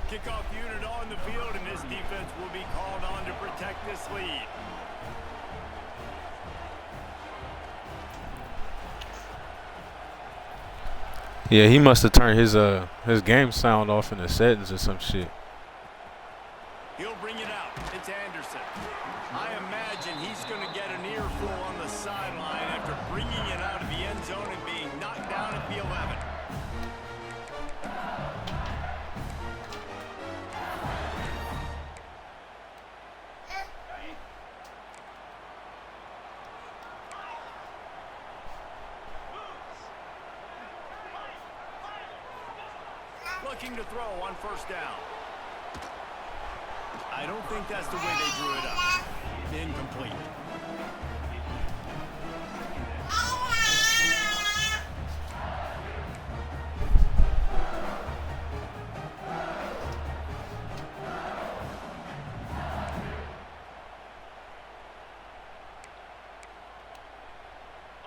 Kickoff unit on the field, and this defense will be called on to protect this lead. Yeah, he must have turned his game sound off in the settings or some shit. He'll bring it out. It's Anderson. I imagine he's going to get an earful on the sideline after bringing it out of the end zone and being knocked down at the 11. Looking to throw on 1st down. I don't think that's the way they drew it up. Incomplete.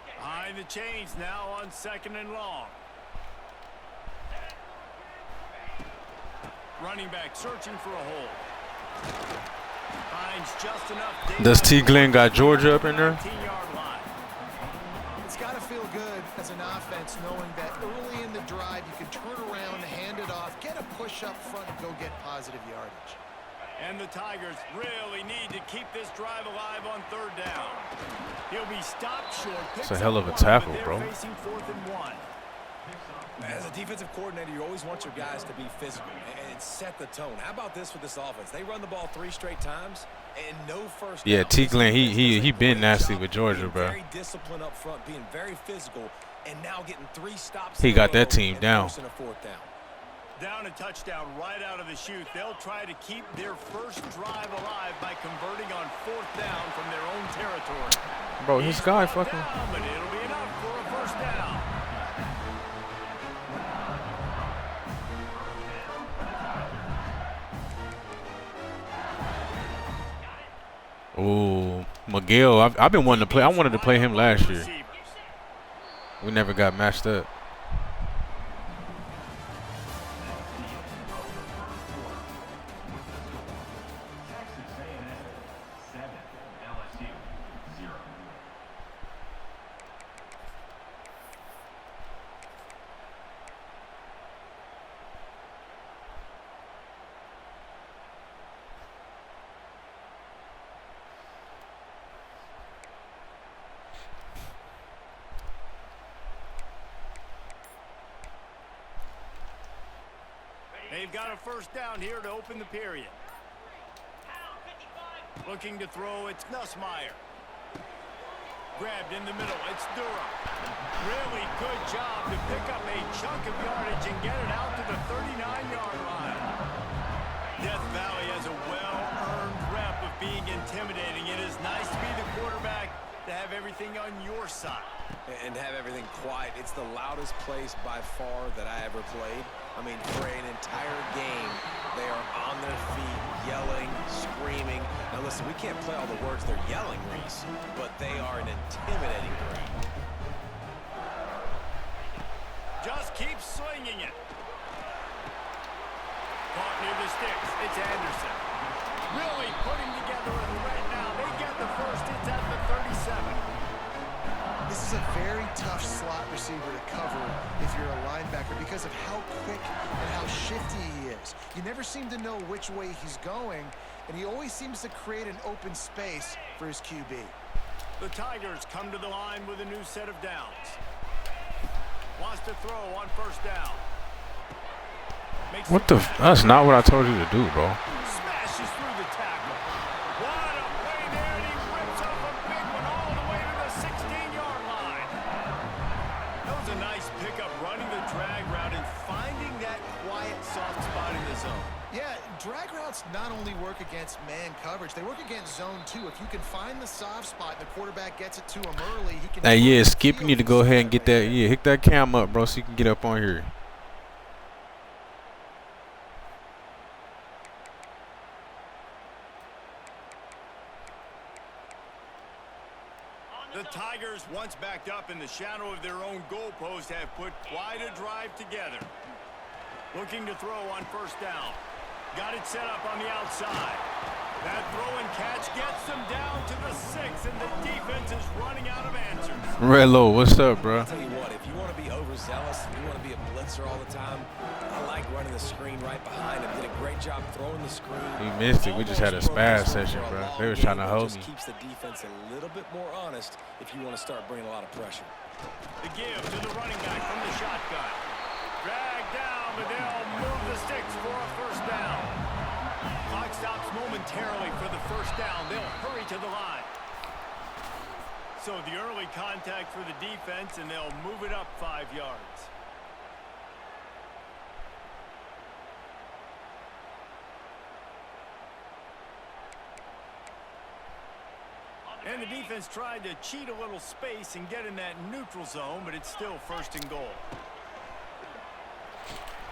Behind the chains now on 2nd and long. Running back searching for a hole. Finds just enough. Does T. Glenn got Georgia up in there? 15-yard line. It's got to feel good as an offense knowing that early in the drive you can turn around, hand it off, get a push up front, and go get positive yardage. And the Tigers really need to keep this drive alive on 3rd down. He'll be stopped short. It's a hell of a tackle, bro. Facing 4th and 1. As a defensive coordinator, you always want your guys to be physical and set the tone. How about this with this offense? They run the ball 3 straight times and no first down. Yeah, T. Glenn, he been nasty with Georgia, bro. Very disciplined up front, being very physical, and now getting 3 stops. He got that team down. Down a touchdown right out of the chute. They'll try to keep their first drive alive by converting on 4th down from their own territory. Bro, this guy fucking. Down, but it'll be enough for a 1st down. Oh, Miguel. I've been wanting to play. I wanted to play him last year. We never got matched up. They've got a 1st down here to open the period. Looking to throw, it's Nussmeier. grabbed in the middle. It's Durham. Really good job to pick up a chunk of yardage and get it out to the 39-yard line. Death Valley has a well-earned rep of being intimidating. It is nice to be the quarterback, to have everything on your side. And have everything quiet. It's the loudest place by far that I ever played. I mean, for an entire game, they are on their feet, yelling, screaming. Now listen, we can't play all the words they're yelling, Reese, but they are an intimidating crowd. Just keep slinging it. Caught near the sticks. It's Anderson. Really putting together a threat now. They get the first. It's at the 37. This is a very tough slot receiver to cover if you're a linebacker because of how quick and how shifty he is. You never seem to know which way he's going, and he always seems to create an open space for his QB. The Tigers come to the line with a new set of downs. Wants to throw on first down. What the? That's not what I told you to do, bro. Smashes through the tackle. What a play there, and he rips off a big one all the way to the 16-yard line. That was a nice pickup, running the drag route and finding that quiet, soft spot in the zone. Yeah, drag routes not only work against man coverage, they work against zone too. If you can find the soft spot and the quarterback gets it to him early, he can... Hey, yeah, Skip, you need to go ahead and get that. Yeah, hit that cam up, bro, so you can get up on here. The Tigers, once backed up in the shadow of their own goalpost, have put quite a drive together. Looking to throw on first down. Got it set up on the outside. That throw and catch gets them down to the 6, and the defense is running out of answers. Redlow, what's up, bro? I'll tell you what, if you want to be overzealous, if you want to be a blitzer all the time, I like running the screen right behind him. Did a great job throwing the screen. We missed it. We just had a spaz session, bro. They was trying to hold me. Just keeps the defense a little bit more honest if you want to start bringing a lot of pressure. The give to the running back from the shotgun. Drag down, but they'll move the sticks for a first down. Clock stops momentarily for the first down. They'll hurry to the line. So the early contact for the defense, and they'll move it up 5 yards. And the defense tried to cheat a little space and get in that neutral zone, but it's still first and goal.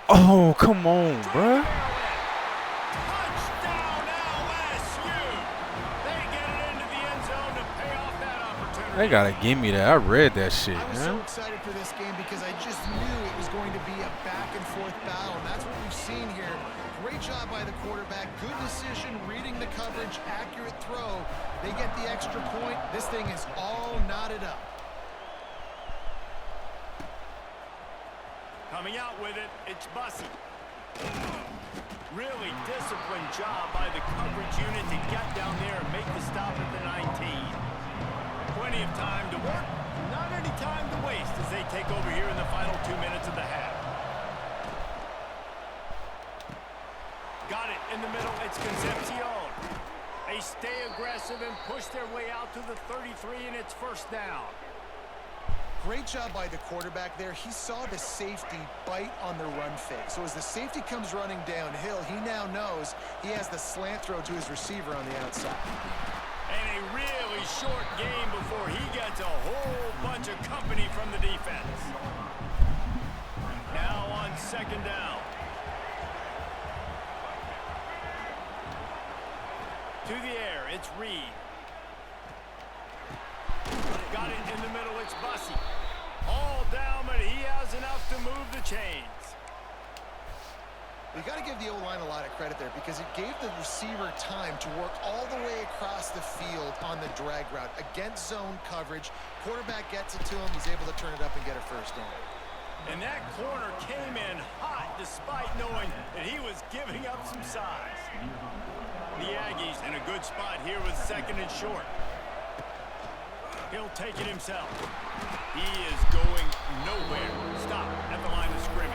Oh, come on, bro. Touchdown LSU. They get it into the end zone to pay off that opportunity. They gotta give me that. I read that shit, I was so man. excited for this game because I just knew it was going to be a back-and-forth battle, and that's what we've seen here. Great job by the quarterback. Good decision, reading the coverage, accurate throw. They get the extra point. This thing is all knotted up. Coming out with it, it's Bussey. Really disciplined job by the coverage unit to get down there and make the stop at the 19. Plenty of time to work, not any time to waste as they take over here in the final 2 minutes of the half. Got it in the middle, it's Concepcion. They stay aggressive and push their way out to the 33, and it's first down. Great job by the quarterback there. He saw the safety bite on the run fake. So as the safety comes running downhill, he now knows he has the slant throw to his receiver on the outside. And a really short game before he gets a whole bunch of company from the defense. Now on second down. To the air, it's Reed. Got it in the middle, it's Bussey. All down, but he has enough to move the chains. You got to give the O-line a lot of credit there because it gave the receiver time to work all the way across the field on the drag route against zone coverage. Quarterback gets it to him. He's able to turn it up and get a first down. And that corner came in hot despite knowing that he was giving up some size. The Aggies in a good spot here with second and short. He'll take it himself. He is going nowhere. Stop at the line of scrimmage.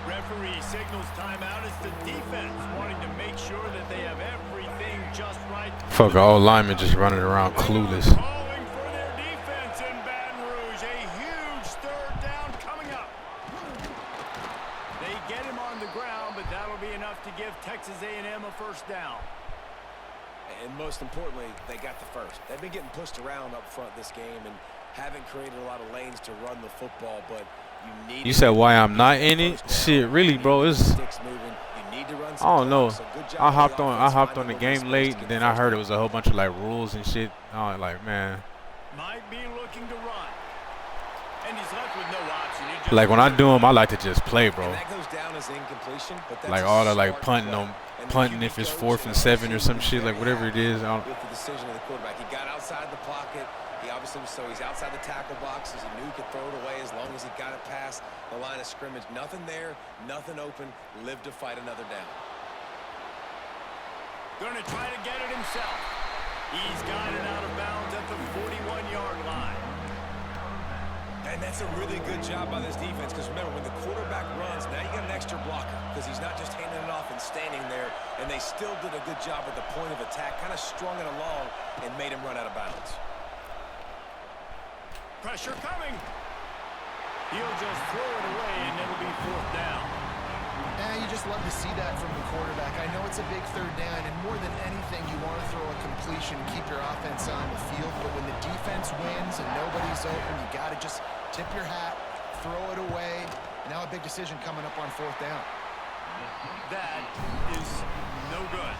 Referee signals timeout. It's the defense wanting to make sure that they have everything just right. Fuck, all linemen just running around clueless. Calling for the enough to give Texas A&M a first down. And most importantly, they got the first. They've been getting pushed around up front this game and haven't created a lot of lanes to run the football, but you need. You said why I'm not in it? Shit, really, bro. It's I don't know. I hopped on the game late, and then I heard it was a whole bunch of like rules and shit. I was like, man. Might be looking to run. And he's left with no option. Like when I do them, I like to just play, bro. That goes down as incompletion, but that's like all the like punting if it's 4th and 7 or some shit, like whatever it is. With the decision of the quarterback, he got outside the pocket. He obviously was he's outside the tackle boxes. He knew he could throw it away as long as he got it past the line of scrimmage. Nothing there, nothing open. Lived to fight another down. Going to try to get it himself. He's got it out of bounds at the 41-yard line. And that's a really good job by this defense, because remember, when the quarterback runs, now you got an extra blocker, because he's not just handing it off and standing there, and they still did a good job at the point of attack, kind of strung it along and made him run out of bounds. Pressure coming. He'll just throw it away, and it'll be 4th down. You just love to see that from the quarterback. I know it's a big 3rd down, and more than anything, you want to throw a completion, keep your offense on the field. But when the defense wins and nobody's open, you got to just tip your hat, throw it away. Now a big decision coming up on 4th down. That is no good.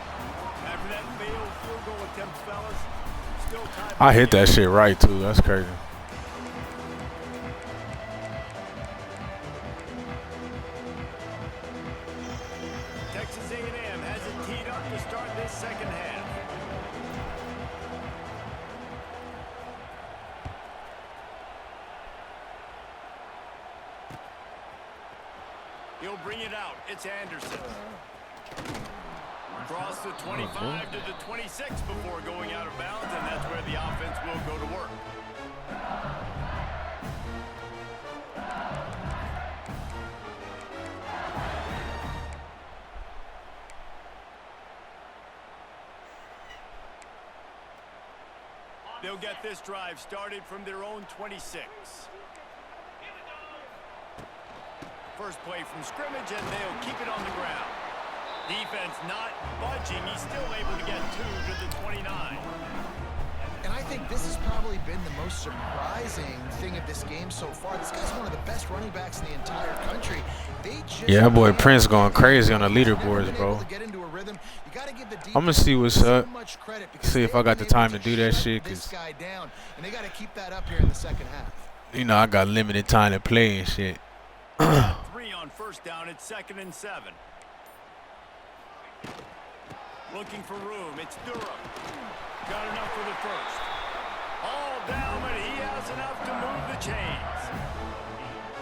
After that failed field goal attempt, fellas, still tied. I hit that shit right too. That's crazy. Texas A&M has it teed up to start this second half. He'll bring it out. It's Anderson. Across the 25 to the 26 before going out of bounds, and that's where the offense will go to work. They'll get this drive started from their own 26. First play from scrimmage, and they'll keep it on the ground. Defense not budging. He's still able to get 2 to the 29. And I think this has probably been the most surprising thing of this game so far. This guy's one of the best running backs in the entire country. Yeah, that boy Prince going crazy on the leaderboards, bro. I'm gonna see what's up. See if I got the time to do that shit, cause you know I got limited time to play and shit. 3 on first down. It's 2nd and 7. Looking for room. It's Durham. Got enough for the first. All down, but he has enough to move the chains.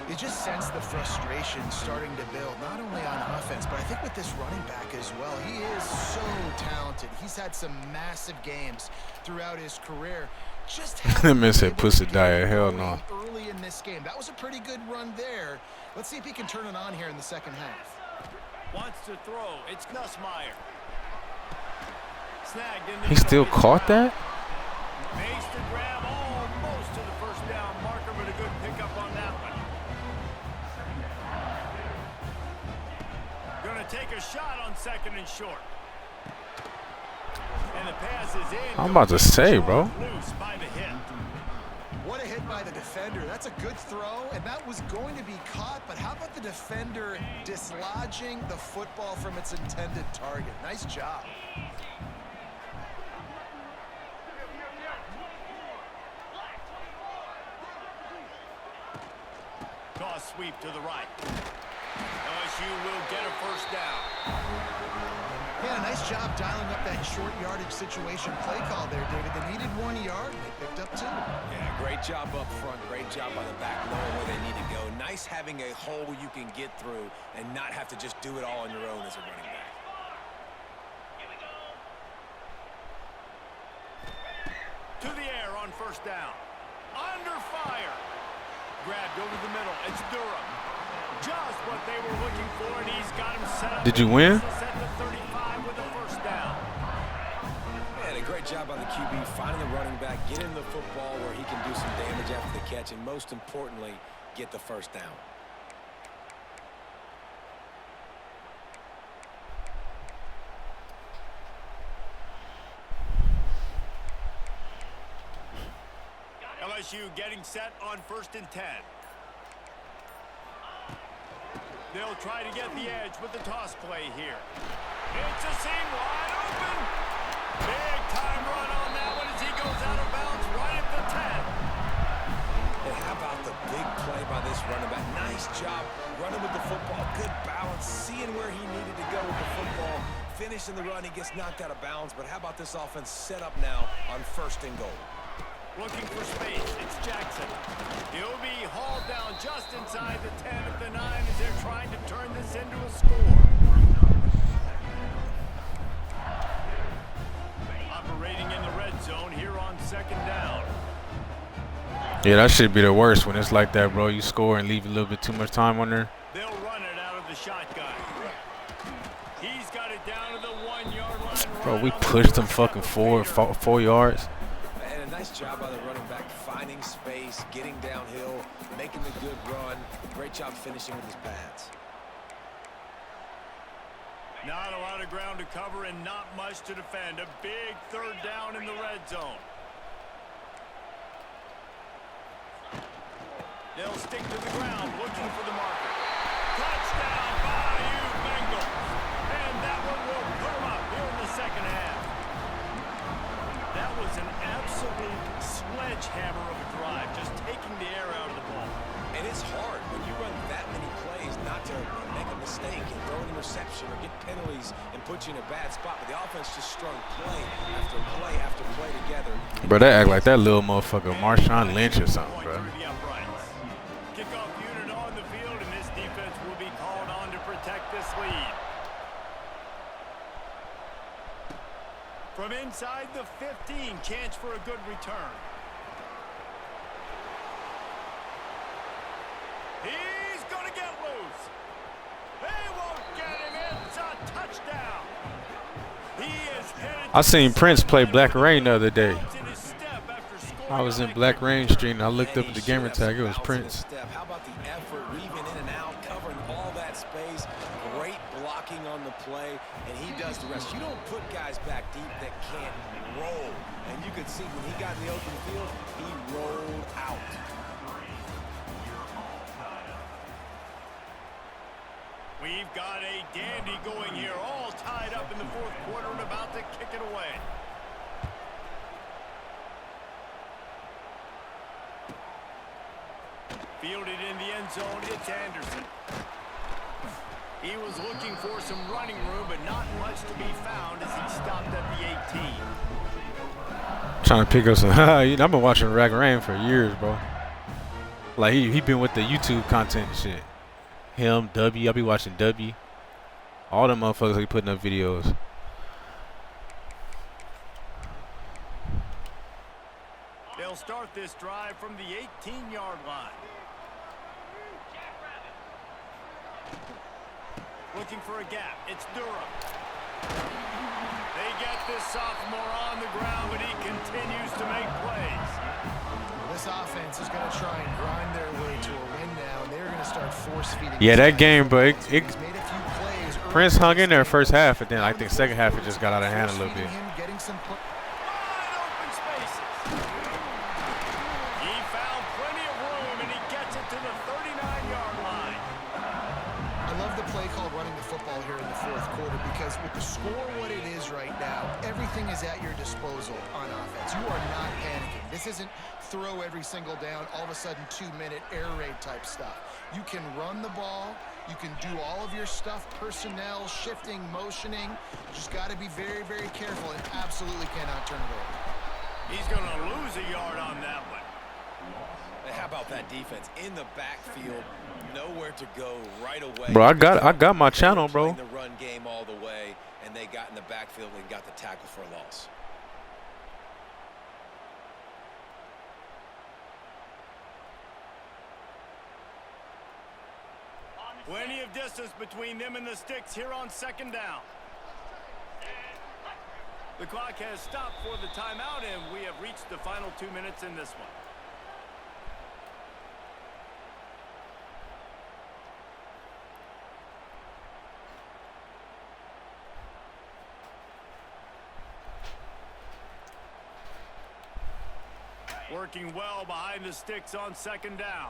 You just sense the frustration starting to build, not only on offense, but I think with this running back as well. He is so talented. He's had some massive games throughout his career. Just that man said pussy diet. Hell no. Early in this game. That was a pretty good run there. Let's see if he can turn it on here in the second half. Wants to throw. It's Nussmeier. Snagged in the he still caught that? Makes the grab almost to the first down marker, but a good pickup on that one. Gonna take a shot on 2nd and short. And the pass is in. I'm about to say, bro. Loose by the hit. What a hit by the defender. That's a good throw, and that was going to be caught, but how about the defender dislodging the football from its intended target? Nice job. Toss sweep to the right. LSU will get a first down. Yeah, nice job dialing up that short yardage situation play call there, David. They needed 1 yard, and they picked up 2. Yeah, great job up front. Great job by the back, knowing where they need to go. Nice having a hole you can get through and not have to just do it all on your own as a running back. To the air on first down. Under fire. Grabbed over the middle. It's Durham. Just what they were looking for, and he's got him set up. Did you win? Set to 35 with a first down. And a great job by the QB finding the running back, getting the football where he can do some damage after the catch, and most importantly, get the first down. LSU getting set on 1st and 10. They'll try to get the edge with the toss play here. It's a seam wide open. Big time run on that one as he goes out of bounds right at the 10. And how about the big play by this running back? Nice job running with the football. Good balance, seeing where he needed to go with the football. Finishing the run, he gets knocked out of bounds. But how about this offense set up now on 1st and goal? Looking for space, it's Jackson. He'll be hauled down just inside the 10 of the 9 as they're trying to turn this into a score. Operating in the red zone here on 2nd down. Yeah, that should be the worst when it's like that, bro. You score and leave a little bit too much time on there. They'll run it out of the shotgun. He's got it down to the 1-yard line. Bro, we pushed them fucking 4 yards. And a nice job by the running back, finding space, getting downhill, making the good run. Great job finishing with his pads. Not a lot of ground to cover and not much to defend. A big 3rd down in the red zone. They'll stick to the ground, looking for the marker. Touchdown, Bayou Bengals. And that one will put them up here in the 2nd half. That was an absolute sledgehammer of a drive, just taking the air out of the ball. And it's hard when you run that many plays not to make a mistake and throw an interception or get penalties and put you in a bad spot. But the offense just strung play after play after play together. Bro, they act like that little motherfucker Marshawn Lynch or something, bro. Kickoff unit on the field, and this defense will be called on to protect this lead. From inside the 15, chance for a good return. He's going to get loose. They won't get him. It's a touchdown. He is headed. I seen Prince play Black Rain the other day. I was in Black Rain Street and I looked up at the gamer tag. It was Prince. How about the effort, weaving in and out, covering all that space, great blocking on the play, and he does the rest. You don't put guys back deep that can't roll. And you could see when he got in the open field, he rolled out. We've got a dandy going here, all tied up in the 4th quarter and about to kick it away. Fielded in the end zone, it's Anderson. He was looking for some running room, but not much to be found as he stopped at the 18. Trying to pick up some. I've been watching Black Rain for years, bro. Like he been with the YouTube content and shit. Him, W. I be watching W. All them motherfuckers be putting up videos. They'll start this drive from the 18-yard line. Looking for a gap. It's Durham. They get this sophomore on the ground, but he continues to make plays. This offense is going to try and grind their way to a win now, and they're going to start force-feeding. Yeah, that game, bro. He's made a few plays. Prince hung in there 1st half, and then I think 2nd half it just got out of hand a little bit. Getting some Wide open spaces. He found plenty of room, and he gets it to the 39-yard line. I love the play called running the football here in the 4th quarter because with the score what it is right now, everything is at your disposal on offense. You are not panicking. This isn't throw every single down, all of a sudden 2-minute air raid type stuff. You can run the ball. You can do all of your stuff, personnel, shifting, motioning. You just got to be very, very careful and absolutely cannot turn it over. He's going to lose a yard on that one. How about that defense in the backfield, nowhere to go right away. Bro, I got my channel, bro. The run game all the way, and they got in the backfield and got the tackle for a loss. Plenty of distance between them and the sticks here on 2nd down. The clock has stopped for the timeout, and we have reached the final 2 minutes in this one. Working well behind the sticks on second down.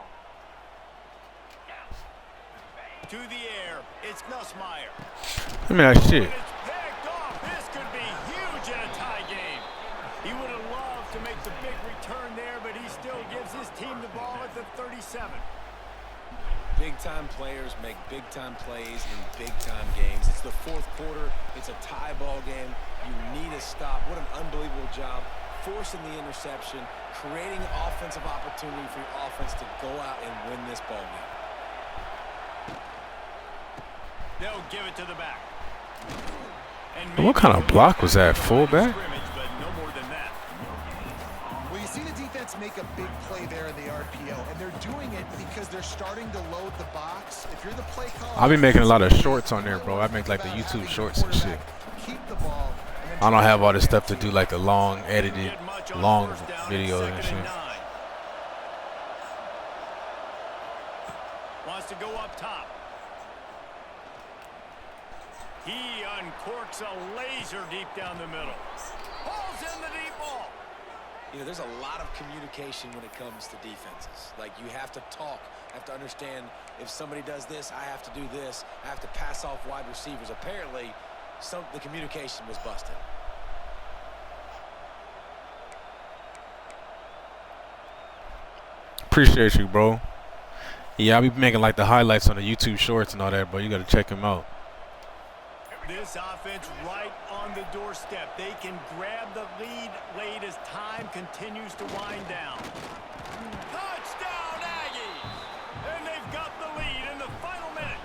To the air, it's Nussmeier. I mean, that shit. It's picked off. This could be huge in a tie game. He would have loved to make the big return there, but he still gives his team the ball at the 37. Big-time players make big-time plays in big-time games. It's the fourth quarter. It's a tie ball game. You need a stop. What an unbelievable job forcing the interception, creating offensive opportunity for your offense to go out and win this ball game. They'll give it to the back. And what kind of block was that? Fullback? But no more than that. Well, you see the defense make a big play there in the RPO, and they're doing it because they're starting to load the box. If you're the play caller, I'll be making a lot of shorts on there, bro. I make like the YouTube shorts and shit. Keep the ball. I don't have all this stuff to do like the long edited, long videos and shit. Wants to go up top. He uncorks a laser deep down the middle. Pulls in the deep ball. You know, there's a lot of communication when it comes to defenses. Like, you have to talk, have to understand if somebody does this, I have to do this. I have to pass off wide receivers. Apparently, the communication was busted. Appreciate you, bro. Yeah, I'll be making like the highlights on the YouTube shorts and all that, bro. You gotta check them out. This offense right on the doorstep. They can grab the lead late as time continues to wind down. Touchdown, Aggies! And they've got the lead in the final minute.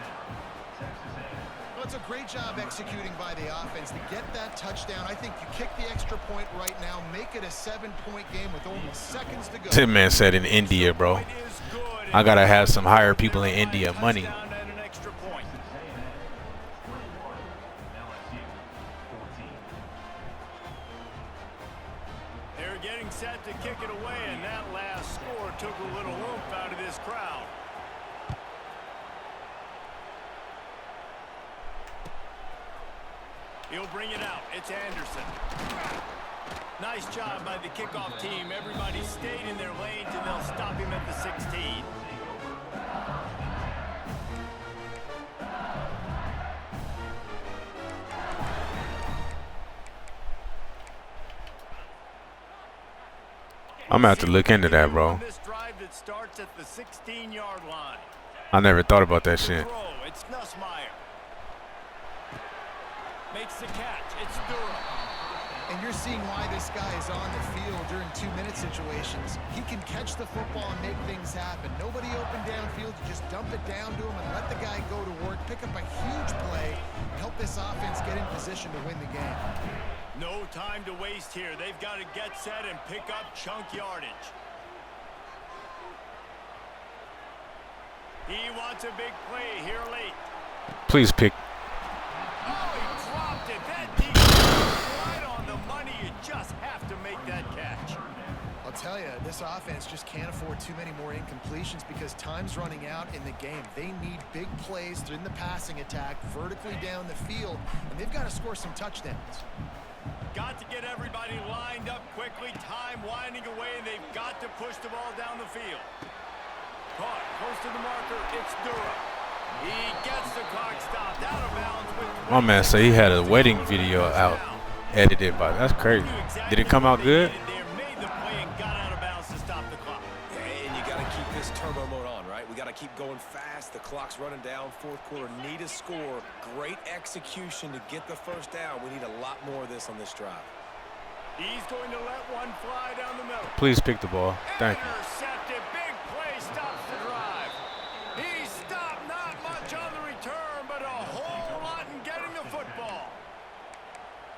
Well, it's a great job executing by the offense to get that touchdown. I think you kick the extra point right now, make it a 7-point game with only seconds to go. Tim Man said in India, bro. I gotta have some higher people in India money. They're getting set to kick it away, and that last score took a little oomph out of this crowd. He'll bring it out. It's Anderson. Nice job by the kickoff team. Everybody stayed in their lanes, and they'll stop him at the 16. I'm gonna have to look into that, bro. This drive that starts at the 16-yard line. I never thought about that shit. It's Nussmeier. Makes the catch. It's Durham. And you're seeing why this guy is on the field during 2-minute situations. He can catch the football and make things happen. Nobody open downfield. You just dump it down to him and let the guy go to work, pick up a huge play, and help this offense get in position to win the game. No time to waste here. They've got to get set and pick up chunk yardage. He wants a big play here late. Please pick. Oh, he dropped it. That defense right on the money. You just have to make that catch. I'll tell you, this offense just can't afford too many more incompletions because time's running out in the game. They need big plays in the passing attack, vertically down the field, and they've got to score some touchdowns. Got to get everybody lined up quickly. Time winding away, and they've got to push the ball down the field. Caught close to the marker. It's Durham. He gets the clock stopped out of bounds. With My man said he had a wedding video out, edited by. That's crazy. Did it come out good? They made the play and got out of bounds to stop the clock. And you got to keep this turbo mode on, right? We got to keep going fast. The clock's running down. Fourth quarter, need a score. Great execution to get the first down. We need a lot more of this on this drive. He's going to let one fly down the middle. Please pick the ball. Thank you. Intercepted. Big play stops the drive. He stopped not much on the return, but a whole lot in getting the football.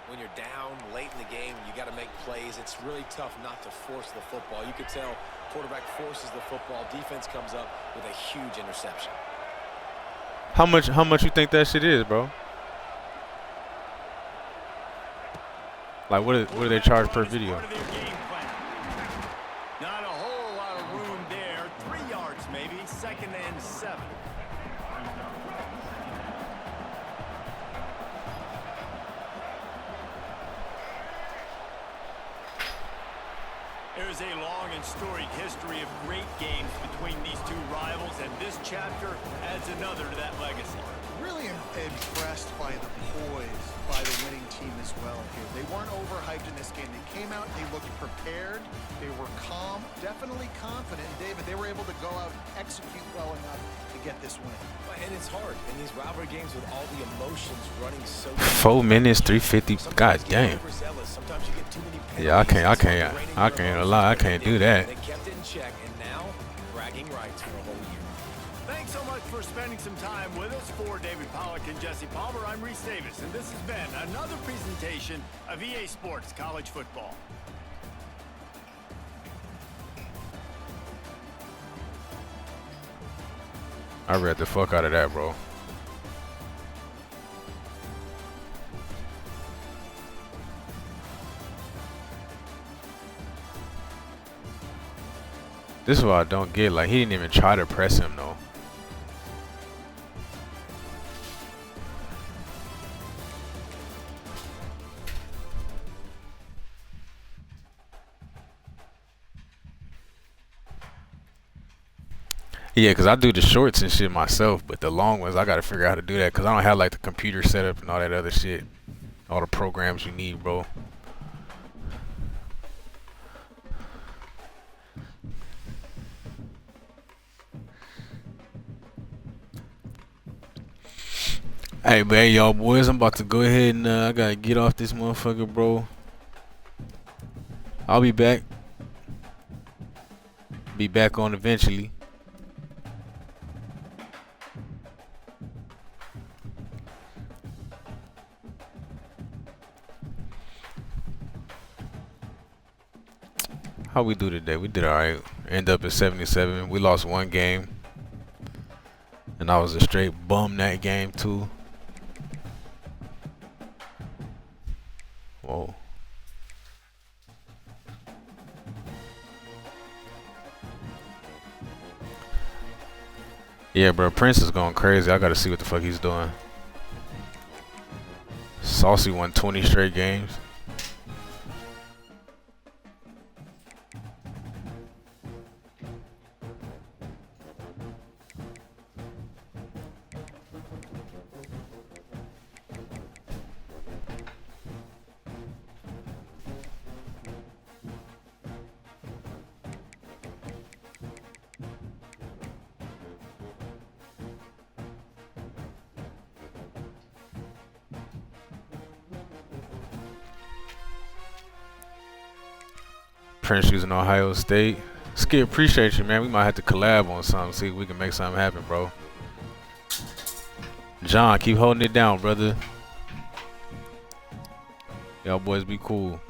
When you're down late in the game, you got to make plays. It's really tough not to force the football. You could tell quarterback forces the football. Defense comes up with a huge interception. How much you think that shit is, bro? Like what do they charge per video? Not a whole lot of room there. 3 yards maybe. 2nd and 7. There's There's a long and storied history of great games between these two rivals, and this chapter adds another to that legacy. Really impressed by the poise by the winning team as well here. They weren't overhyped in this game. They came out, they looked prepared, they were calm, definitely confident. And David, they were able to go out and execute well enough to get this win. And it's hard in these rivalry games with all the emotions running so 4 minutes, 350. God damn. Sometimes you get too many Yeah, I penalties. can't lie. I can't do that. They kept it in check, and now bragging rights for a whole year. Thanks so much for spending some time with us. For David Pollack and Jesse Palmer, I'm Reese Davis, and this has been another presentation of EA Sports College Football. I read the fuck out of that, bro. This is what I don't get. Like, he didn't even try to press him, though. Yeah, because I do the shorts and shit myself, but the long ones, I got to figure out how to do that because I don't have, like, the computer setup and all that other shit. All the programs you need, bro. Hey, man, y'all boys, I'm about to go ahead and I gotta get off this motherfucker, bro. I'll be back. Be back on eventually. How we do today? We did alright. End up at 77. We lost one game. And I was a straight bum that game too. Whoa. Yeah, bro. Prince is going crazy. I gotta see what the fuck he's doing. Saucy won 20 straight games. Prince using Ohio State. Skip, appreciate you, man. We might have to collab on something, see if we can make something happen, bro. John, keep holding it down, brother. Y'all boys be cool.